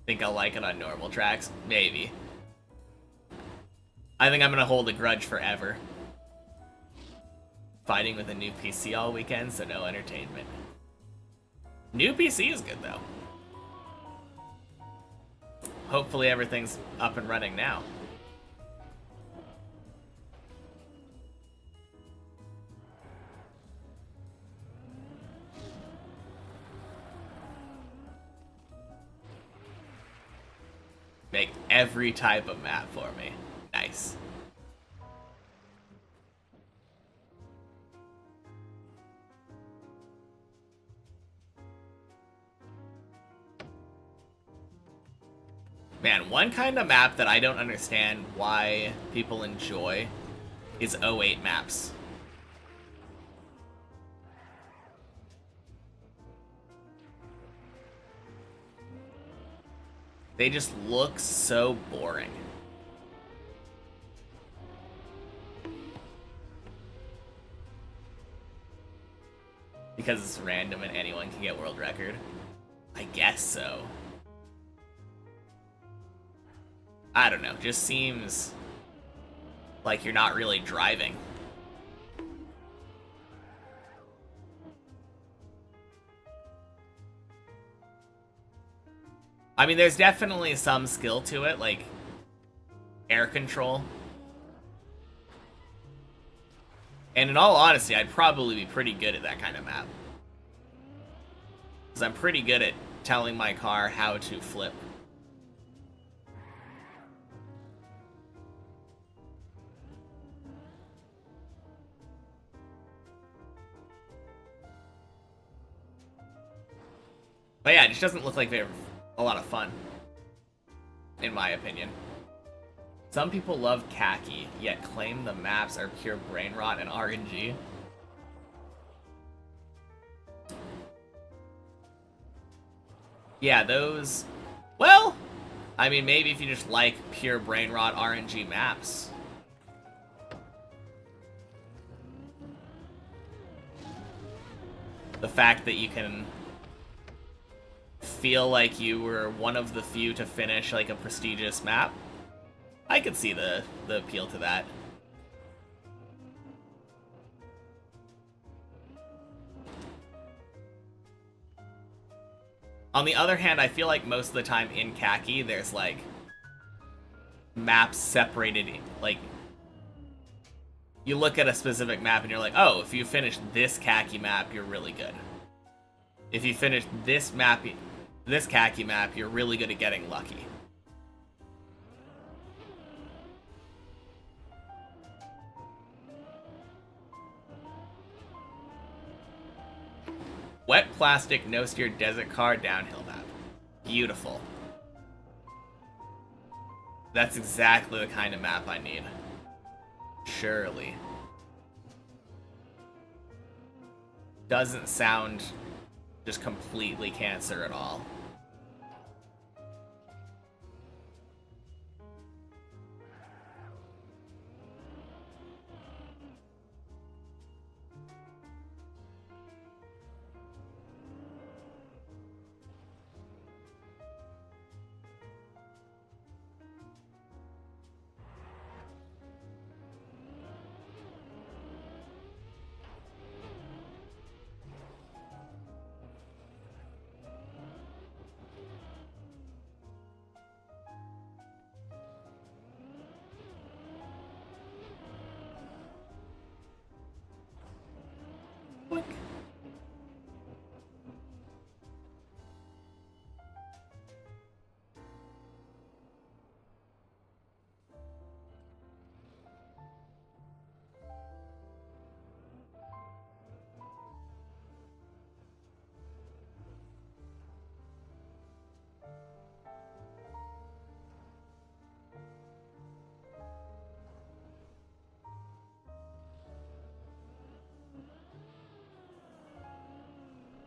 Think I'll like it on normal tracks? Maybe. I think I'm gonna hold a grudge forever. Fighting with a new PC all weekend, so no entertainment. New PC is good though. Hopefully everything's up and running now. Make every type of map for me. Nice. Man, one kind of map that I don't understand why people enjoy is 08 maps. They just look so boring. Because it's random and anyone can get world record? I guess so. I don't know, just seems like you're not really driving. I mean, there's definitely some skill to it, like air control. And in all honesty, I'd probably be pretty good at that kind of map. Because I'm pretty good at telling my car how to flip. But yeah, it just doesn't look like they're a lot of fun, in my opinion. Some people love khaki, yet claim the maps are pure brain rot and RNG. Yeah, those... Well, I mean, maybe if you just like pure brain rot RNG maps. The fact that you can feel like you were one of the few to finish like a prestigious map. I could see the appeal to that. On the other hand, I feel like most of the time in khaki, there's like maps separated, like you look at a specific map and you're like, oh, if you finish this khaki map, you're really good. If you finish this map, this khaki map, you're really good at getting lucky. Wet plastic, no steer desert car downhill map. Beautiful. That's exactly the kind of map I need. Surely. Doesn't sound just completely cancer at all.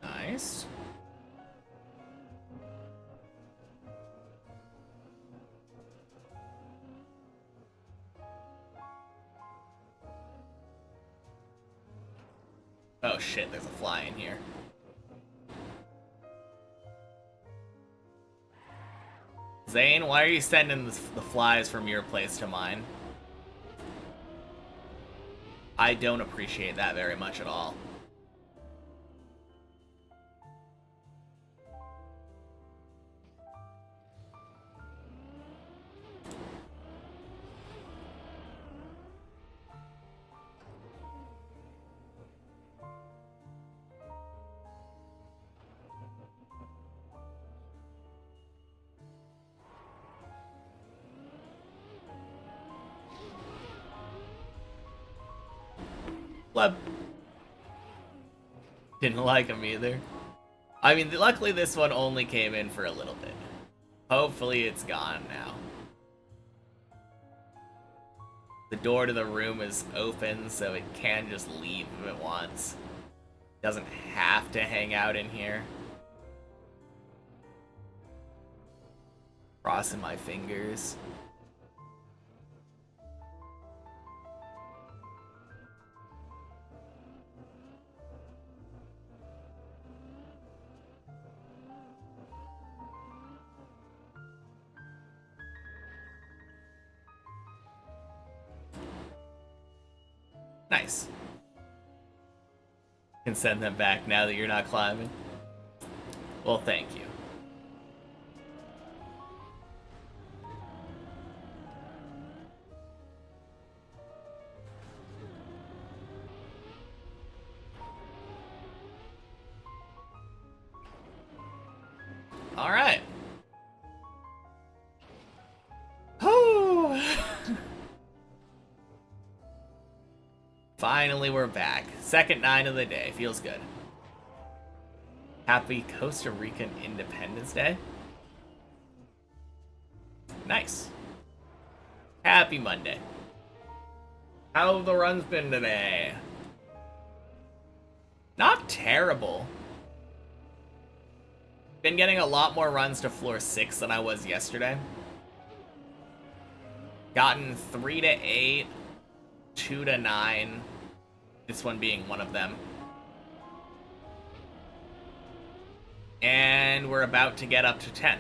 Nice. Oh shit, there's a fly in here. Zane, why are you sending the flies from your place to mine? I don't appreciate that very much at all. Flub. Didn't like him either. I mean, luckily this one only came in for a little bit. Hopefully it's gone now. The door to the room is open, so it can just leave if it wants. Doesn't have to hang out in here. Crossing my fingers. Nice. Can send them back now that you're not climbing. Well, thank you. All right. Finally, we're back. Second 9 of the day. Feels good. Happy Costa Rican Independence Day. Nice. Happy Monday. How have the runs been today? Not terrible. Been getting a lot more runs to floor 6 than I was yesterday. Gotten 3 to 8. 2 to 9, this one being one of them. And we're about to get up to 10.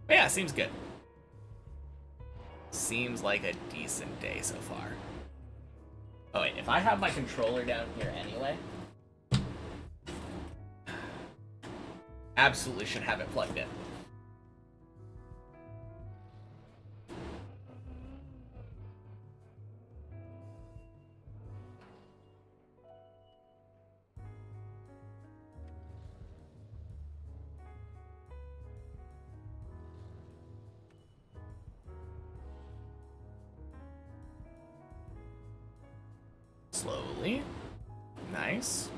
But yeah, seems good. Seems like a decent day so far. Oh wait, if I have my controller down here anyway... Absolutely should have it plugged in. Slowly. Nice.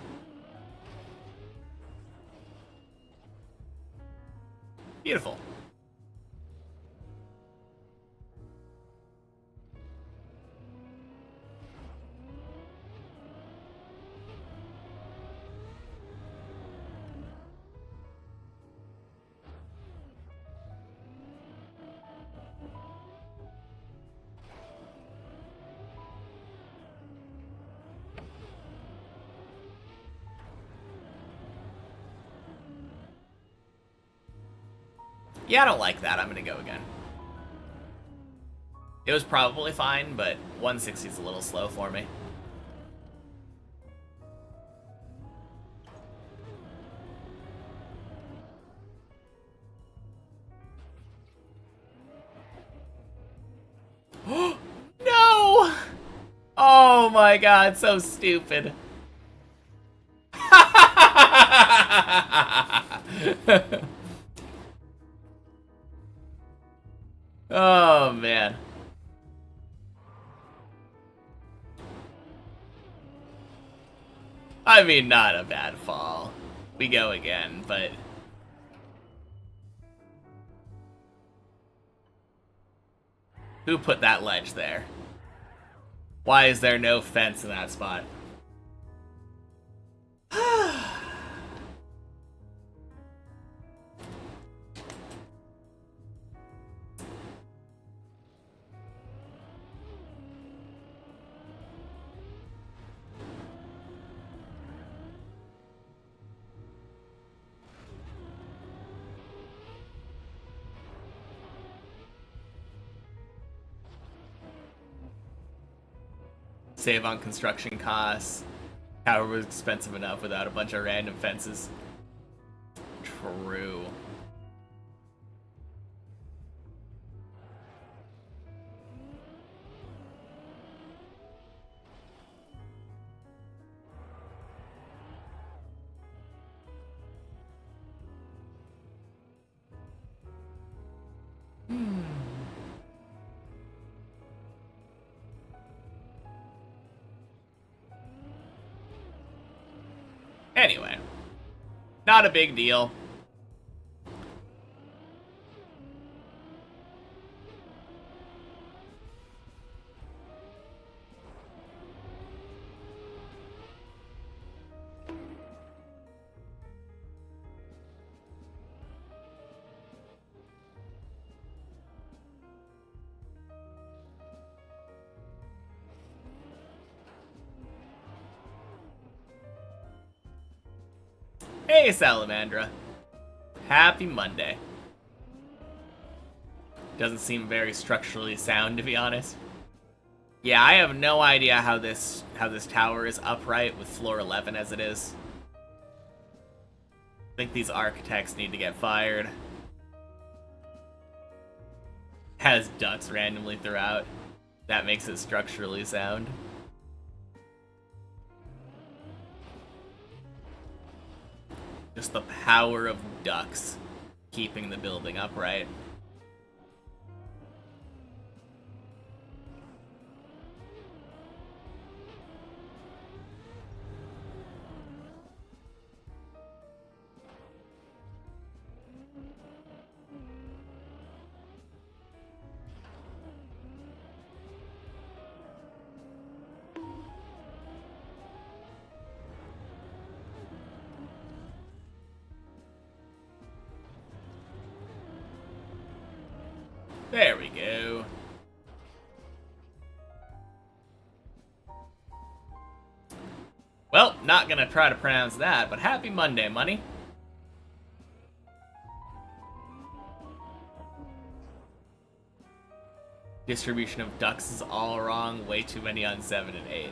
Beautiful. Yeah, I don't like that. I'm gonna go again. It was probably fine, but 160 is a little slow for me. No! Oh my god, so stupid. Oh man. I mean, not a bad fall. We go again, but... Who put that ledge there? Why is there no fence in that spot? Save on construction costs. Tower was expensive enough without a bunch of random fences. True. Anyway, not a big deal. Hey, Salamandra. Happy Monday. Doesn't seem very structurally sound, to be honest. Yeah, I have no idea how this tower is upright with floor 11 as it is. I think these architects need to get fired. Has ducts randomly throughout. That makes it structurally sound. Just the power of ducks keeping the building upright. There we go. Well, not gonna try to pronounce that, but happy Monday, money. Distribution of ducks is all wrong. Way too many on 7 and 8.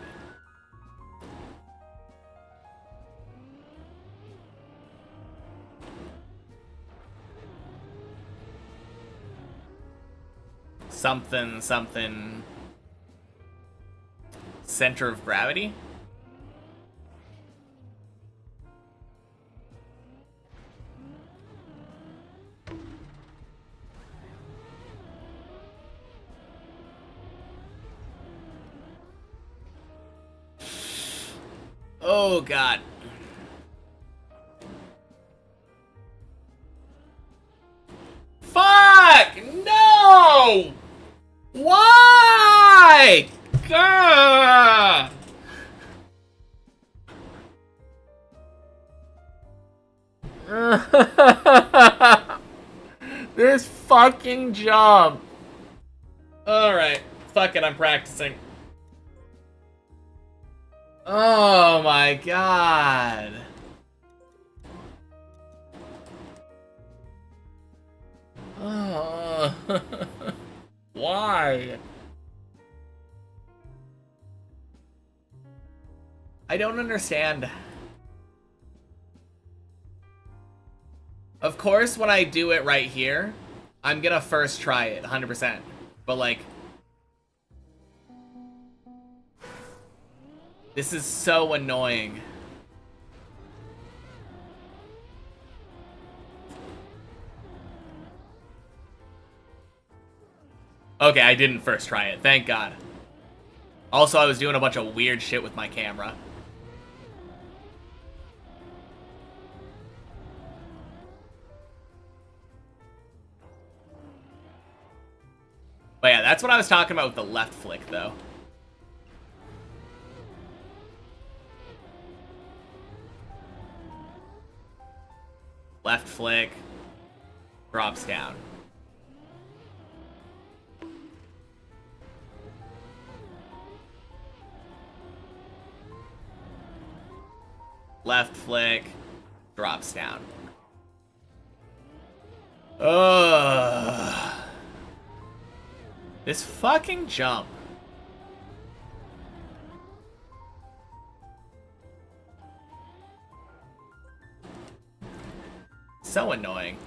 something something center of gravity. Oh god. Fuck! No! Why? Gah! This fucking jump. Alright. Fuck it, I'm practicing. Oh my god. Oh. Why? I don't understand. Of course, when I do it right here, I'm gonna first try it, 100%. But like, this is so annoying. Okay, I didn't first try it, thank God. Also, I was doing a bunch of weird shit with my camera. But yeah, that's what I was talking about with the left flick, though. Left flick, drops down. Left flick, drops down. Ugh. This fucking jump. So annoying.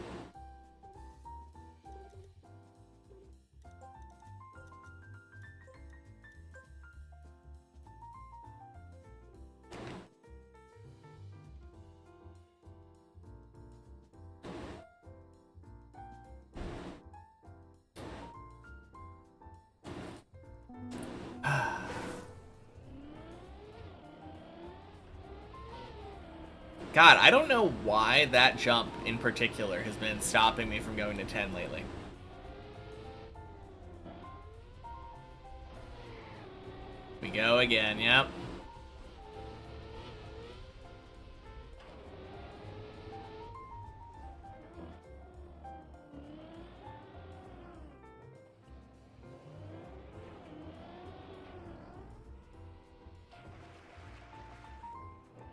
God, I don't know why that jump in particular has been stopping me from going to 10 lately. We go again, yep.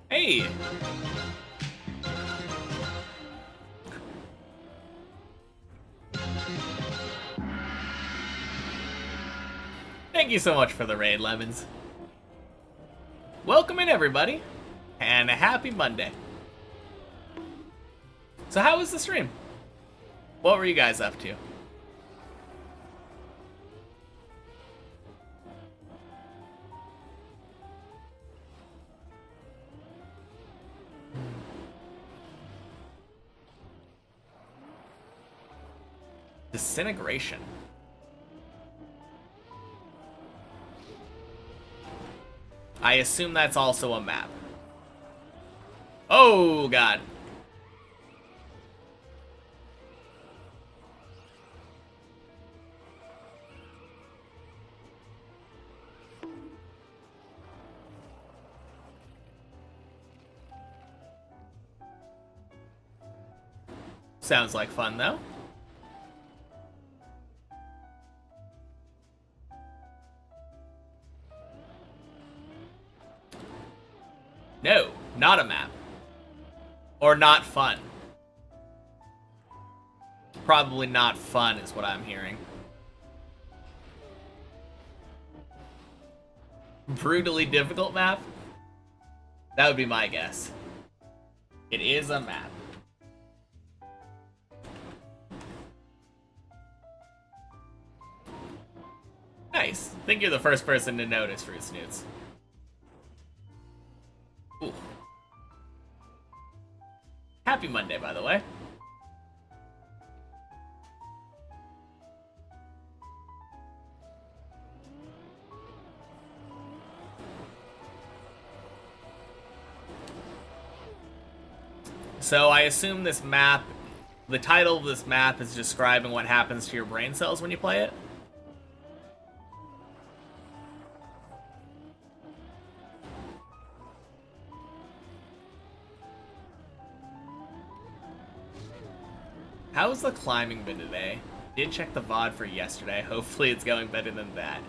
Hey! Thank you so much for the raid, Lemons. Welcome in, everybody, and a happy Monday. So how was the stream? What were you guys up to? Disintegration. I assume that's also a map. Oh, God. Sounds like fun, though. No, not a map. Or not fun. Probably not fun is what I'm hearing. Brutally difficult map? That would be my guess. It is a map. Nice. I think you're the first person to notice, Fruit Snoots. Ooh. Happy Monday, by the way. So I assume this map, the title of this map is describing what happens to your brain cells when you play it? How's the climbing been today? Did check the VOD for yesterday. Hopefully it's going better than that.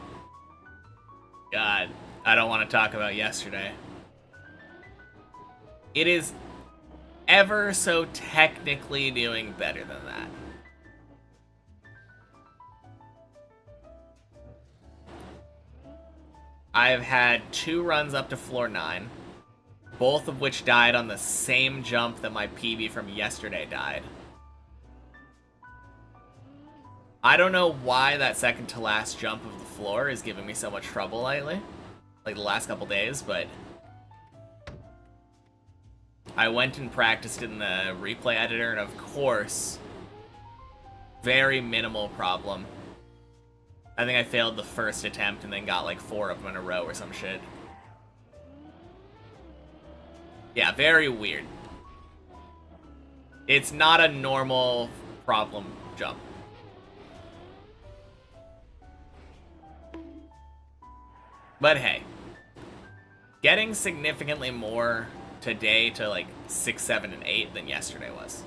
God, I don't want to talk about yesterday. It is ever so technically doing better than that. I've had 2 runs up to floor 9, both of which died on the same jump that my PB from yesterday died. I don't know why that second to last jump of the floor is giving me so much trouble lately, like the last couple days, but I went and practiced in the replay editor, and of course, very minimal problem. I think I failed the first attempt and then got like 4 of them in a row or some shit. Yeah, very weird. It's not a normal problem jump. But hey, getting significantly more today to like 6, 7, and 8 than yesterday was.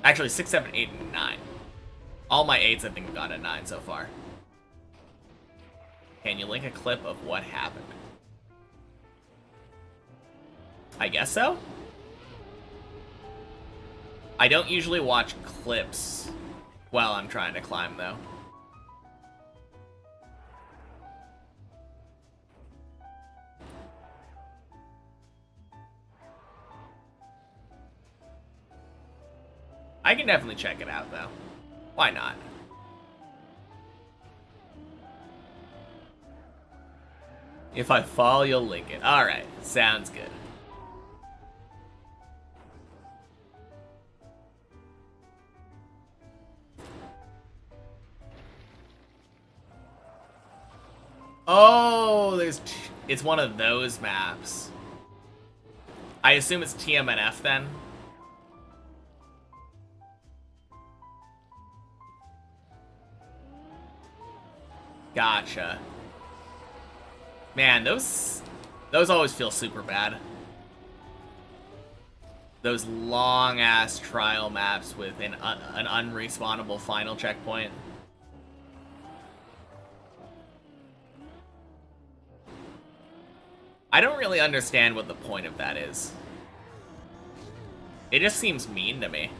Actually, 6, 7, 8, and 9. All my 8s I think have gone to 9 so far. Can you link a clip of what happened? I guess so? I don't usually watch clips while I'm trying to climb, though. I can definitely check it out, though. Why not? If I fall, you'll link it. Alright, sounds good. Oh, it's one of those maps. I assume it's TMNF then. Gotcha. Man, those always feel super bad. Those long-ass trial maps with an unrespawnable final checkpoint. I don't really understand what the point of that is. It just seems mean to me.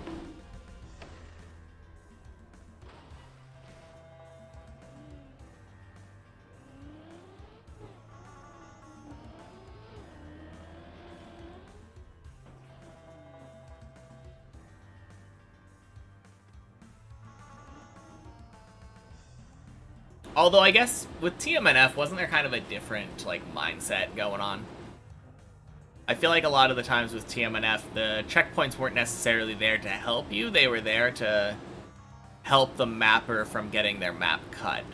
Although I guess with TMNF, wasn't there kind of a different like mindset going on? I feel like a lot of the times with TMNF, the checkpoints weren't necessarily there to help you, they were there to help the mapper from getting their map cut.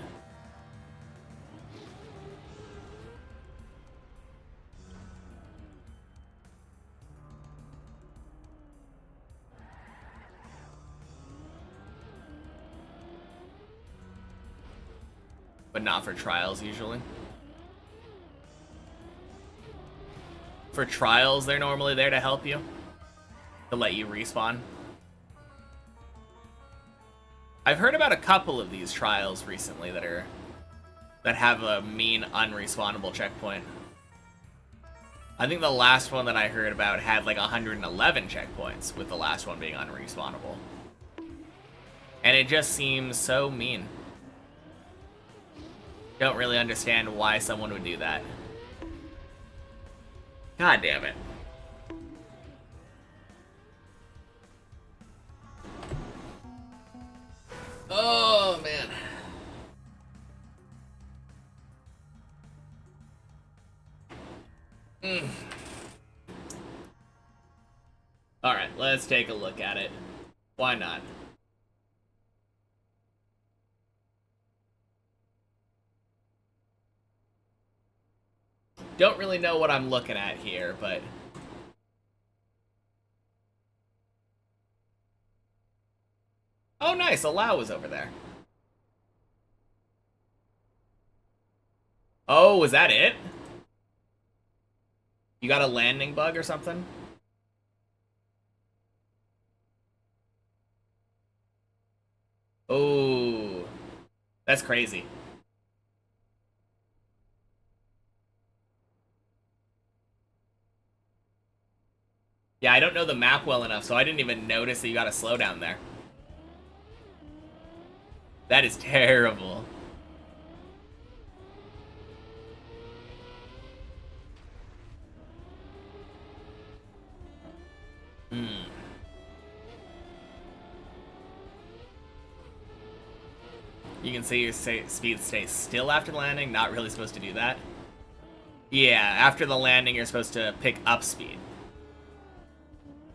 But not for trials, usually. For trials, they're normally there to help you. To let you respawn. I've heard about a couple of these trials recently that have a mean unrespawnable checkpoint. I think the last one that I heard about had like 111 checkpoints, with the last one being unrespawnable. And it just seems so mean. Don't really understand why someone would do that. God damn it. Oh, man. Mm. Alright, let's take a look at it. Why not? Don't really know what I'm looking at here, but... Oh, nice, Allow was over there. Oh, was that it? You got a landing bug or something? Oh, that's crazy. Yeah, I don't know the map well enough, so I didn't even notice that you got a slowdown there. That is terrible. Hmm. You can see your speed stays still after landing. Not really supposed to do that. Yeah, after the landing, you're supposed to pick up speed.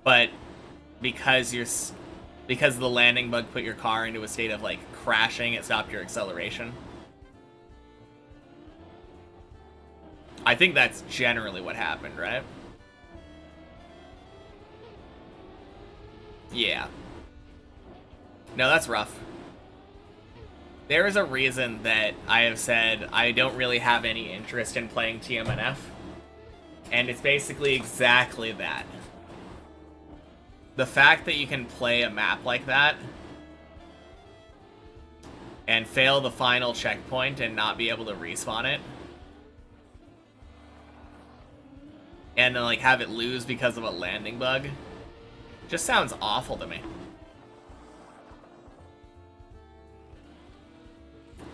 But because the landing bug put your car into a state of like crashing, it stopped your acceleration. I think that's generally what happened, right? Yeah. No, that's rough. There is a reason that I have said I don't really have any interest in playing TMNF. And it's basically exactly that. The fact that you can play a map like that and fail the final checkpoint and not be able to respawn it, and then like have it lose because of a landing bug, just sounds awful to me.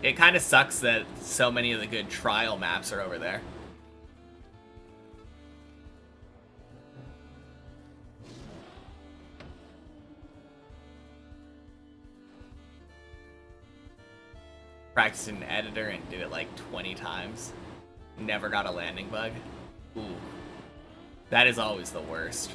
It kind of sucks that so many of the good trial maps are over there. Practiced in an editor and did it like 20 times. Never got a landing bug. Ooh. That is always the worst.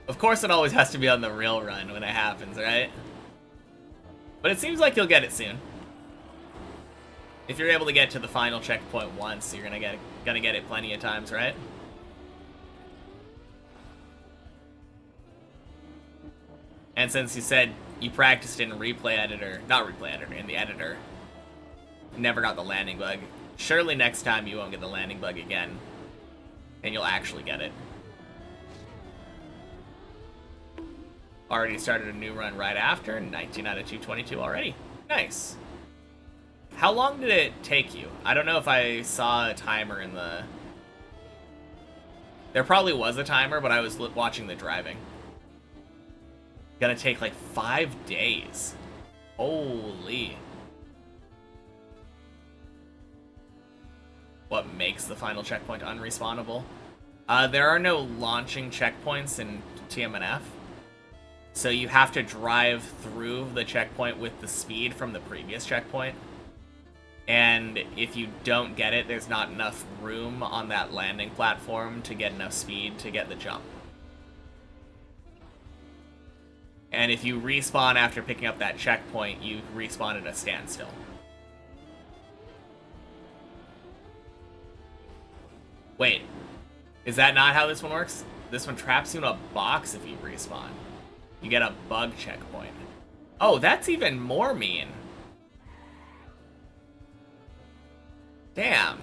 Of course it always has to be on the real run when it happens, right? But it seems like you'll get it soon. If you're able to get to the final checkpoint once, you're gonna get it plenty of times, right? And since you said you practiced in replay editor, not replay editor, in the editor, never got the landing bug, surely next time you won't get the landing bug again, and you'll actually get it. Already started a new run right after, 19 out of 222 already. Nice. How long did it take you? I don't know if I saw a timer in the... There probably was a timer, but I was watching the driving. Gonna take like 5 days. Holy. What makes the final checkpoint unrespawnable? There are no launching checkpoints in TMNF. So you have to drive through the checkpoint with the speed from the previous checkpoint. And if you don't get it, there's not enough room on that landing platform to get enough speed to get the jump. And if you respawn after picking up that checkpoint, you respawn at a standstill. Wait, is that not how this one works? This one traps you in a box if you respawn. You get a bug checkpoint. Oh, that's even more mean. Damn.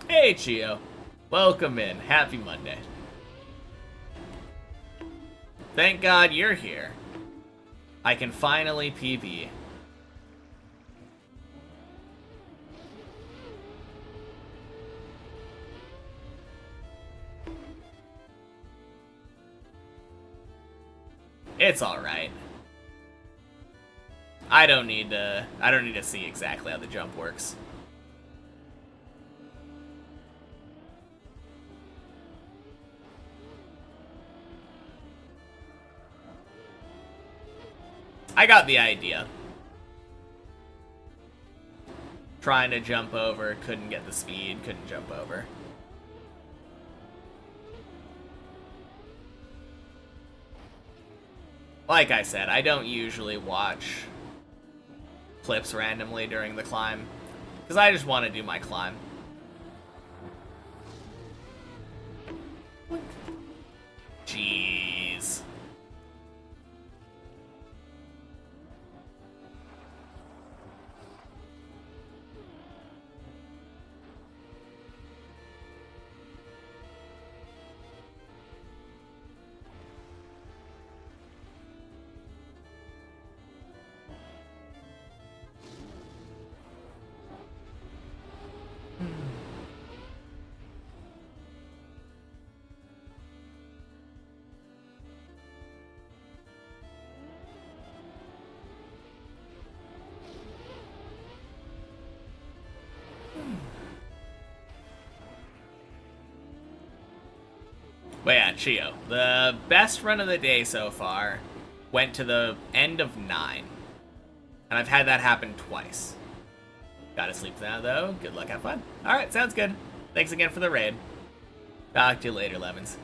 Hey, Chio. Welcome in. Happy Monday. Thank God you're here. I can finally PB. It's alright. I don't need to see exactly how the jump works. I got the idea. Trying to jump over, couldn't get the speed, couldn't jump over. Like I said, I don't usually watch clips randomly during the climb, because I just want to do my climb. Jeez. But yeah, Chio, the best run of the day so far went to the end of 9. And I've had that happen twice. Gotta sleep now, though. Good luck, have fun. Alright, sounds good. Thanks again for the raid. Talk to you later, Lemons.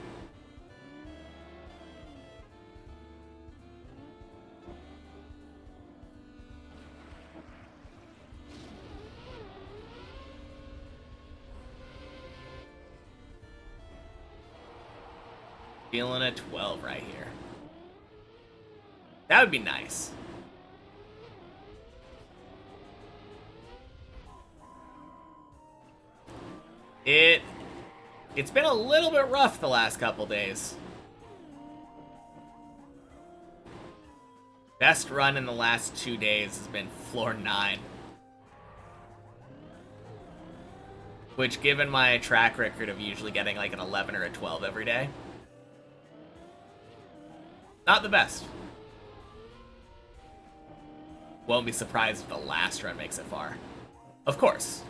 Feeling a 12 right here. That would be nice. It's been a little bit rough the last couple days. Best run in the last 2 days has been floor 9. Which, given my track record of usually getting like an 11 or a 12 every day, not the best. Won't be surprised if the last run makes it far. Of course.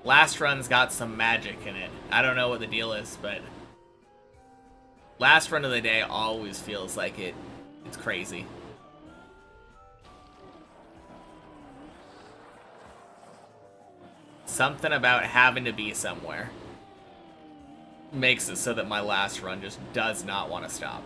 Last run's got some magic in it. I don't know what the deal is, but last run of the day always feels like it's crazy. Something about having to be somewhere makes it so that my last run just does not want to stop.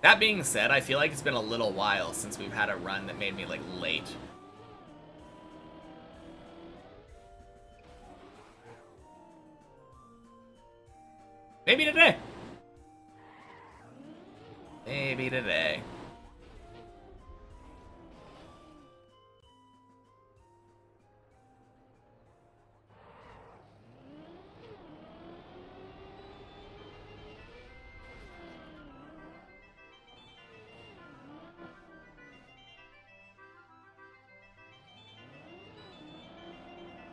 That being said, I feel like it's been a little while since we've had a run that made me, like, late. Maybe today. Maybe today.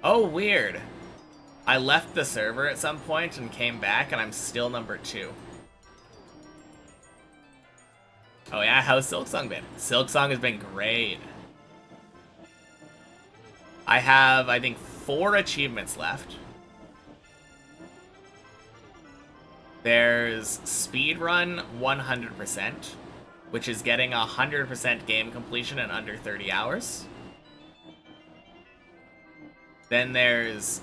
Oh, weird. I left the server at some point and came back, and I'm still number 2. Oh yeah, how's Silksong been? Silksong has been great. I have, I think, 4 achievements left. There's Speedrun 100%, which is getting 100% game completion in under 30 hours. Then there's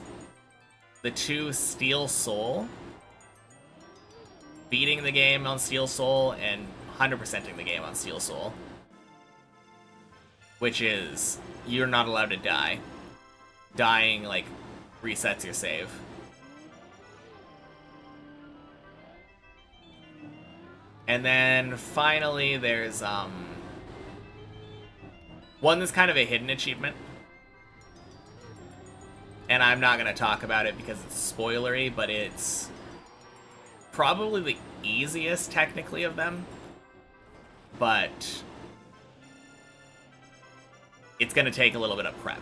the 2 Steel Soul, beating the game on Steel Soul and 100%ing the game on Steel Soul, which is you're not allowed to die. Dying, like, resets your save. And then finally there's one that's kind of a hidden achievement. And I'm not going to talk about it because it's spoilery, but it's probably the easiest, technically, of them. But it's going to take a little bit of prep.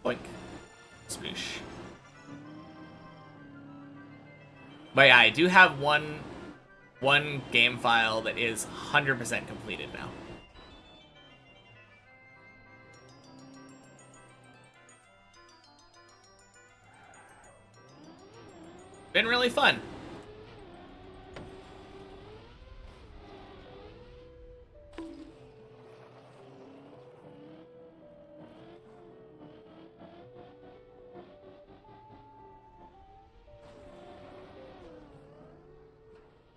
Boink. Sploosh. But yeah, I do have one game file that is 100% completed now. Been really fun.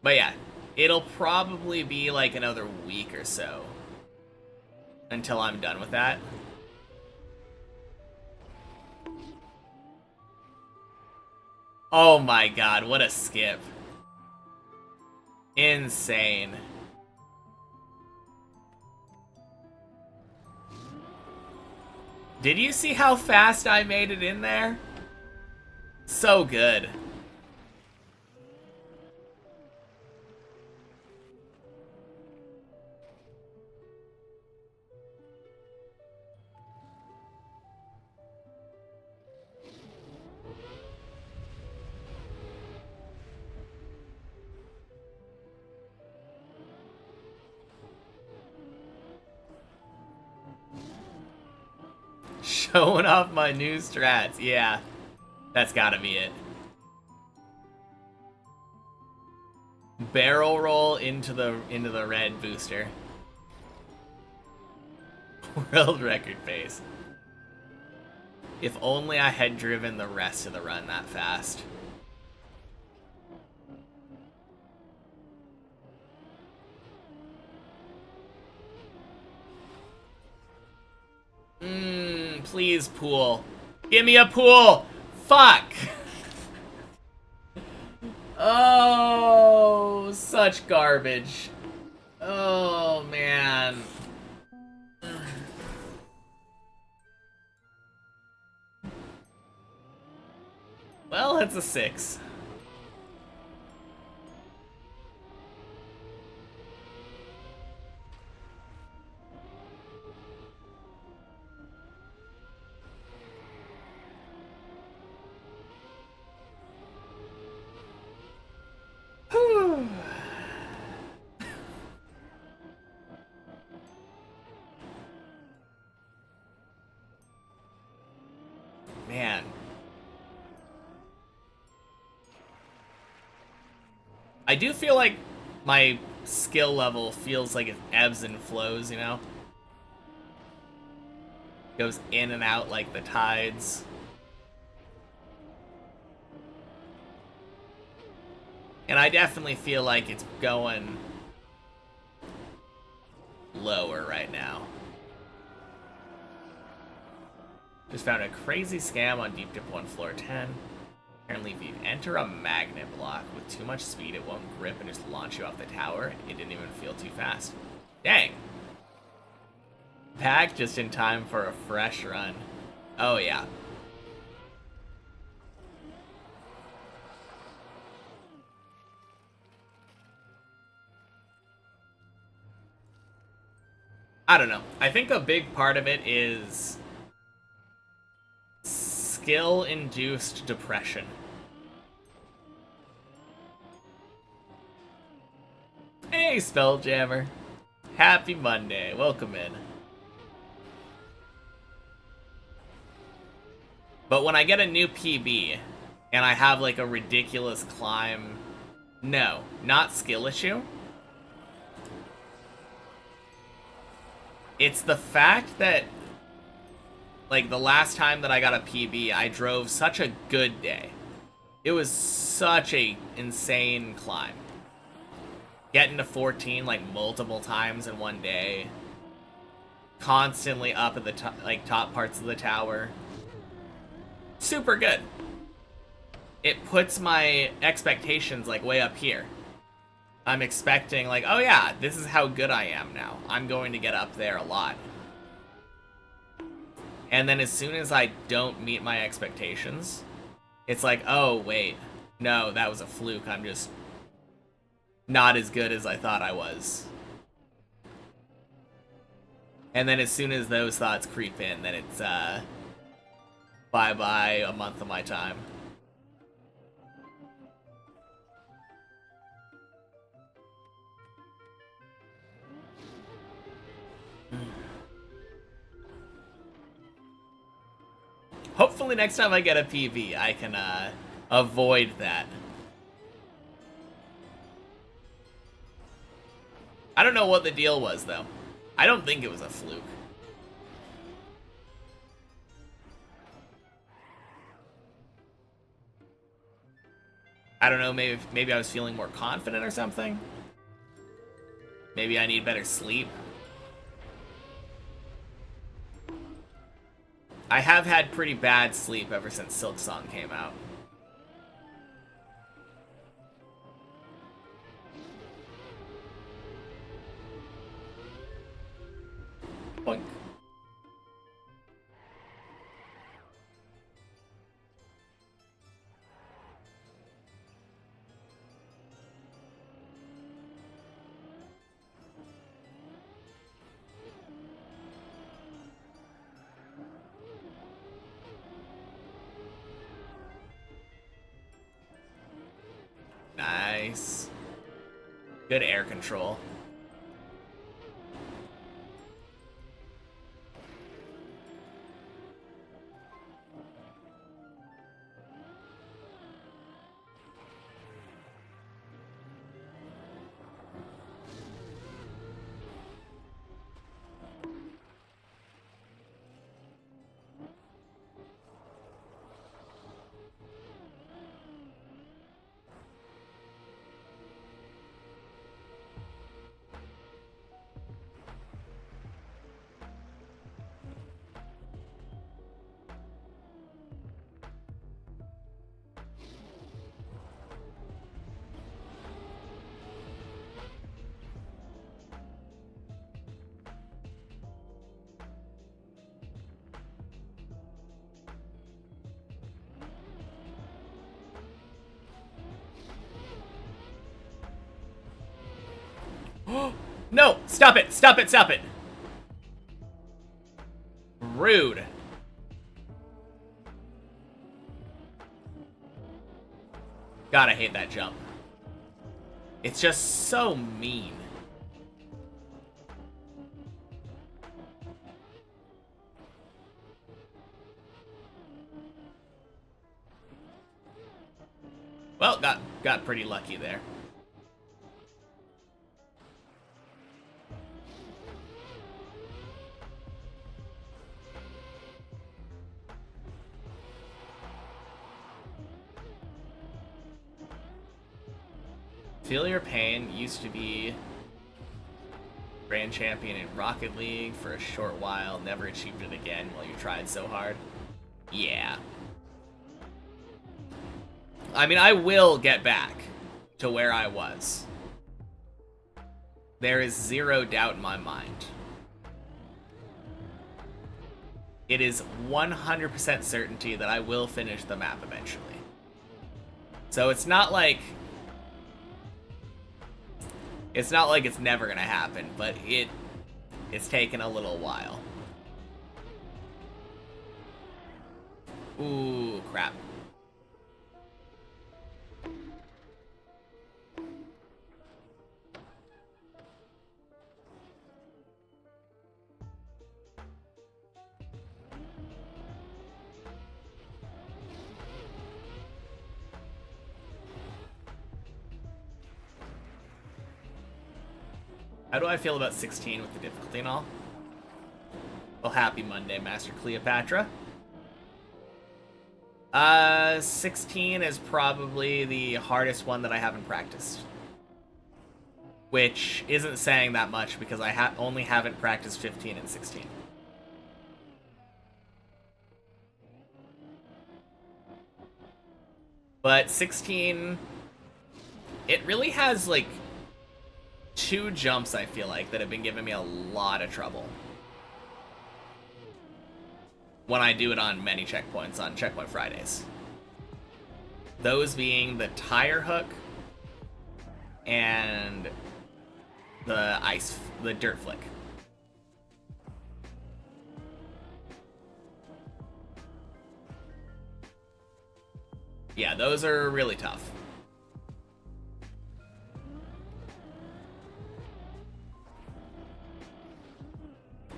But yeah, it'll probably be like another week or so until I'm done with that. Oh my god, what a skip. Insane. Did you see how fast I made it in there? So good. Showing off my new strats. Yeah, that's gotta be it. Barrel roll into the red booster. World record pace. If only I had driven the rest of the run that fast. Please, pool. Give me a pool! Fuck! Oh, such garbage. Oh, man. Well, it's a 6. Man. I do feel like my skill level feels like it ebbs and flows, you know? Goes in and out like the tides. And I definitely feel like it's going lower right now. Just found a crazy scam on Deep Dip 1 Floor 10. Apparently, if you enter a magnet block with too much speed, it won't grip and just launch you off the tower. It didn't even feel too fast. Dang. Back just in time for a fresh run. Oh, yeah. I don't know. I think a big part of it is skill-induced depression. Hey, Spelljammer. Happy Monday. Welcome in. But when I get a new PB, and I have, like, a ridiculous climb... No, not skill issue. It's the fact that, like, the last time that I got a PB, I drove such a good day. It was such a insane climb. Getting to 14, like, multiple times in one day. Constantly up at the top parts of the tower. Super good. It puts my expectations, like, way up here. I'm expecting, like, oh yeah, this is how good I am now. I'm going to get up there a lot. And then as soon as I don't meet my expectations, it's like, oh, wait. No, that was a fluke. I'm just not as good as I thought I was. And then as soon as those thoughts creep in, then it's, bye-bye a month of my time. Hopefully next time I get a PV, I can avoid that. I don't know what the deal was, though. I don't think it was a fluke. I don't know, maybe I was feeling more confident or something. Maybe I need better sleep. I have had pretty bad sleep ever since Silk Song came out. Boink. Nice. Good air control. No! Stop it! Stop it! Stop it! Rude. God, I hate that jump. It's just so mean. Well, got pretty lucky there. Feel Your Pain used to be Grand Champion in Rocket League for a short while, never achieved it again while you tried so hard. Yeah. I mean, I will get back to where I was. There is zero doubt in my mind. It is 100% certainty that I will finish the map eventually. So it's not like it's never gonna happen, but it's taken a little while. Ooh, crap. How do I feel about 16 with the difficulty and all? Well, happy Monday, Master Cleopatra. 16 is probably the hardest one that I haven't practiced. Which isn't saying that much because I only haven't practiced 15 and 16. But 16, it really has, like, two jumps, I feel like, that have been giving me a lot of trouble when I do it on many checkpoints on Checkpoint Fridays. Those being the tire hook and the dirt flick. Yeah, those are really tough.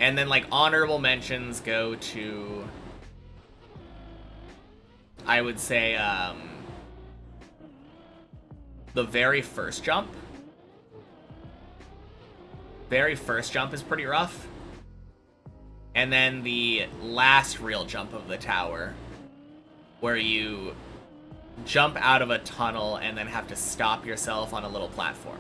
And then, like, honorable mentions go to, I would say, the very first jump. very first jump is pretty rough. And then the last real jump of the tower, where you jump out of a tunnel and then have to stop yourself on a little platform.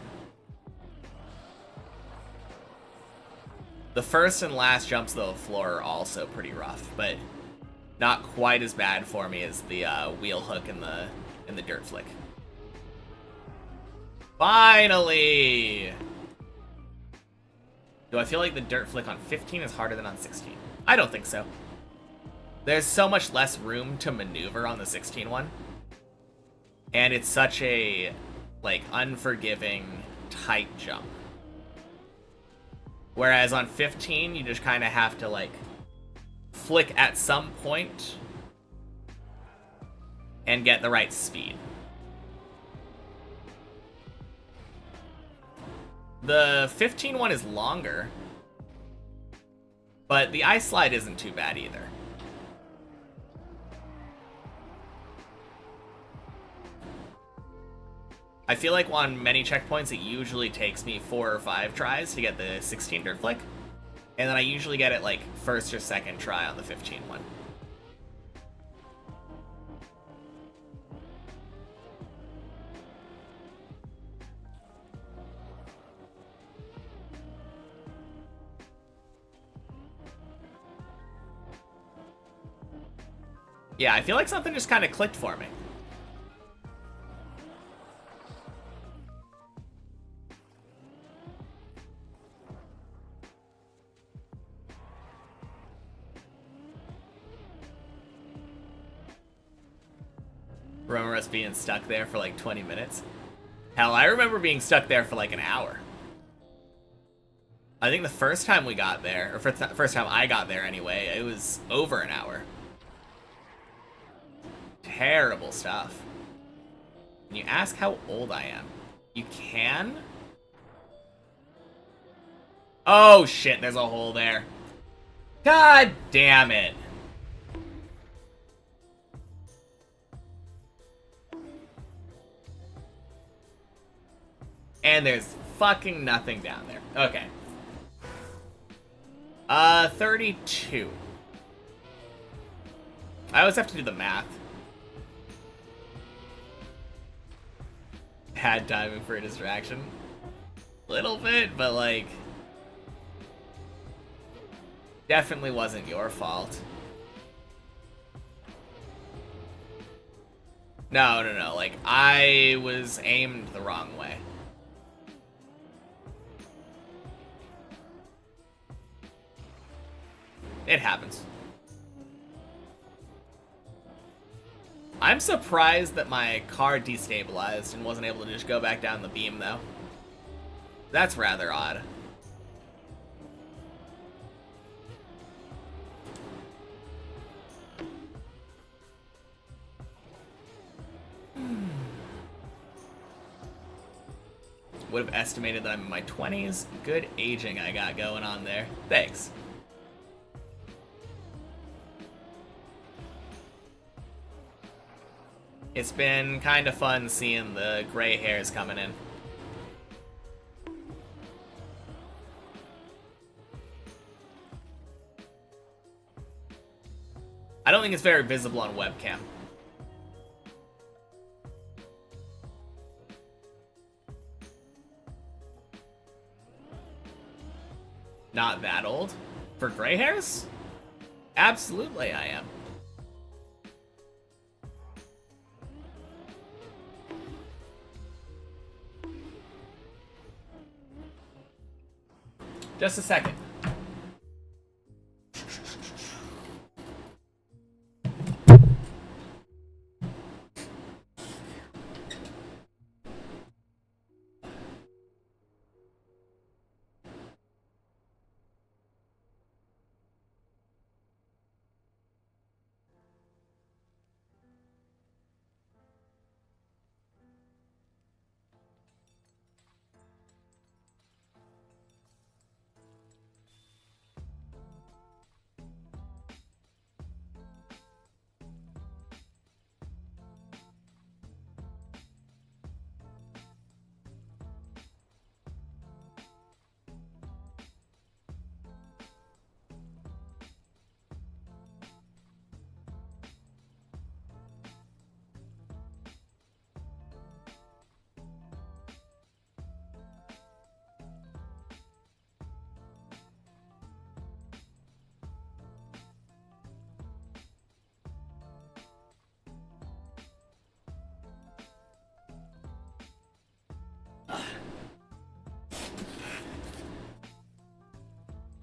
The first and last jumps of the floor are also pretty rough, but not quite as bad for me as the wheel hook in the dirt flick. Finally! Do I feel like the dirt flick on 15 is harder than on 16? I don't think so. There's so much less room to maneuver on the 16 one. And it's such a, like, unforgiving, tight jump. Whereas on 15, you just kind of have to, like, flick at some point and get the right speed. The 15 one is longer, but the ice slide isn't too bad either. I feel like on many checkpoints, it usually takes me 4 or 5 tries to get the 16 dirt flick. And then I usually get it like first or second try on the 15 one. Yeah, I feel like something just kind of clicked for me. Remember us being stuck there for like 20 minutes? Hell, I remember being stuck there for like an hour. I think the first time we got there, or first time I got there anyway, it was over an hour. Terrible stuff. And you ask how old I am. You can? Oh shit, there's a hole there. God damn it. And there's fucking nothing down there. Okay. 32. I always have to do the math. Had timing for a distraction. Little bit, but like... definitely wasn't your fault. No, like, I was aimed the wrong way. It happens. I'm surprised that my car destabilized and wasn't able to just go back down the beam, though. That's rather odd. Would have estimated that I'm in my 20s. Good aging I got going on there. Thanks. It's been kind of fun seeing the gray hairs coming in. I don't think it's very visible on webcam. Not that old? For gray hairs? Absolutely I am. Just a second.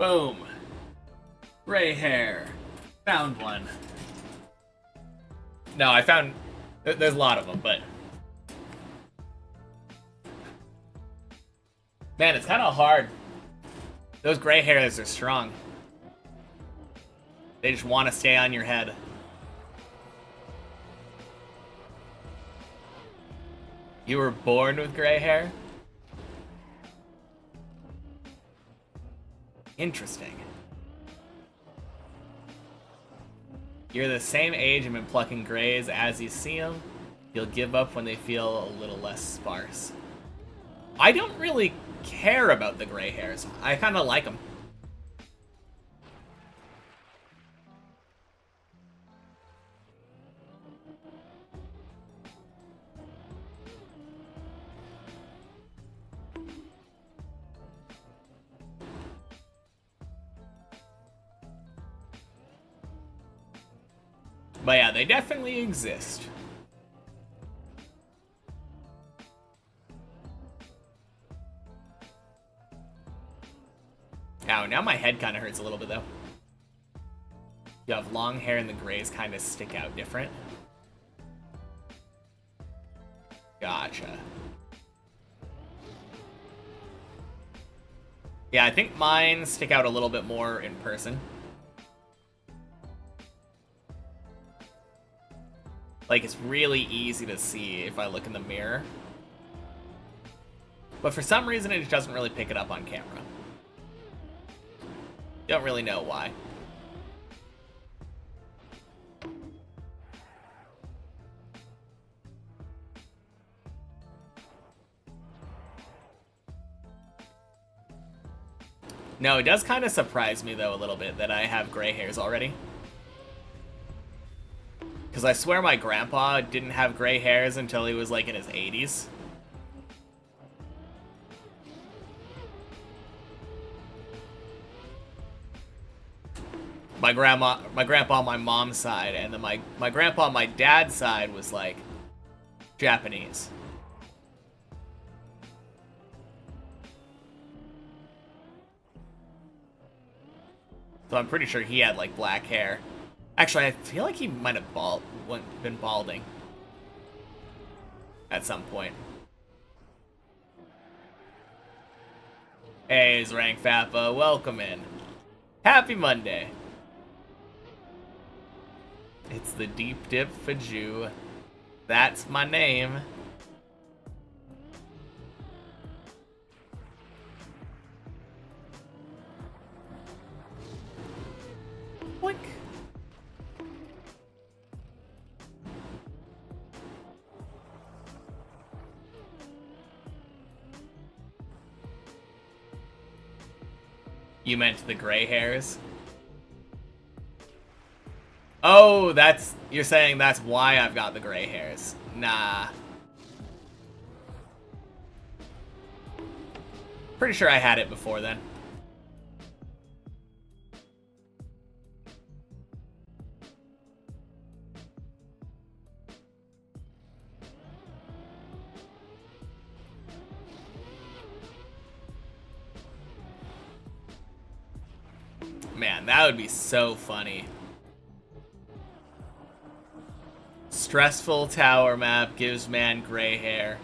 Boom. Gray hair. Found one. No, I found... There's a lot of them, but... Man, it's kind of hard. Those gray hairs are strong. They just want to stay on your head. You were born with gray hair? Interesting. You're the same age and been plucking grays as you see them. You'll give up when they feel a little less sparse. I don't really care about the gray hairs. I kind of like them. But yeah, they definitely exist. Ow, now my head kind of hurts a little bit, though. You have long hair and the grays kind of stick out different. Gotcha. Yeah, I think mine stick out a little bit more in person. Like, it's really easy to see if I look in the mirror. But for some reason, it just doesn't really pick it up on camera. Don't really know why. No, it does kind of surprise me, though, a little bit that I have gray hairs already. Because I swear my grandpa didn't have gray hairs until he was, like, in his 80s. My grandpa on my mom's side, and then my grandpa on my dad's side was, like, Japanese. So I'm pretty sure he had, like, black hair. Actually, I feel like he might have been balding at some point. Hey, Rank Fappa, welcome in. Happy Monday. It's the Deep Dip Faju. That's my name. Boink. You meant the gray hairs? Oh, you're saying that's why I've got the gray hairs. Nah. Pretty sure I had it before then. Man, that would be so funny. Stressful tower map gives man gray hair.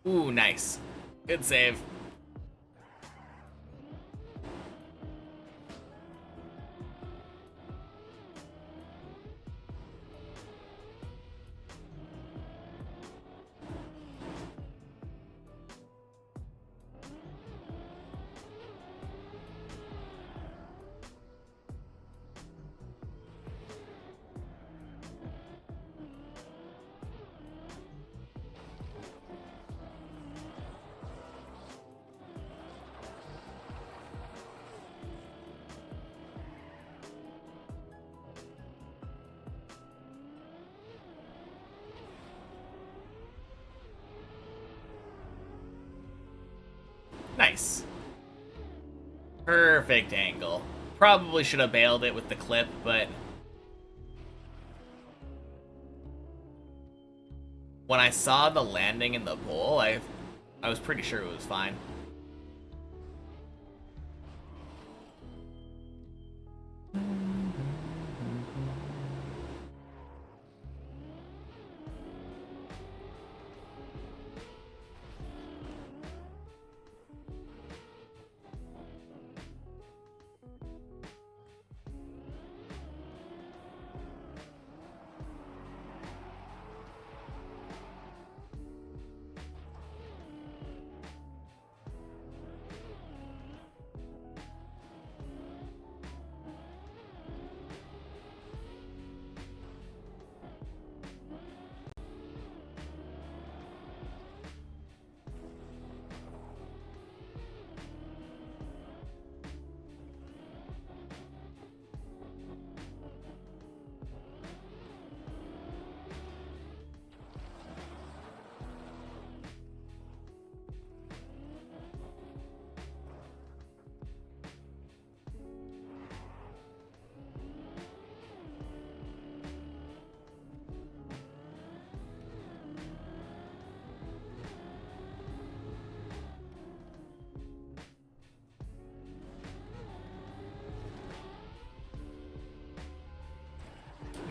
Ooh, nice. Good save. Nice. Perfect angle. Probably should have bailed it with the clip, but when I saw the landing in the bowl, I was pretty sure it was fine.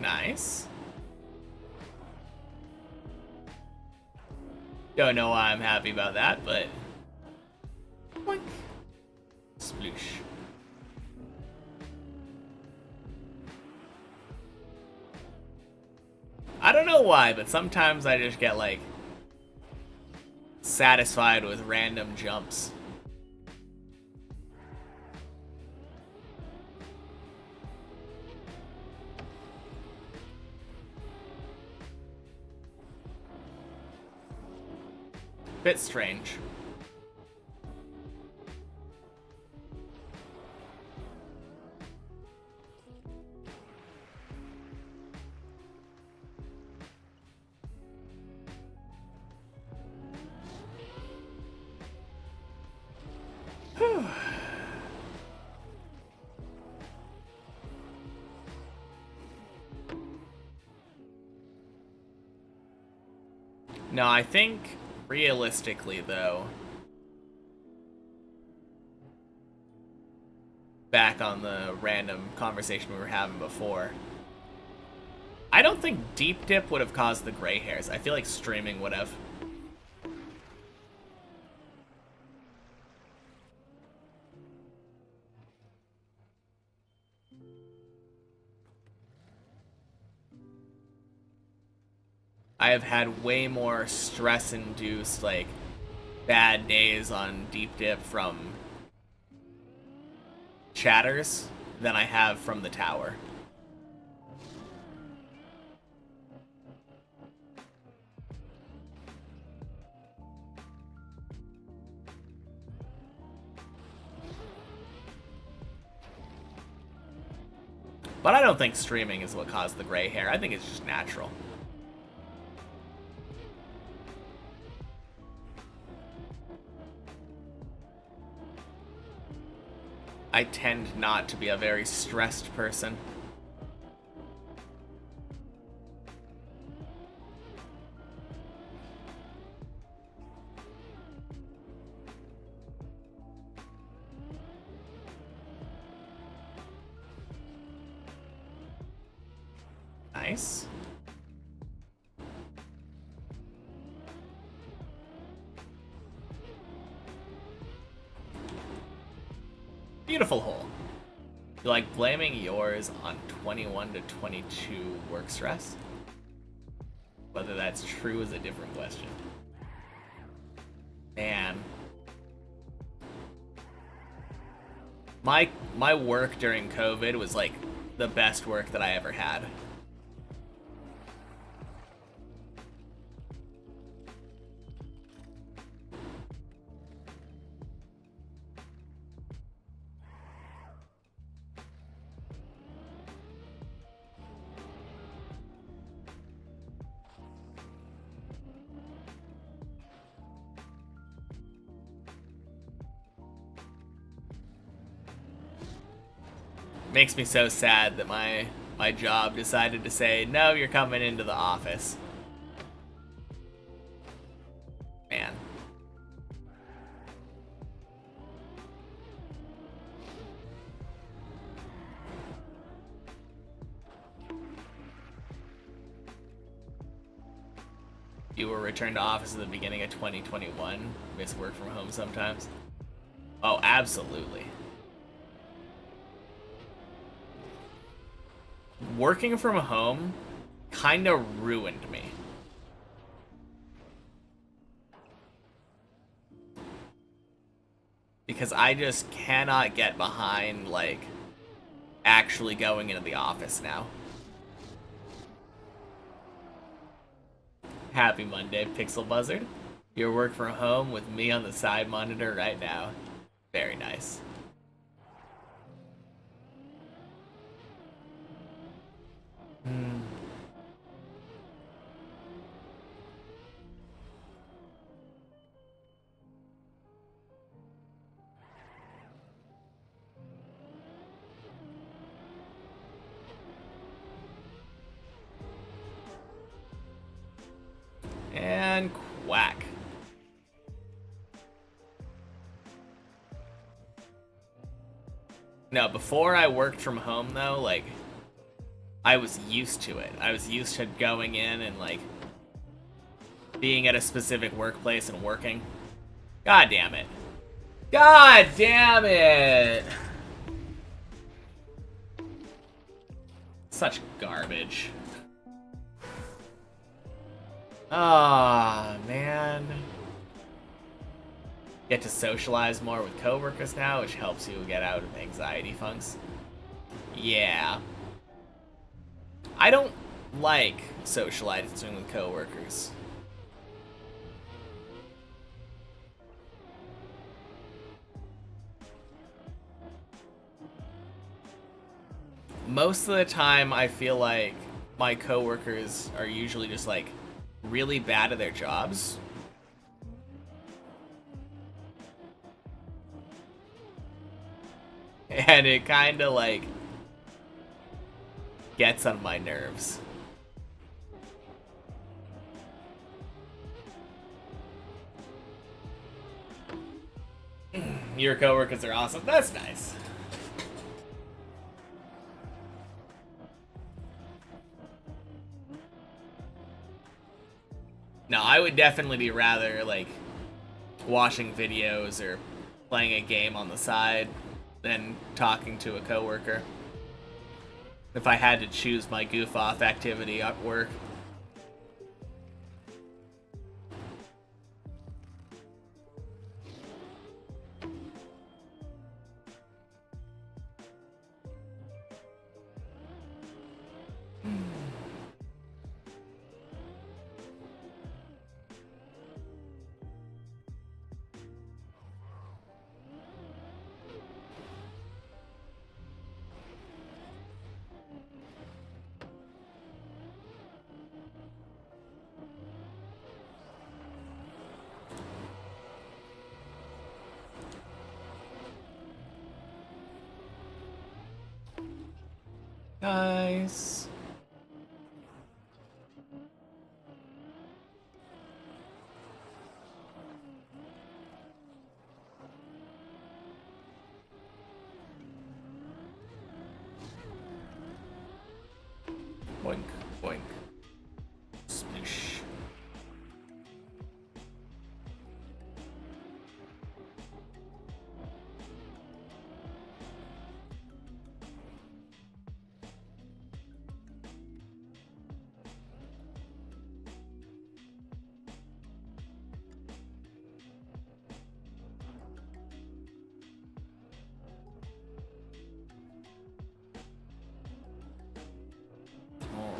Nice. Don't know why I'm happy about that, but boink. Sploosh. I don't know why, but sometimes I just get like satisfied with random jumps. Bit strange. No, I think realistically, though, back on the random conversation we were having before, I don't think deep dip would have caused the gray hairs. I feel like streaming would have. I have had way more stress-induced, like, bad days on deep dip from chatters than I have from the tower. But I don't think streaming is what caused the gray hair. I think it's just natural. I tend not to be a very stressed person. Nice. Beautiful hole. You like blaming yours on 21 to 22 work stress? Whether that's true is a different question. Man. My work during COVID was like the best work that I ever had. Makes me so sad that my job decided to say, no, you're coming into the office. Man. You were returned to office at the beginning of 2021. Miss work from home sometimes. Oh, absolutely. Working from home kind of ruined me. Because I just cannot get behind, like, actually going into the office now. Happy Monday, Pixel Buzzard. Your work from home with me on the side monitor right now. Very nice. And quack. No, before I worked from home though, like, I was used to it. I was used to going in and, like, being at a specific workplace and working. God damn it. God damn it! Such garbage. Ah, man. Get to socialize more with coworkers now, which helps you get out of anxiety funks. Yeah. I don't like socializing with coworkers. Most of the time, I feel like my coworkers are usually just, like, really bad at their jobs. And it kind of, like, gets on my nerves. Your coworkers are awesome. That's nice. No, I would definitely be rather, like, watching videos or playing a game on the side than talking to a coworker. If I had to choose my goof-off activity at work. Nice. Boink, boink. Splish.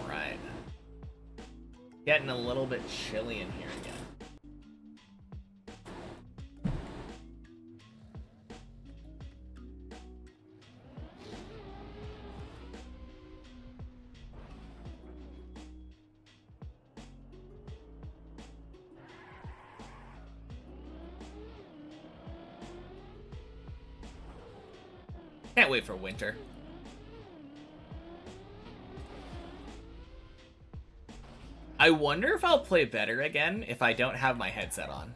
Alright. Getting a little bit chilly in here again. Can't wait for winter. I wonder if I'll play better again if I don't have my headset on.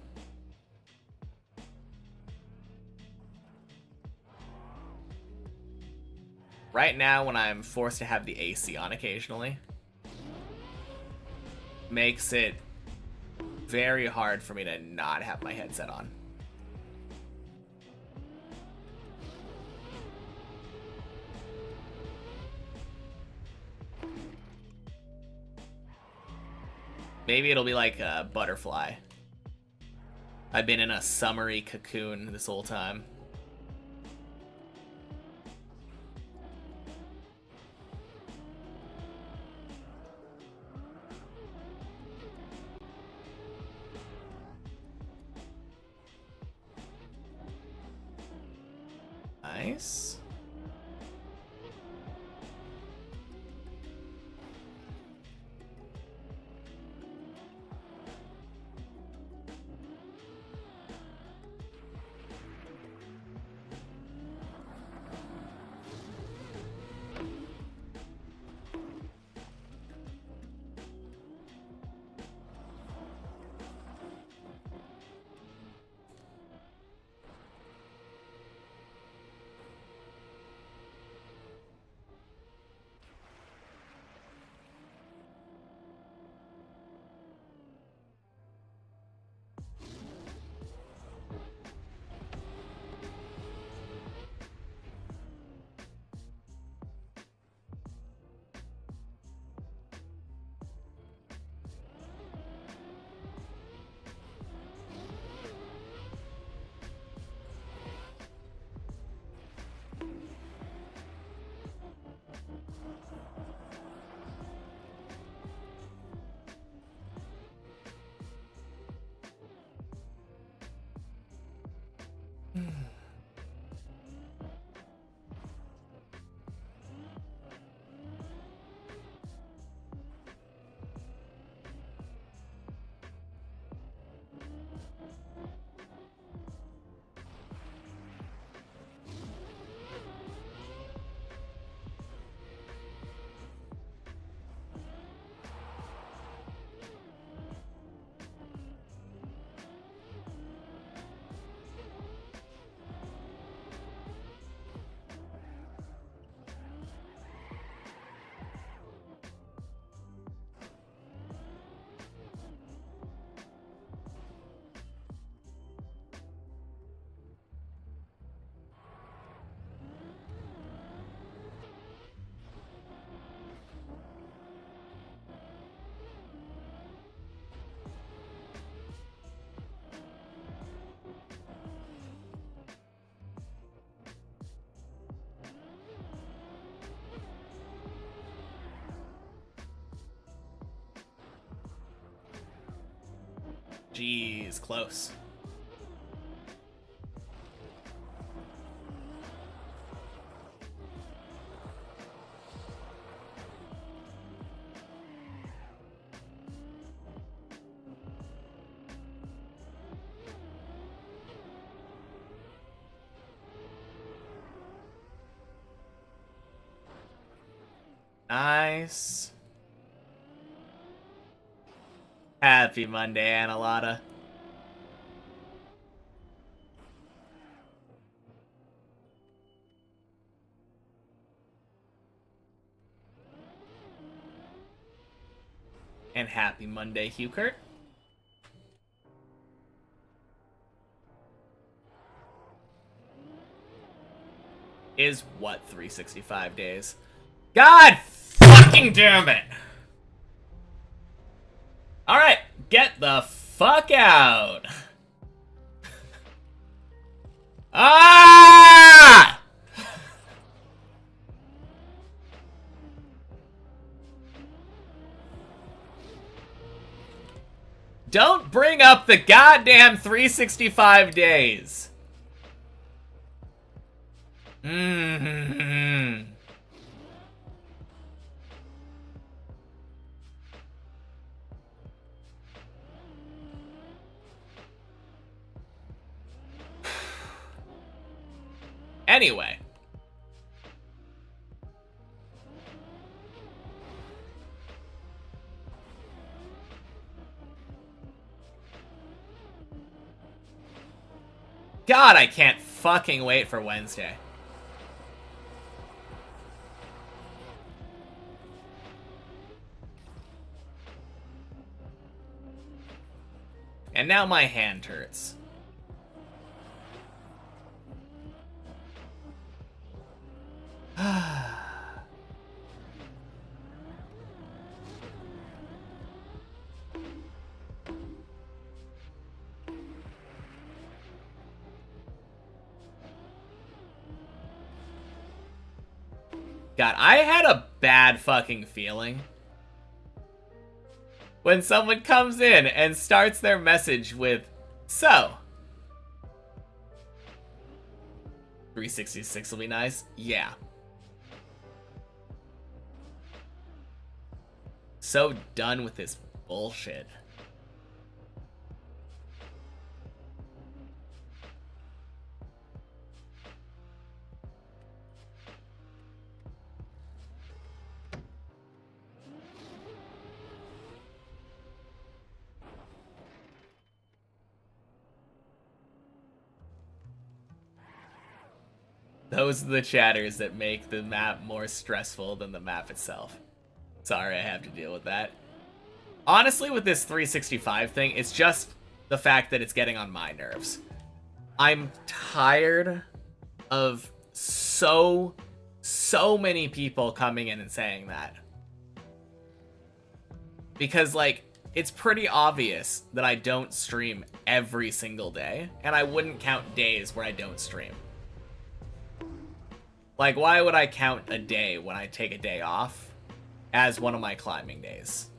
Right now, when I'm forced to have the AC on occasionally, makes it very hard for me to not have my headset on. Maybe it'll be like a butterfly. I've been in a summery cocoon this whole time. Nice. Jeez, close. Nice. Happy Monday, Annalata. And happy Monday, Hugh-Kurt. Is what 365 days? God fucking damn it! Alright, get the fuck out! Ah! Don't bring up the goddamn 365 days. Anyway. God, I can't fucking wait for Wednesday. And now my hand hurts. God, I had a bad fucking feeling when someone comes in and starts their message with, so, 366 will be nice. Yeah. So done with this bullshit. Those are the chatters that make the map more stressful than the map itself. Sorry, I have to deal with that. Honestly, with this 365 thing, it's just the fact that it's getting on my nerves. I'm tired of so many people coming in and saying that. Because, like, it's pretty obvious that I don't stream every single day, and I wouldn't count days where I don't stream. Like, why would I count a day when I take a day off as one of my climbing days?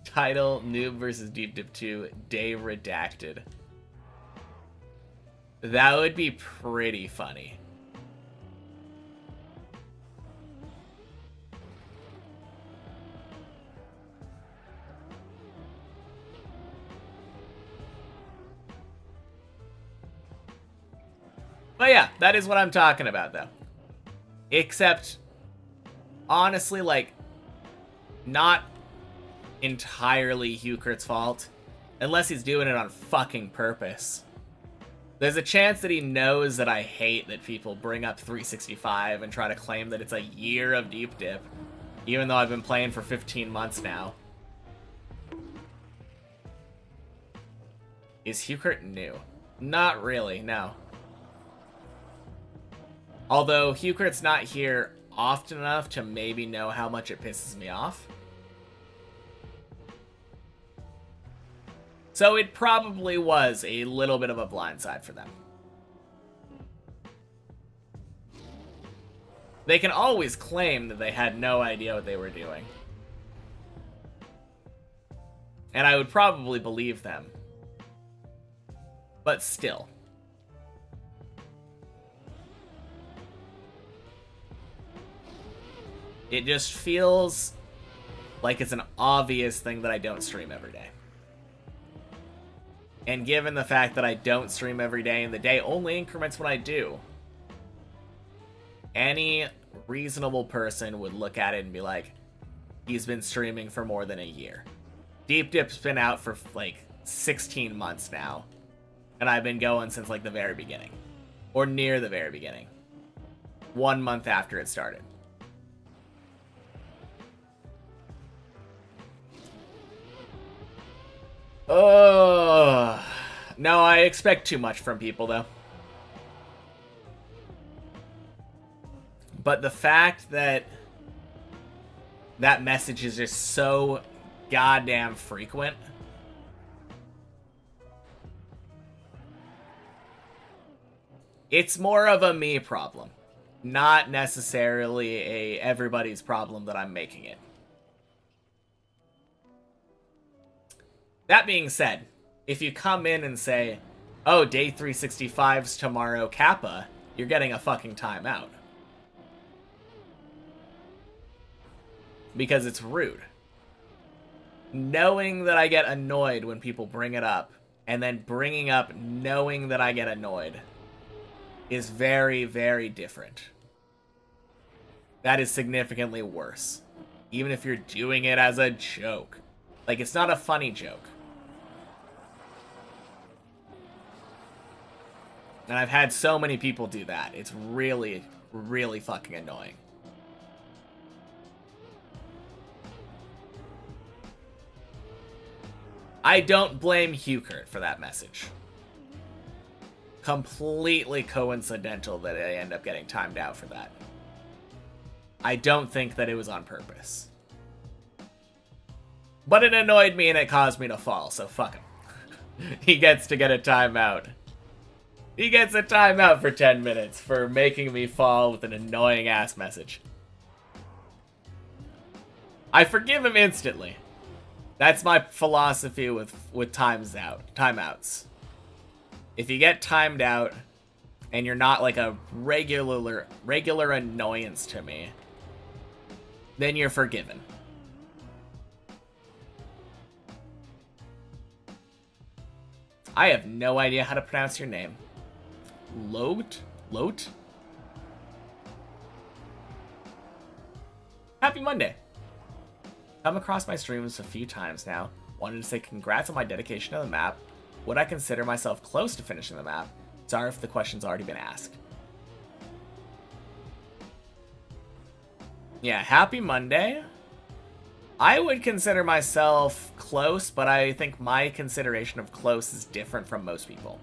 Title, Noob versus Deep Dip 2, Day Redacted. That would be pretty funny. But yeah, that is what I'm talking about, though. Except, honestly, like, not entirely Hukert's fault. Unless he's doing it on fucking purpose. There's a chance that he knows that I hate that people bring up 365 and try to claim that it's a year of Deep Dip. Even though I've been playing for 15 months now. Is Hukert new? Not really, no. Although Hukert's not here often enough to maybe know how much it pisses me off. So it probably was a little bit of a blindside for them. They can always claim that they had no idea what they were doing. And I would probably believe them. But still. It just feels like it's an obvious thing that I don't stream every day. And given the fact that I don't stream every day and the day only increments when I do, any reasonable person would look at it and be like, he's been streaming for more than a year. Deep Dip's been out for like 16 months now. And I've been going since like the very beginning. Or near the very beginning. 1 month after it started. Oh, no, I expect too much from people, though. But the fact that that message is just so goddamn frequent. It's more of a me problem, not necessarily a everybody's problem that I'm making it. That being said, if you come in and say, oh, day 365's tomorrow, Kappa, you're getting a fucking timeout. Because it's rude. Knowing that I get annoyed when people bring it up, and then bringing up knowing that I get annoyed, is very, very different. That is significantly worse. even if you're doing it as a joke. Like, it's not a funny joke. And I've had so many people do that. It's really, really fucking annoying. I don't blame Hukert for that message. Completely coincidental that I end up getting timed out for that. I don't think that it was on purpose. But it annoyed me and it caused me to fall, so fuck him. He gets to get a timeout. He gets a timeout for 10 minutes for making me fall with an annoying ass message. I forgive him instantly. That's my philosophy with timeouts. If you get timed out and you're not like a regular annoyance to me, then you're forgiven. I have no idea how to pronounce your name. Lote? Happy Monday. Come across my streams a few times now. Wanted to say congrats on my dedication to the map. Would I consider myself close to finishing the map? Sorry if the question's already been asked. Yeah, happy Monday. I would consider myself close, but I think my consideration of close is different from most people.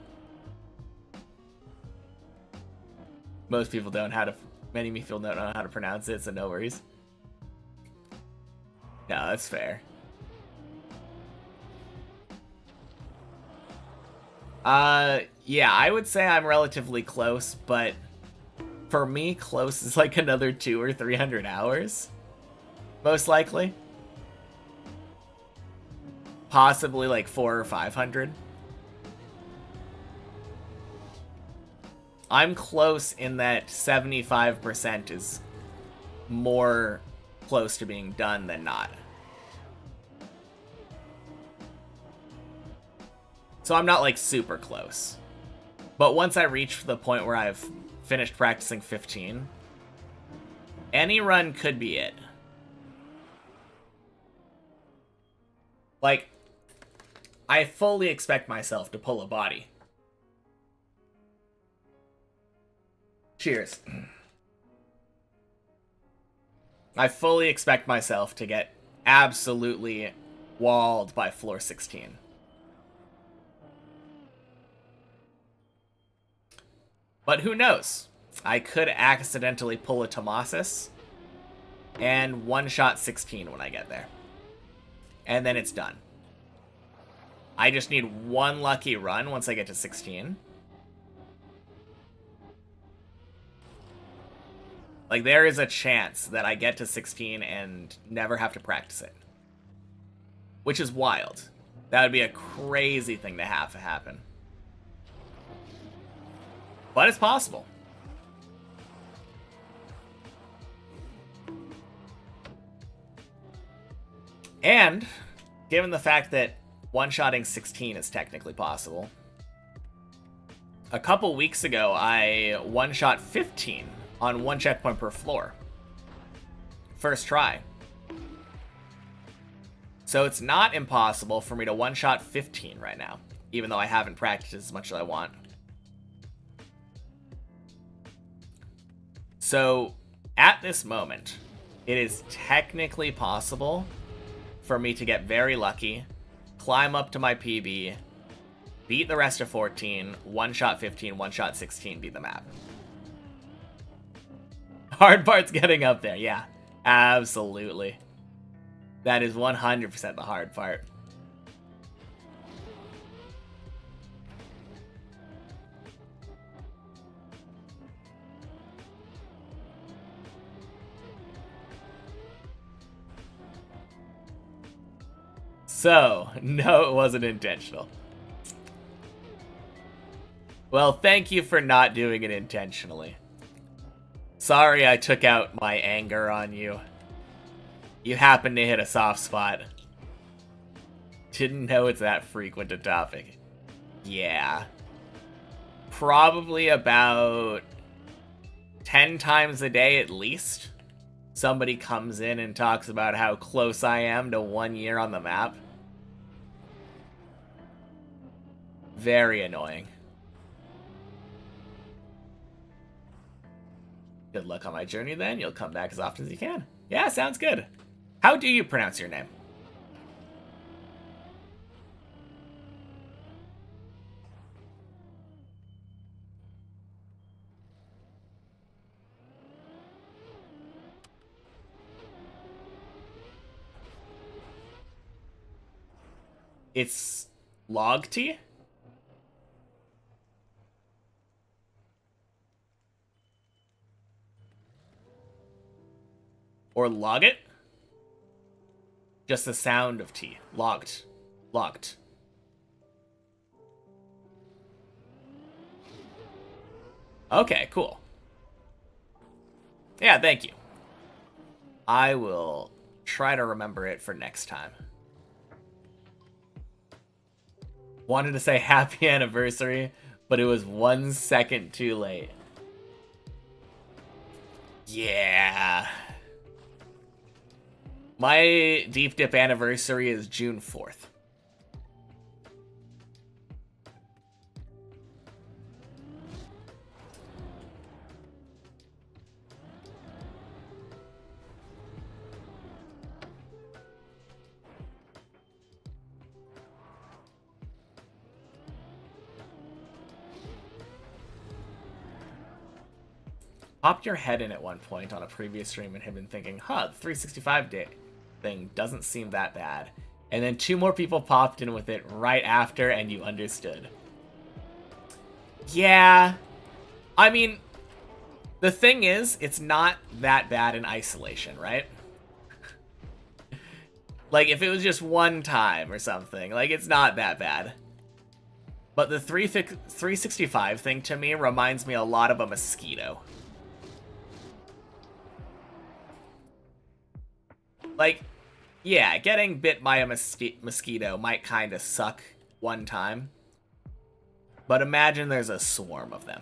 Most people don't know how to... Many people don't know how to pronounce it, so no worries. No, that's fair. Yeah, I would say I'm relatively close, but for me, close is like another 200 or 300 hours. Most likely. Possibly like 400 or 500. I'm close in that 75% is more close to being done than not. So I'm not like super close. But once I reach the point where I've finished practicing 15, any run could be it. Like, I fully expect myself to pull a body. Cheers. I fully expect myself to get absolutely walled by floor 16. But who knows? I could accidentally pull a Tomasis and one-shot 16 when I get there. And then it's done. I just need one lucky run once I get to 16. Like, there is a chance that I get to 16 and never have to practice it. Which is wild. That would be a crazy thing to have to happen. But it's possible. And, given the fact that one-shotting 16 is technically possible, a couple weeks ago I one-shot 15 on one checkpoint per floor. First try. So it's not impossible for me to one-shot 15 right now, even though I haven't practiced as much as I want. So, at this moment, it is technically possible for me to get very lucky, climb up to my PB, beat the rest of 14, one-shot 15, one-shot 16, beat the map. Hard part's getting up there, yeah. Absolutely. That is 100% the hard part. So, no, it wasn't intentional. Well, thank you for not doing it intentionally. Sorry I took out my anger on you. You happened to hit a soft spot. Didn't know it's that frequent a topic. Yeah. Probably about 10 times a day at least. somebody comes in and talks about how close I am to 1 year on the map. Very annoying. Good luck on my journey then. You'll come back as often as you can. Yeah, sounds good. How do you pronounce your name? It's log tea? Or log it? Just the sound of tea. Logged. Logged. Okay, cool. Yeah, thank you. I will try to remember it for next time. Wanted to say happy anniversary, but it was 1 second too late. Yeah. My Deep Dip anniversary is June 4th. Popped your head in at one point on a previous stream and had been thinking, huh, the 365 day thing doesn't seem that bad. And then 2 more people popped in with it right after and you understood. Yeah. I mean, the thing is, it's not that bad in isolation, right? Like, if it was just one time or something, like, it's not that bad. But the 365 thing to me reminds me a lot of a mosquito. Like, yeah, getting bit by a mosquito might kind of suck one time. But imagine there's a swarm of them.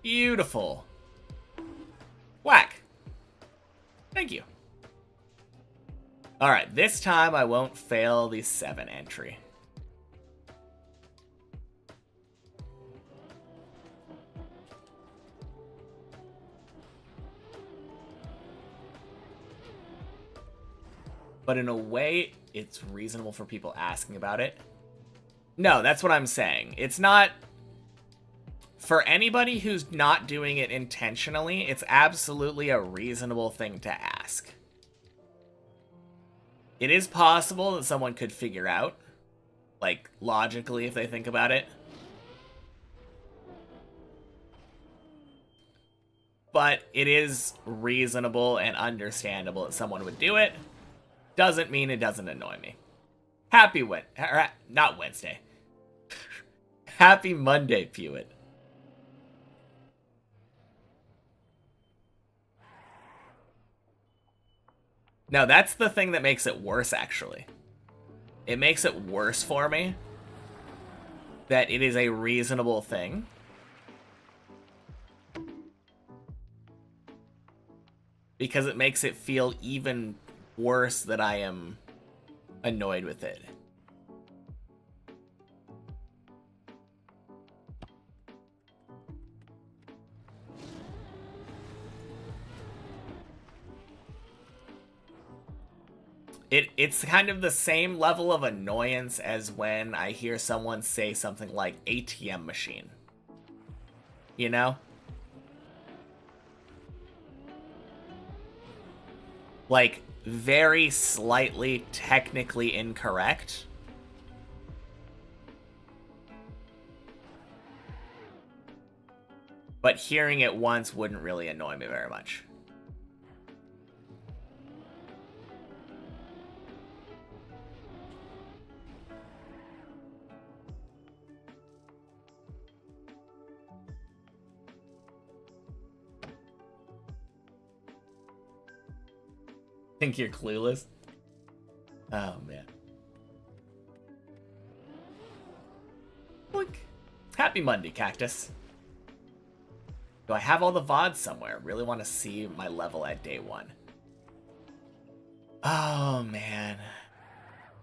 Beautiful. Whack. Thank you. Alright, this time I won't fail the 7 entry. But in a way, it's reasonable for people asking about it. No, that's what I'm saying. It's not... For anybody who's not doing it intentionally, it's absolutely a reasonable thing to ask. It is possible that someone could figure out, like, logically, if they think about it. But it is reasonable and understandable that someone would do it. Doesn't mean it doesn't annoy me. Happy not Wednesday. Happy Monday, Pewitt. No, that's the thing that makes it worse, actually. It makes it worse for me that it is a reasonable thing. Because it makes it feel even worse that I am annoyed with it. It's kind of the same level of annoyance as when I hear someone say something like ATM machine. You know? Like, very slightly technically incorrect. But hearing it once wouldn't really annoy me very much. Think you're clueless? Oh, man. Look. Happy Monday, Cactus. Do I have all the VODs somewhere? Really want to see my level at day 1. Oh, man.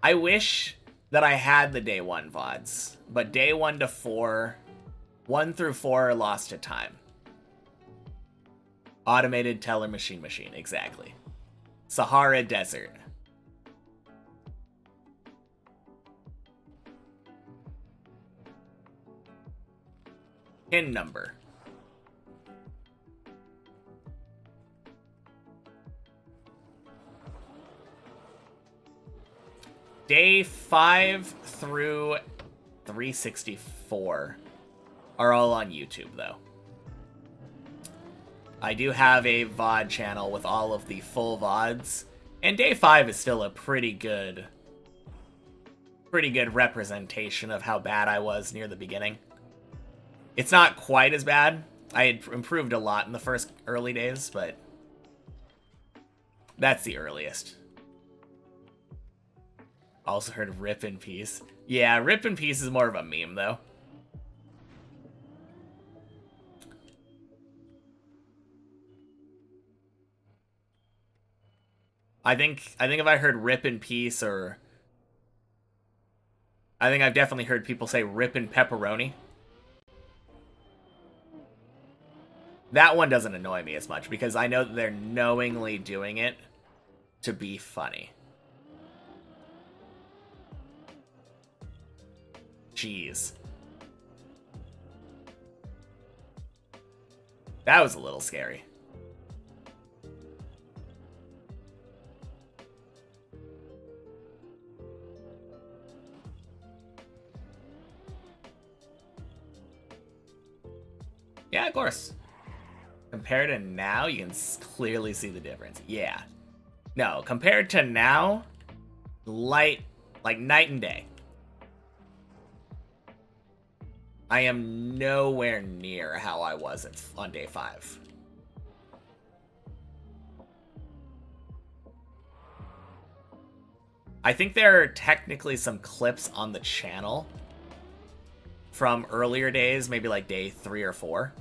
I wish that I had the day 1 VODs, but day 1 to 4, 1 through 4 are lost to time. Automated teller machine, exactly. Sahara Desert. Pin number. Day 5 through 364 are all on YouTube, though. I do have a VOD channel with all of the full VODs, and day 5 is still a pretty good representation of how bad I was near the beginning. It's not quite as bad. I had improved a lot in the first early days, but that's the earliest. Also heard of Rip in Peace. Yeah, Rip in Peace is more of a meme, though. I think if I heard Rip in Peace, or I think I've definitely heard people say Rip in Pepperoni. That one doesn't annoy me as much because I know that they're knowingly doing it to be funny. Jeez. That was a little scary. Yeah, of course. Compared to now, you can clearly see the difference. Yeah. No, compared to now, like night and day. I am nowhere near how I was on day 5. I think there are technically some clips on the channel from earlier days, maybe like day 3 or 4.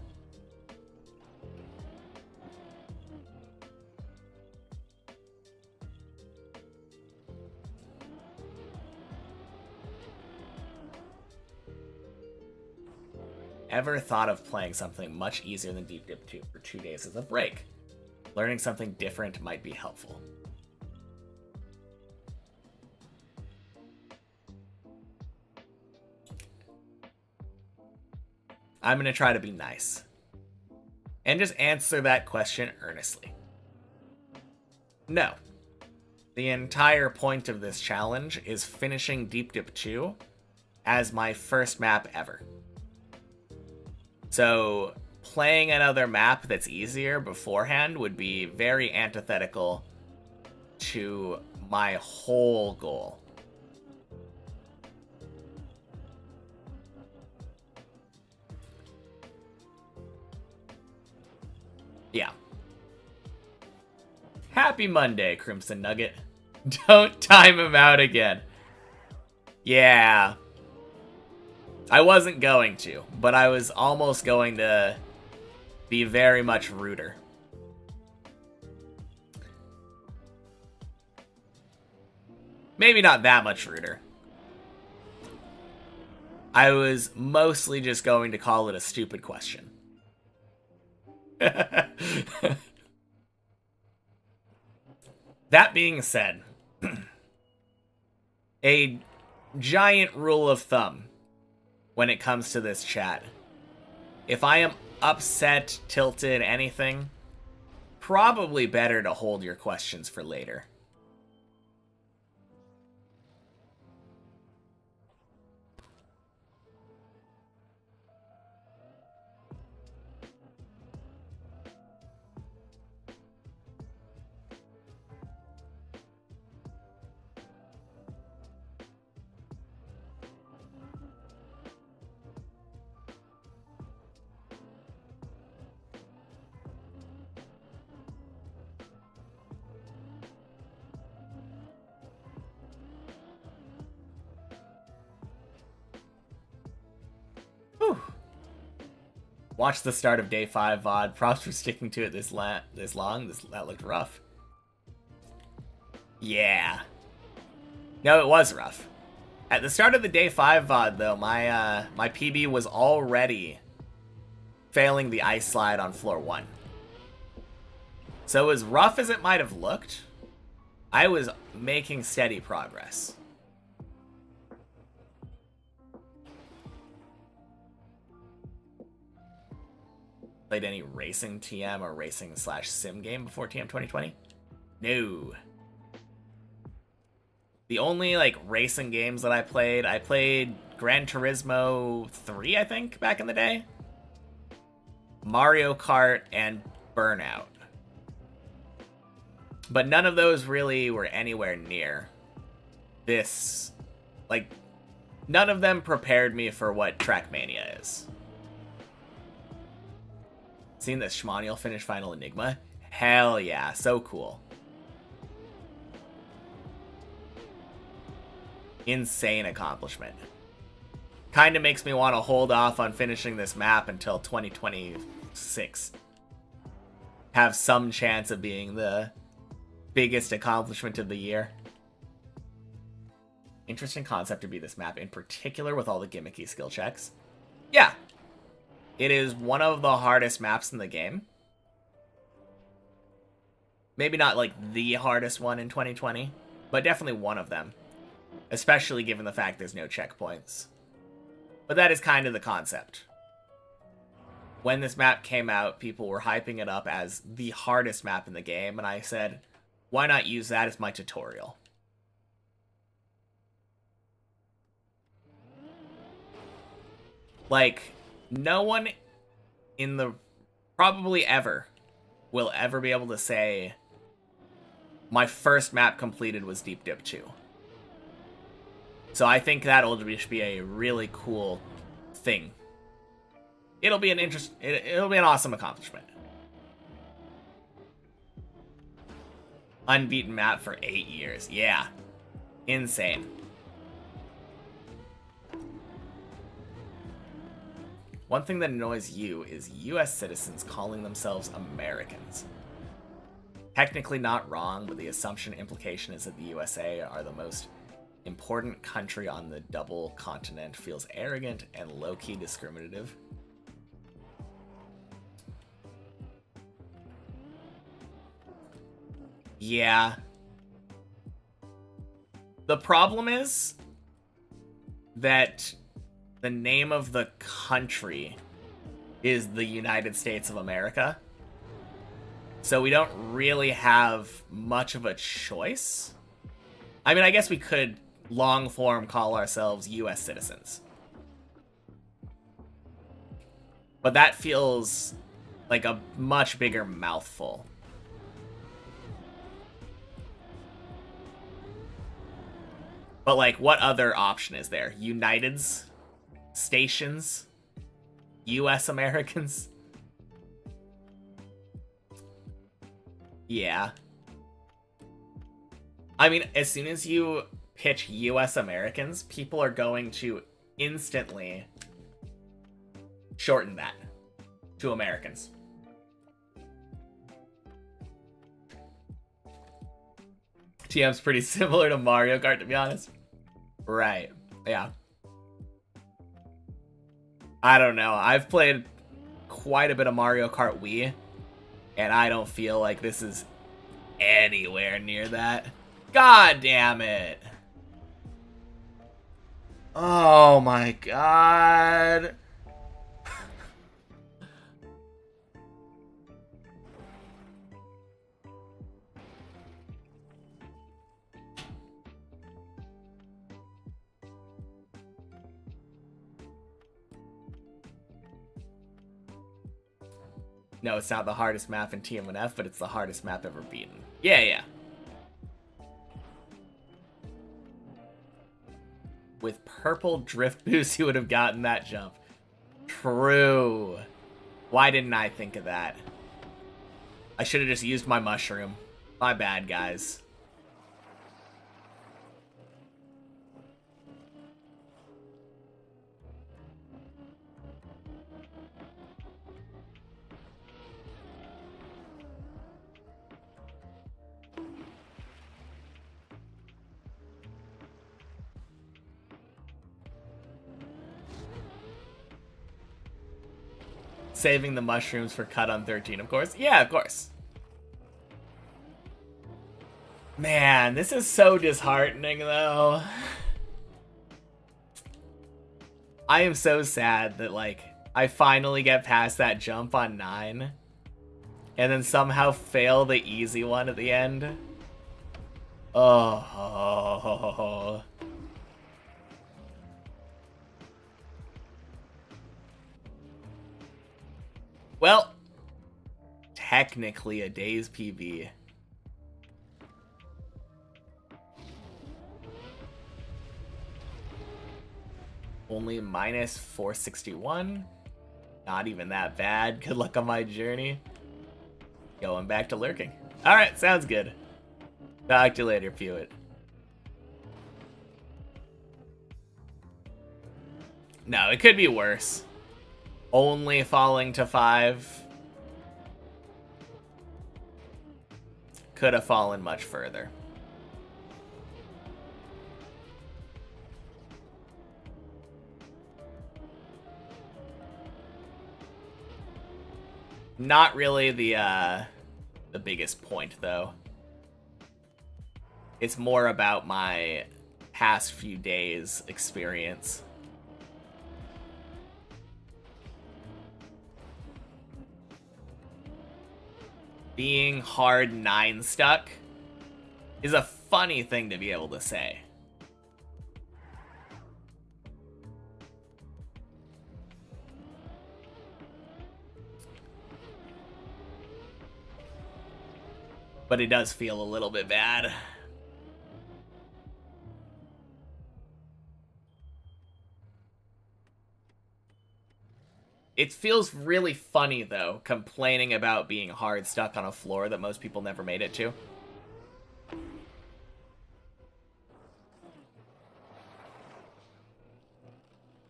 Ever thought of playing something much easier than Deep Dip 2 for 2 days as a break? Learning something different might be helpful. I'm going to try to be nice. And just answer that question earnestly. No. The entire point of this challenge is finishing Deep Dip 2 as my first map ever. So, playing another map that's easier beforehand would be very antithetical to my whole goal. Yeah. Happy Monday, Crimson Nugget. Don't time him out again. Yeah. I wasn't going to, but I was almost going to be very much ruder. Maybe not that much ruder. I was mostly just going to call it a stupid question. That being said, a giant rule of thumb when it comes to this chat. If I am upset, tilted, anything, probably better to hold your questions for later. Watch the start of day 5 VOD. Props for sticking to it this long. That looked rough. Yeah. No, it was rough. At the start of the day 5 VOD, though, my PB was already failing the ice slide on floor 1. So as rough as it might have looked, I was making steady progress. Played any racing TM or racing/sim game before TM 2020? No. The only, like, racing games that I played Gran Turismo 3, I think, back in the day. Mario Kart and Burnout. But none of those really were anywhere near this. Like, none of them prepared me for what Trackmania is. Seen that Schmaniel finish Final Enigma? Hell yeah, so cool. Insane accomplishment. Kinda makes me want to hold off on finishing this map until 2026. Have some chance of being the biggest accomplishment of the year. Interesting concept to be this map, in particular with all the gimmicky skill checks. Yeah. It is one of the hardest maps in the game. Maybe not like the hardest one in 2020, but definitely one of them. Especially given the fact there's no checkpoints. But that is kind of the concept. When this map came out, people were hyping it up as the hardest map in the game, and I said, why not use that as my tutorial? Like, no one in the probably ever will ever be able to say my first map completed was Deep Dip 2. So I think that'll just be a really cool thing. It'll be an awesome accomplishment. Unbeaten map for 8 years. Yeah. Insane. One thing that annoys you is US citizens calling themselves Americans. Technically not wrong, but the assumption implication is that the USA are the most important country on the double continent. Feels arrogant and low-key discriminative. Yeah. The problem is that the name of the country is the United States of America. So we don't really have much of a choice. I mean, I guess we could long form call ourselves US citizens. But that feels like a much bigger mouthful. But, like, what other option is there? Uniteds? Stations? US Americans? Yeah. I mean, as soon as you pitch US Americans, people are going to instantly shorten that to Americans. TM's pretty similar to Mario Kart, to be honest. Right. Yeah. I don't know. I've played quite a bit of Mario Kart Wii, and I don't feel like this is anywhere near that. God damn it. Oh my god. No, it's not the hardest map in TM1F, but it's the hardest map ever beaten. Yeah, yeah. With purple drift boost, you would have gotten that jump. True. Why didn't I think of that? I should have just used my mushroom. My bad, guys. Saving the mushrooms for cut on 13, of course. Yeah, of course. Man, this is so disheartening, though. I am so sad that, like, I finally get past that jump on 9. And then somehow fail the easy one at the end. Oh. Well, technically a day's PB. Only minus 461. Not even that bad. Good luck on my journey. Going back to lurking. Alright, sounds good. Talk to you later, Pewitt. No, it could be worse. Only falling to 5. Could have fallen much further. Not really the biggest point, though. It's more about my past few days' experience. Being hard 9 stuck is a funny thing to be able to say. But it does feel a little bit bad. It feels really funny, though, complaining about being hard stuck on a floor that most people never made it to.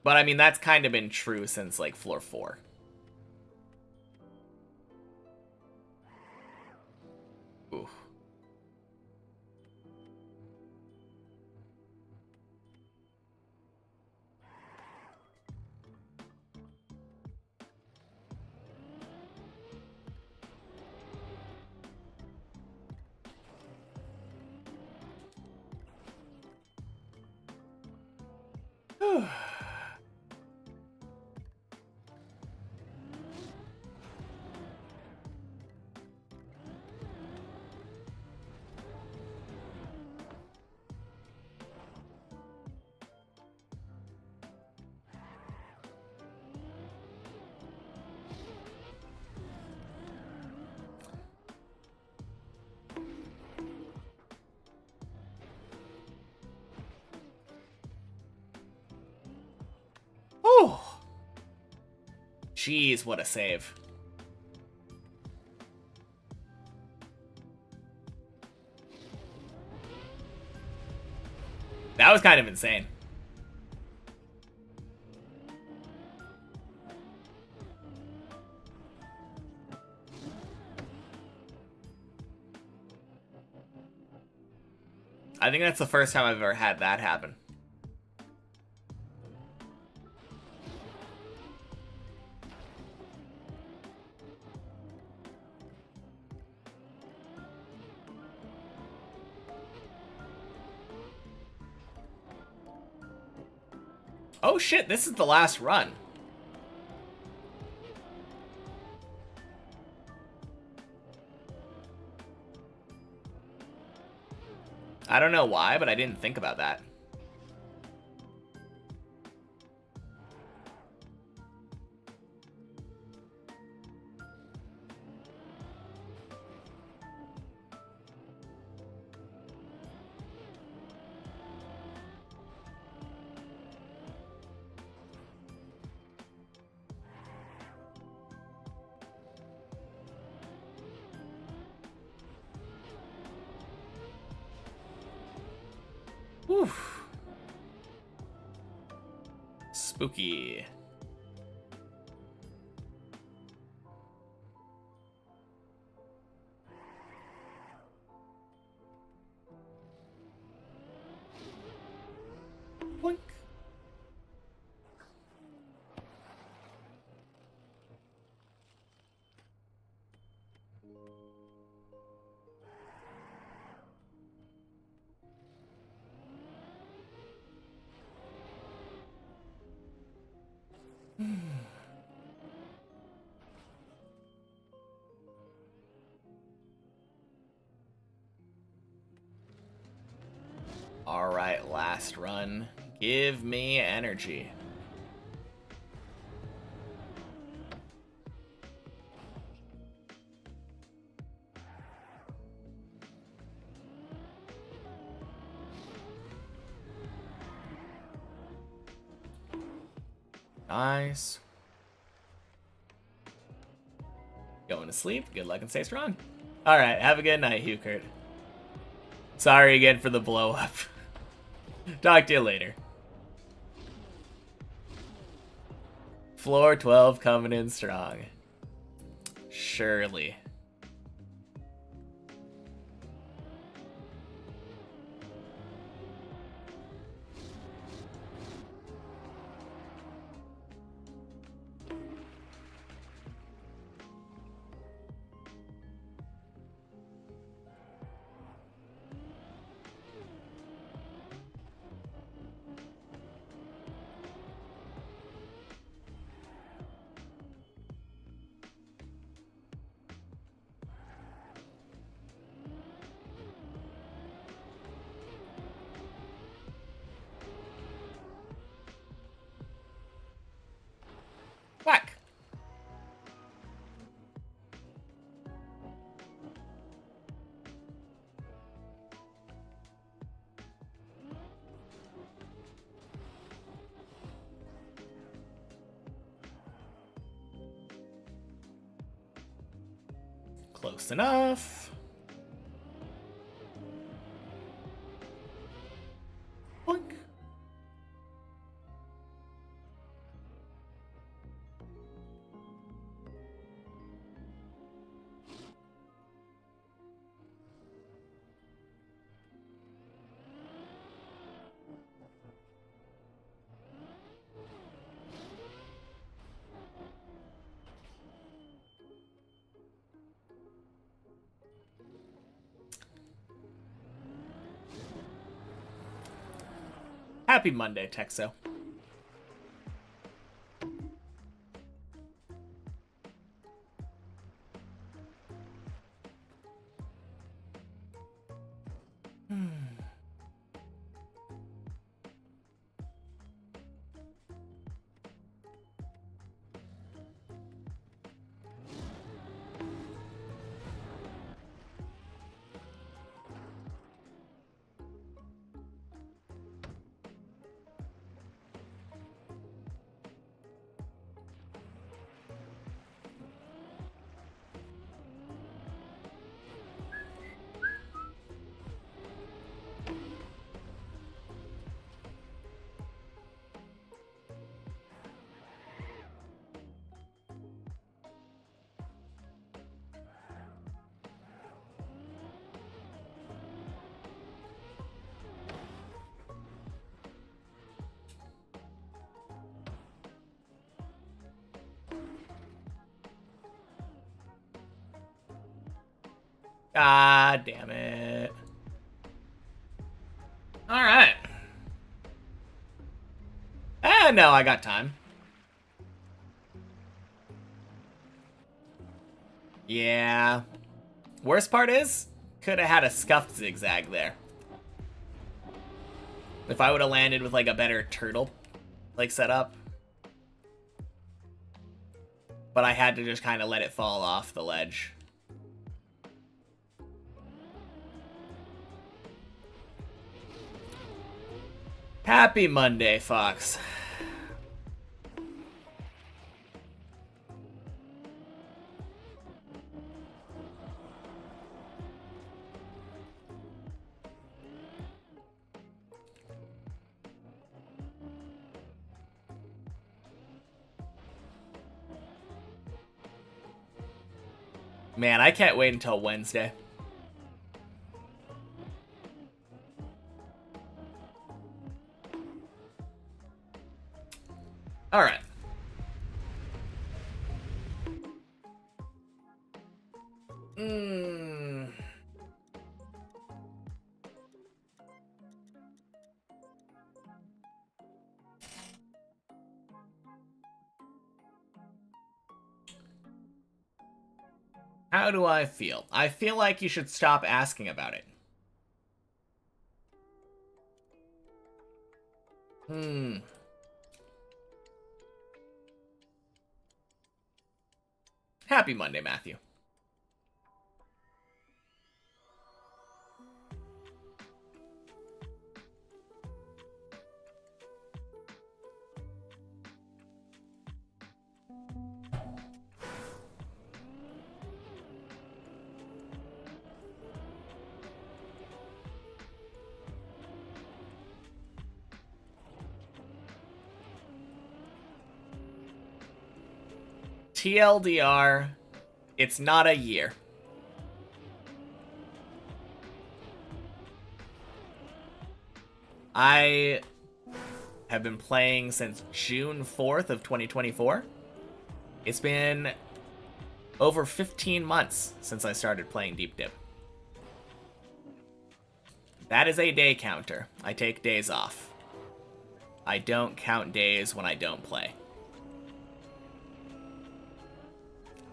But, I mean, that's kind of been true since, like, floor 4. Ooh. Oh, jeez, what a save. That was kind of insane. I think that's the first time I've ever had that happen. Oh shit, this is the last run. I don't know why, but I didn't think about that. Whew. Spooky. Boink. Alright, last run. Give me energy. Nice. Going to sleep. Good luck and stay strong. Alright, have a good night, Hukert. Sorry again for the blow up. Talk to you later. Floor 12 coming in strong. Surely. Whack. Close enough. Boink. Happy Monday, Texo. God damn it. Alright. No, I got time. Yeah. Worst part is, could have had a scuffed zigzag there. If I would have landed with like a better turtle like setup. But I had to just kind of let it fall off the ledge. Happy Monday, Fox. Man, I can't wait until Wednesday. All right. How do I feel? I feel like you should stop asking about it. Happy Monday, Matthew. TLDR, it's not a year. I have been playing since June 4th of 2024. It's been over 15 months since I started playing Deep Dip. That is a day counter. I take days off. I don't count days when I don't play.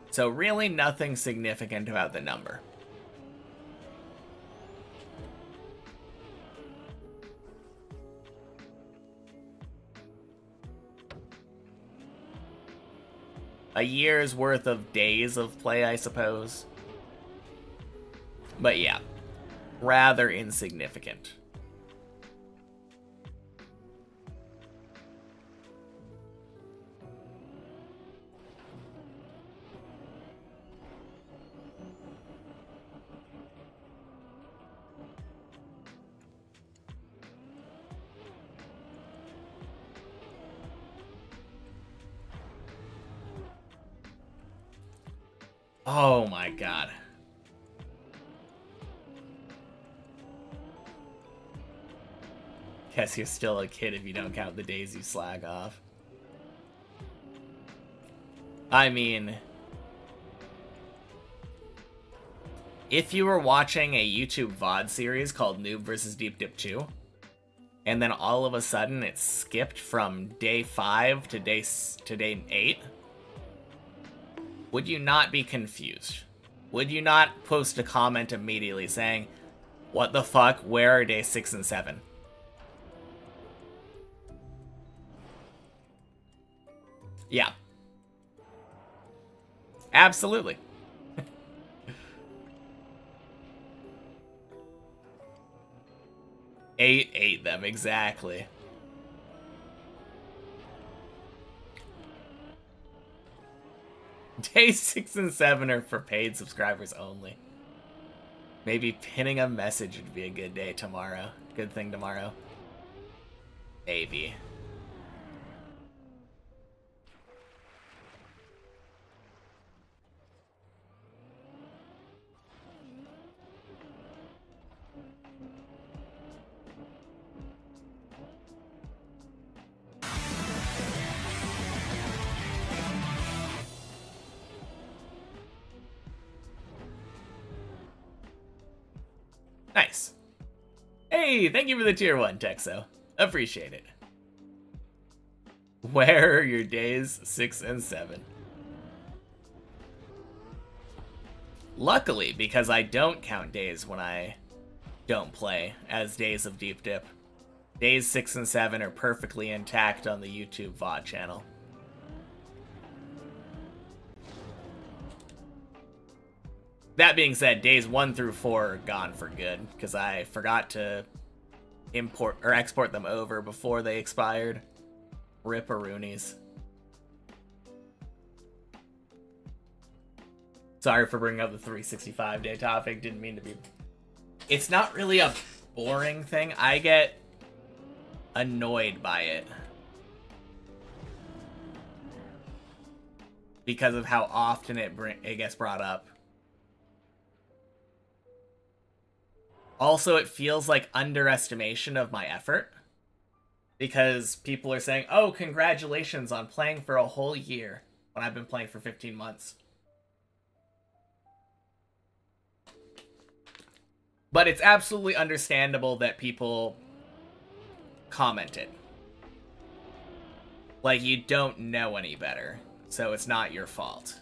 So really nothing significant about the number. A year's worth of days of play, I suppose. But yeah, rather insignificant. Oh my god. Guess you're still a kid if you don't count the days you slag off. I mean, if you were watching a YouTube VOD series called Noob vs. Deep Dip 2, and then all of a sudden it skipped from day 5 to day 8, would you not be confused? Would you not post a comment immediately saying, what the fuck, where are day 6 and 7? Yeah. Absolutely. Ate them, exactly. Day 6 and 7 are for paid subscribers only. Maybe pinning a message would be a good day tomorrow. Good thing tomorrow. Maybe. Nice. Hey, thank you for the tier 1, Texo. Appreciate it. Where are your days 6 and 7? Luckily, because I don't count days when I don't play as days of Deep Dip. Days 6 and 7 are perfectly intact on the YouTube VOD channel. That being said, days 1 through 4 are gone for good, because I forgot to import or export them over before they expired. Ripperoonies. Sorry for bringing up the 365-day topic, didn't mean to be... It's not really a boring thing, I get annoyed by it. Because of how often it gets brought up. Also, it feels like underestimation of my effort. Because people are saying, oh, congratulations on playing for a whole year, when I've been playing for 15 months. But it's absolutely understandable that people comment it. Like, you don't know any better, so it's not your fault.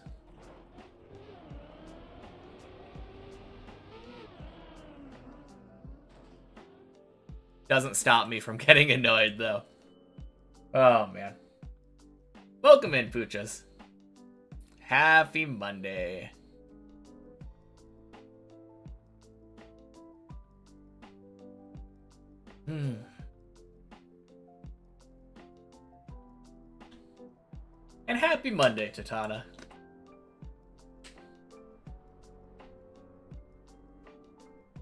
Doesn't stop me from getting annoyed, though. Oh, man. Welcome in, Poochas. Happy Monday. And happy Monday, Tatana.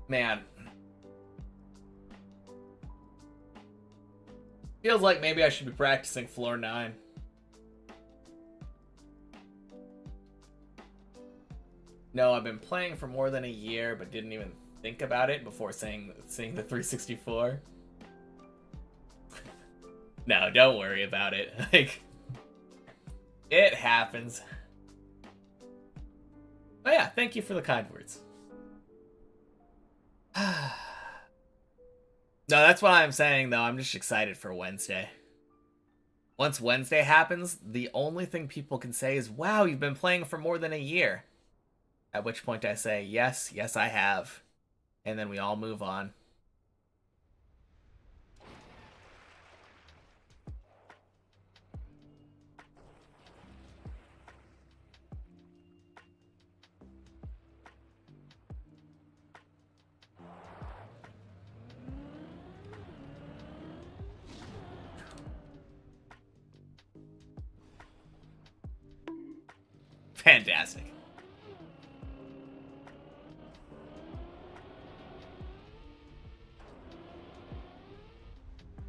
Man. Feels like maybe I should be practicing floor 9. No, I've been playing for more than a year, but didn't even think about it before seeing the 364. No, don't worry about it. Like, it happens. Oh yeah, thank you for the kind words. No, that's what I'm saying, though. I'm just excited for Wednesday. Once Wednesday happens, the only thing people can say is, wow, you've been playing for more than a year. At which point I say, yes, yes, I have. And then we all move on. Fantastic.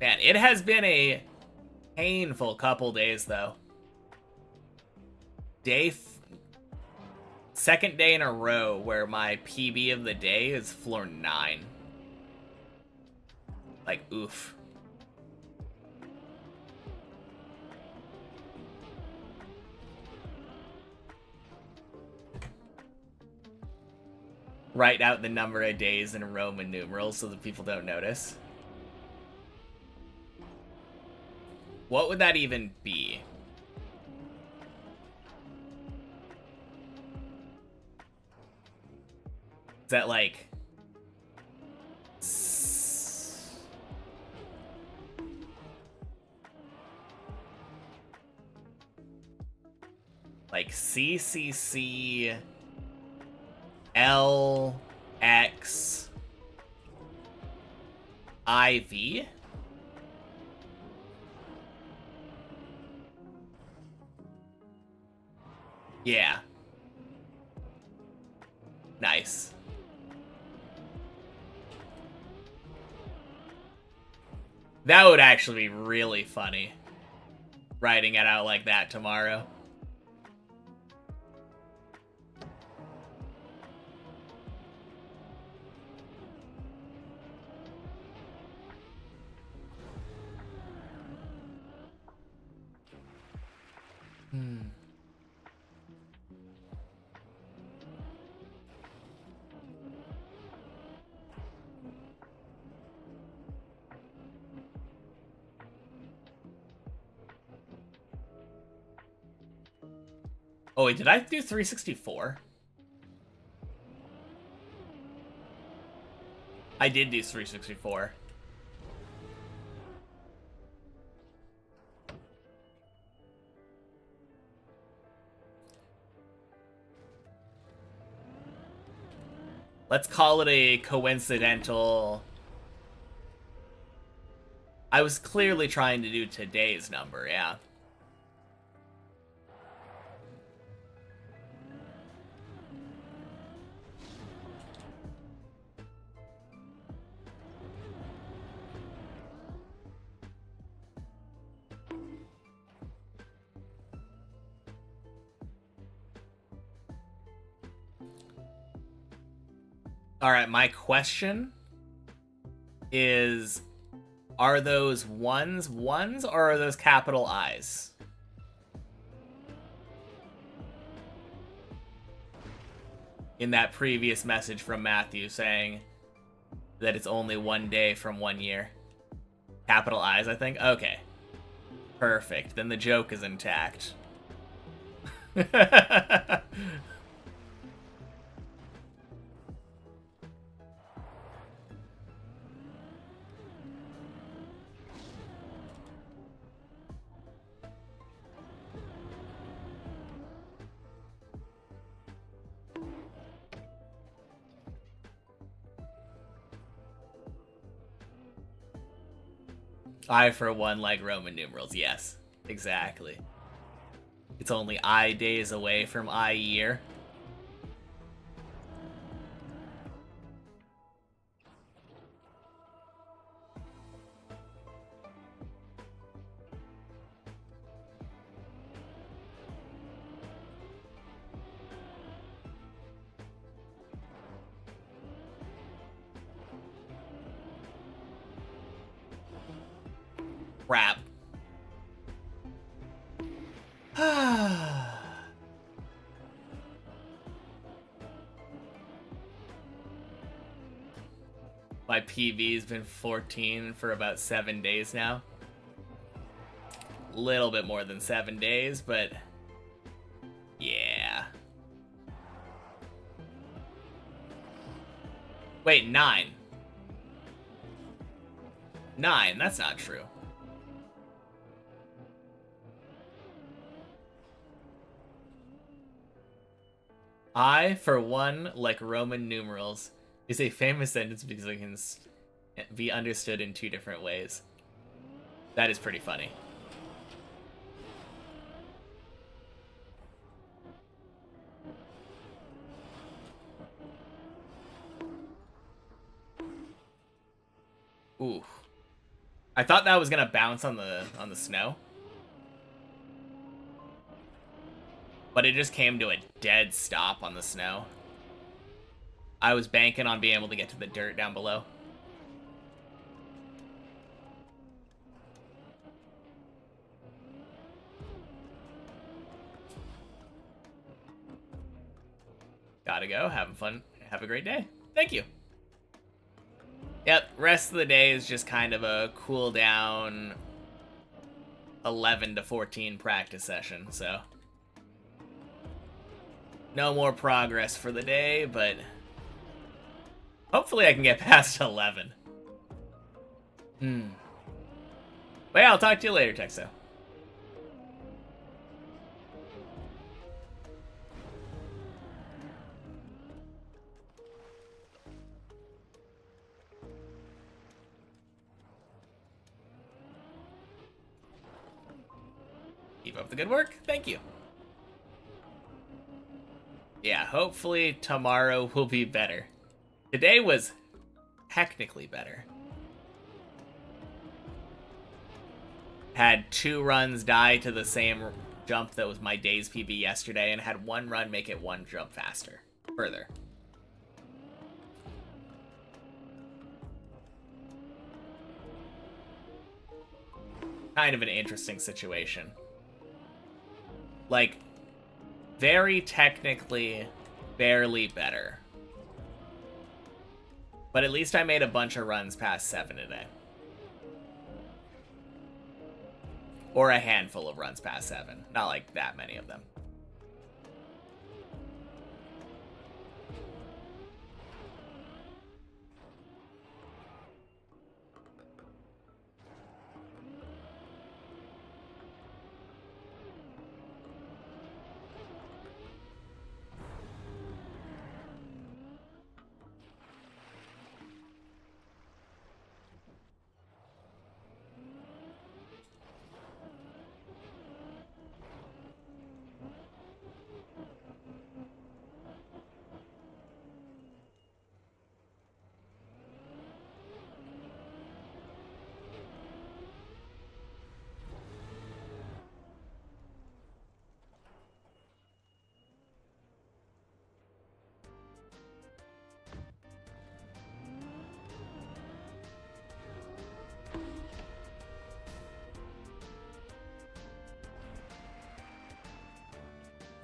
Man, it has been a painful couple days, though. Second day in a row where my PB of the day is floor 9. Like, oof. Write out the number of days in Roman numerals so that people don't notice. What would that even be? Is that like... like CCC LX IV? Yeah. Nice. That would actually be really funny. Writing it out like that tomorrow. Oh wait, did I do 364? I did do 364. Let's call it a coincidental... I was clearly trying to do today's number, yeah. Alright, my question is, are those ones or are those capital I's? In that previous message from Matthew saying that it's only 1 day from 1 year. Capital I's, I think? Okay. Perfect. Then the joke is intact. I, for one, like Roman numerals. Yes, exactly. It's only I days away from I year. Crap. My PV's been 14 for about 7 days now. Little bit more than 7 days, but yeah. Wait, 9. 9, that's not true. I, for one, like Roman numerals, is a famous sentence because it can be understood in 2 different ways. That is pretty funny. Ooh. I thought that was gonna bounce on the snow. But it just came to a dead stop on the snow. I was banking on being able to get to the dirt down below. Gotta go. Having fun. Have a great day. Thank you. Yep, rest of the day is just kind of a cool down 11 to 14 practice session, so no more progress for the day, but hopefully I can get past 11. But yeah, I'll talk to you later, Texo. Keep up the good work. Thank you. Yeah, hopefully tomorrow will be better. Today was technically better. Had 2 runs die to the same jump that was my day's PB yesterday, and had 1 run make it 1 jump faster. Further. Kind of an interesting situation. Like, very technically, barely better. But at least I made a bunch of runs past 7 today. Or a handful of runs past 7. Not like that many of them.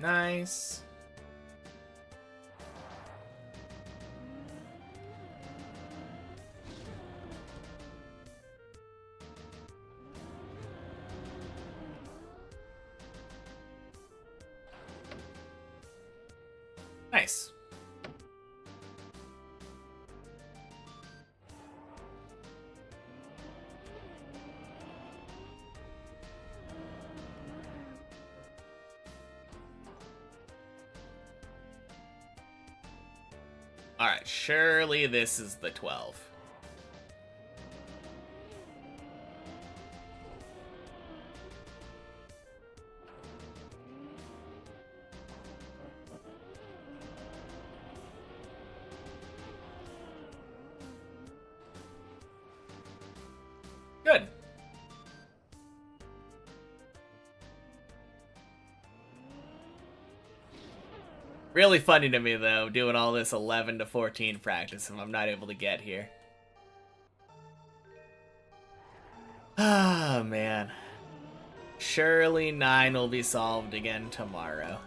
Nice. Nice. Alright, surely this is the 12. Really funny to me, though, doing all this 11 to 14 practice if I'm not able to get here. Ah, man. Surely 9 will be solved again tomorrow.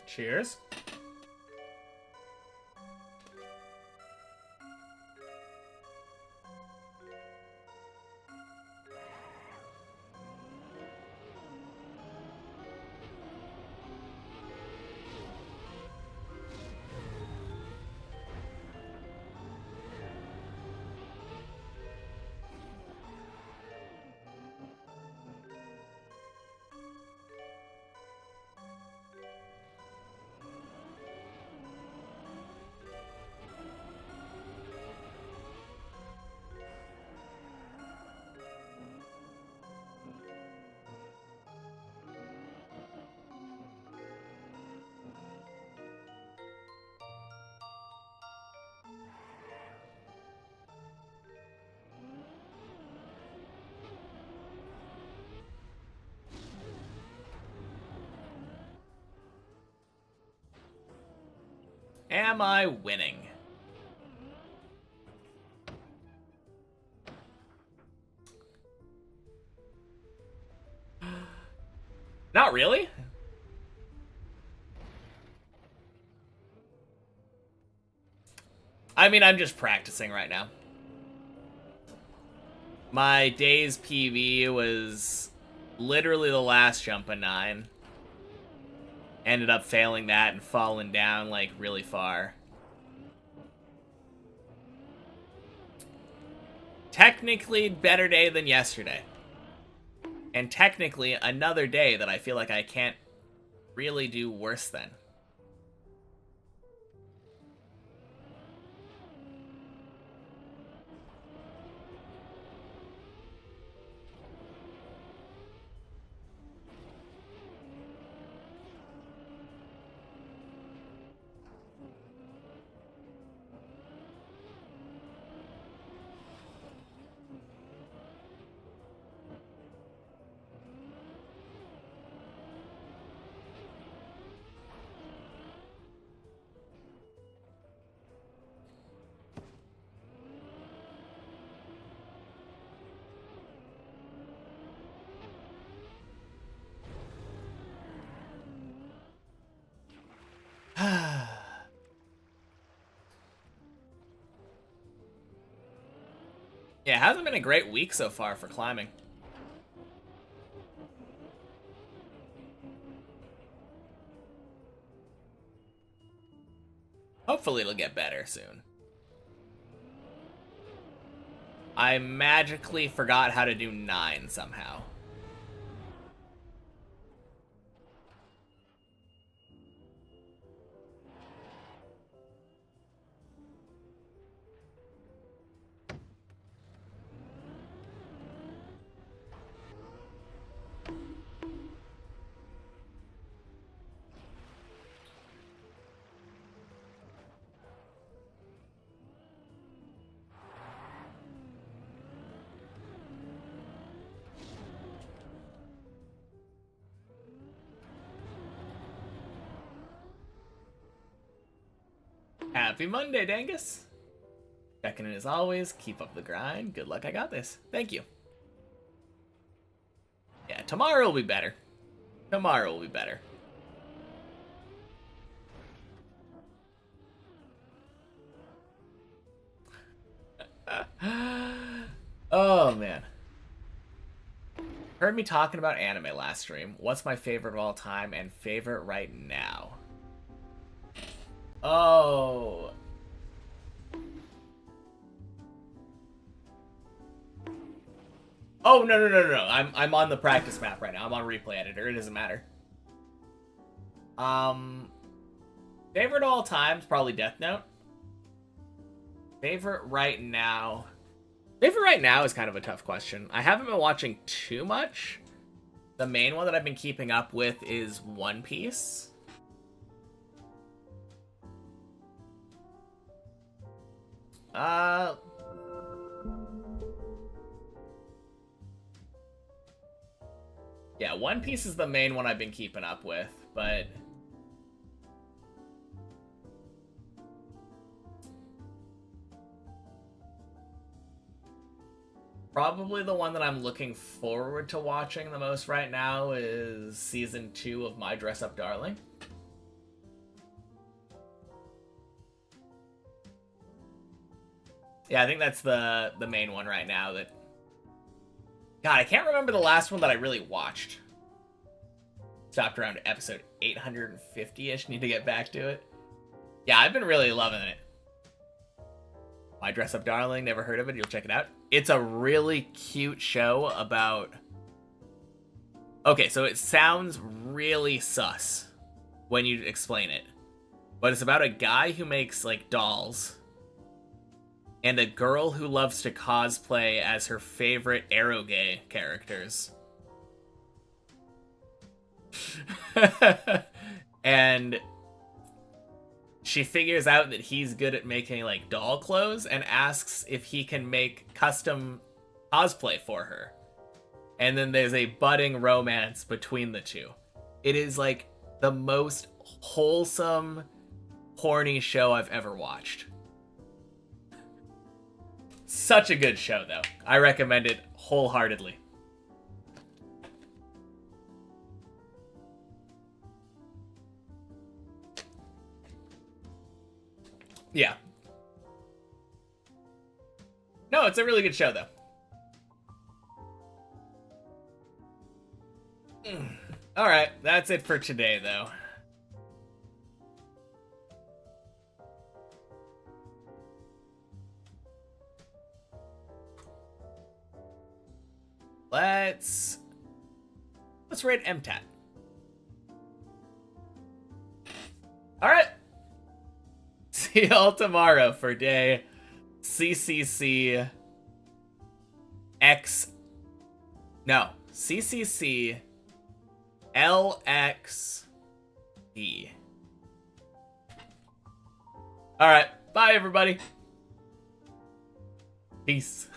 Cheers. Am I winning? Not really. I mean, I'm just practicing right now. My day's PV was literally the last jump of 9. Ended up failing that and falling down, like, really far. Technically, better day than yesterday. And technically, another day that I feel like I can't really do worse than. Yeah, it hasn't been a great week so far for climbing. Hopefully it'll get better soon. I magically forgot how to do 9 somehow. Happy Monday, Dangus! Checking in as always. Keep up the grind. Good luck, I got this. Thank you. Yeah, tomorrow will be better. Tomorrow will be better. Oh, man. Heard me talking about anime last stream. What's my favorite of all time and favorite right now? Oh. Oh, no. I'm on the practice map right now. I'm on replay editor. It doesn't matter. Favorite of all time is probably Death Note. Favorite right now. Favorite right now is kind of a tough question. I haven't been watching too much. The main one that I've been keeping up with is One Piece. Yeah, One Piece is the main one I've been keeping up with, but probably the one that I'm looking forward to watching the most right now is Season 2 of My Dress Up Darling. Yeah, I think that's the main one right now that... God, I can't remember the last one that I really watched. Stopped around episode 850-ish. Need to get back to it. Yeah, I've been really loving it. My Dress Up Darling, never heard of it. You'll check it out. It's a really cute show about... Okay, so it sounds really sus when you explain it. But it's about a guy who makes, like, dolls. And a girl who loves to cosplay as her favorite eroge characters. And she figures out that he's good at making, like, doll clothes and asks if he can make custom cosplay for her. And then there's a budding romance between the two. It is, like, the most wholesome, horny show I've ever watched. Such a good show, though. I recommend it wholeheartedly. Yeah. No, it's a really good show, though. Alright, that's it for today, though. Let's rate MTAT. Alright. See y'all tomorrow for day CCC X. No, CCC LXD. Alright, bye everybody. Peace.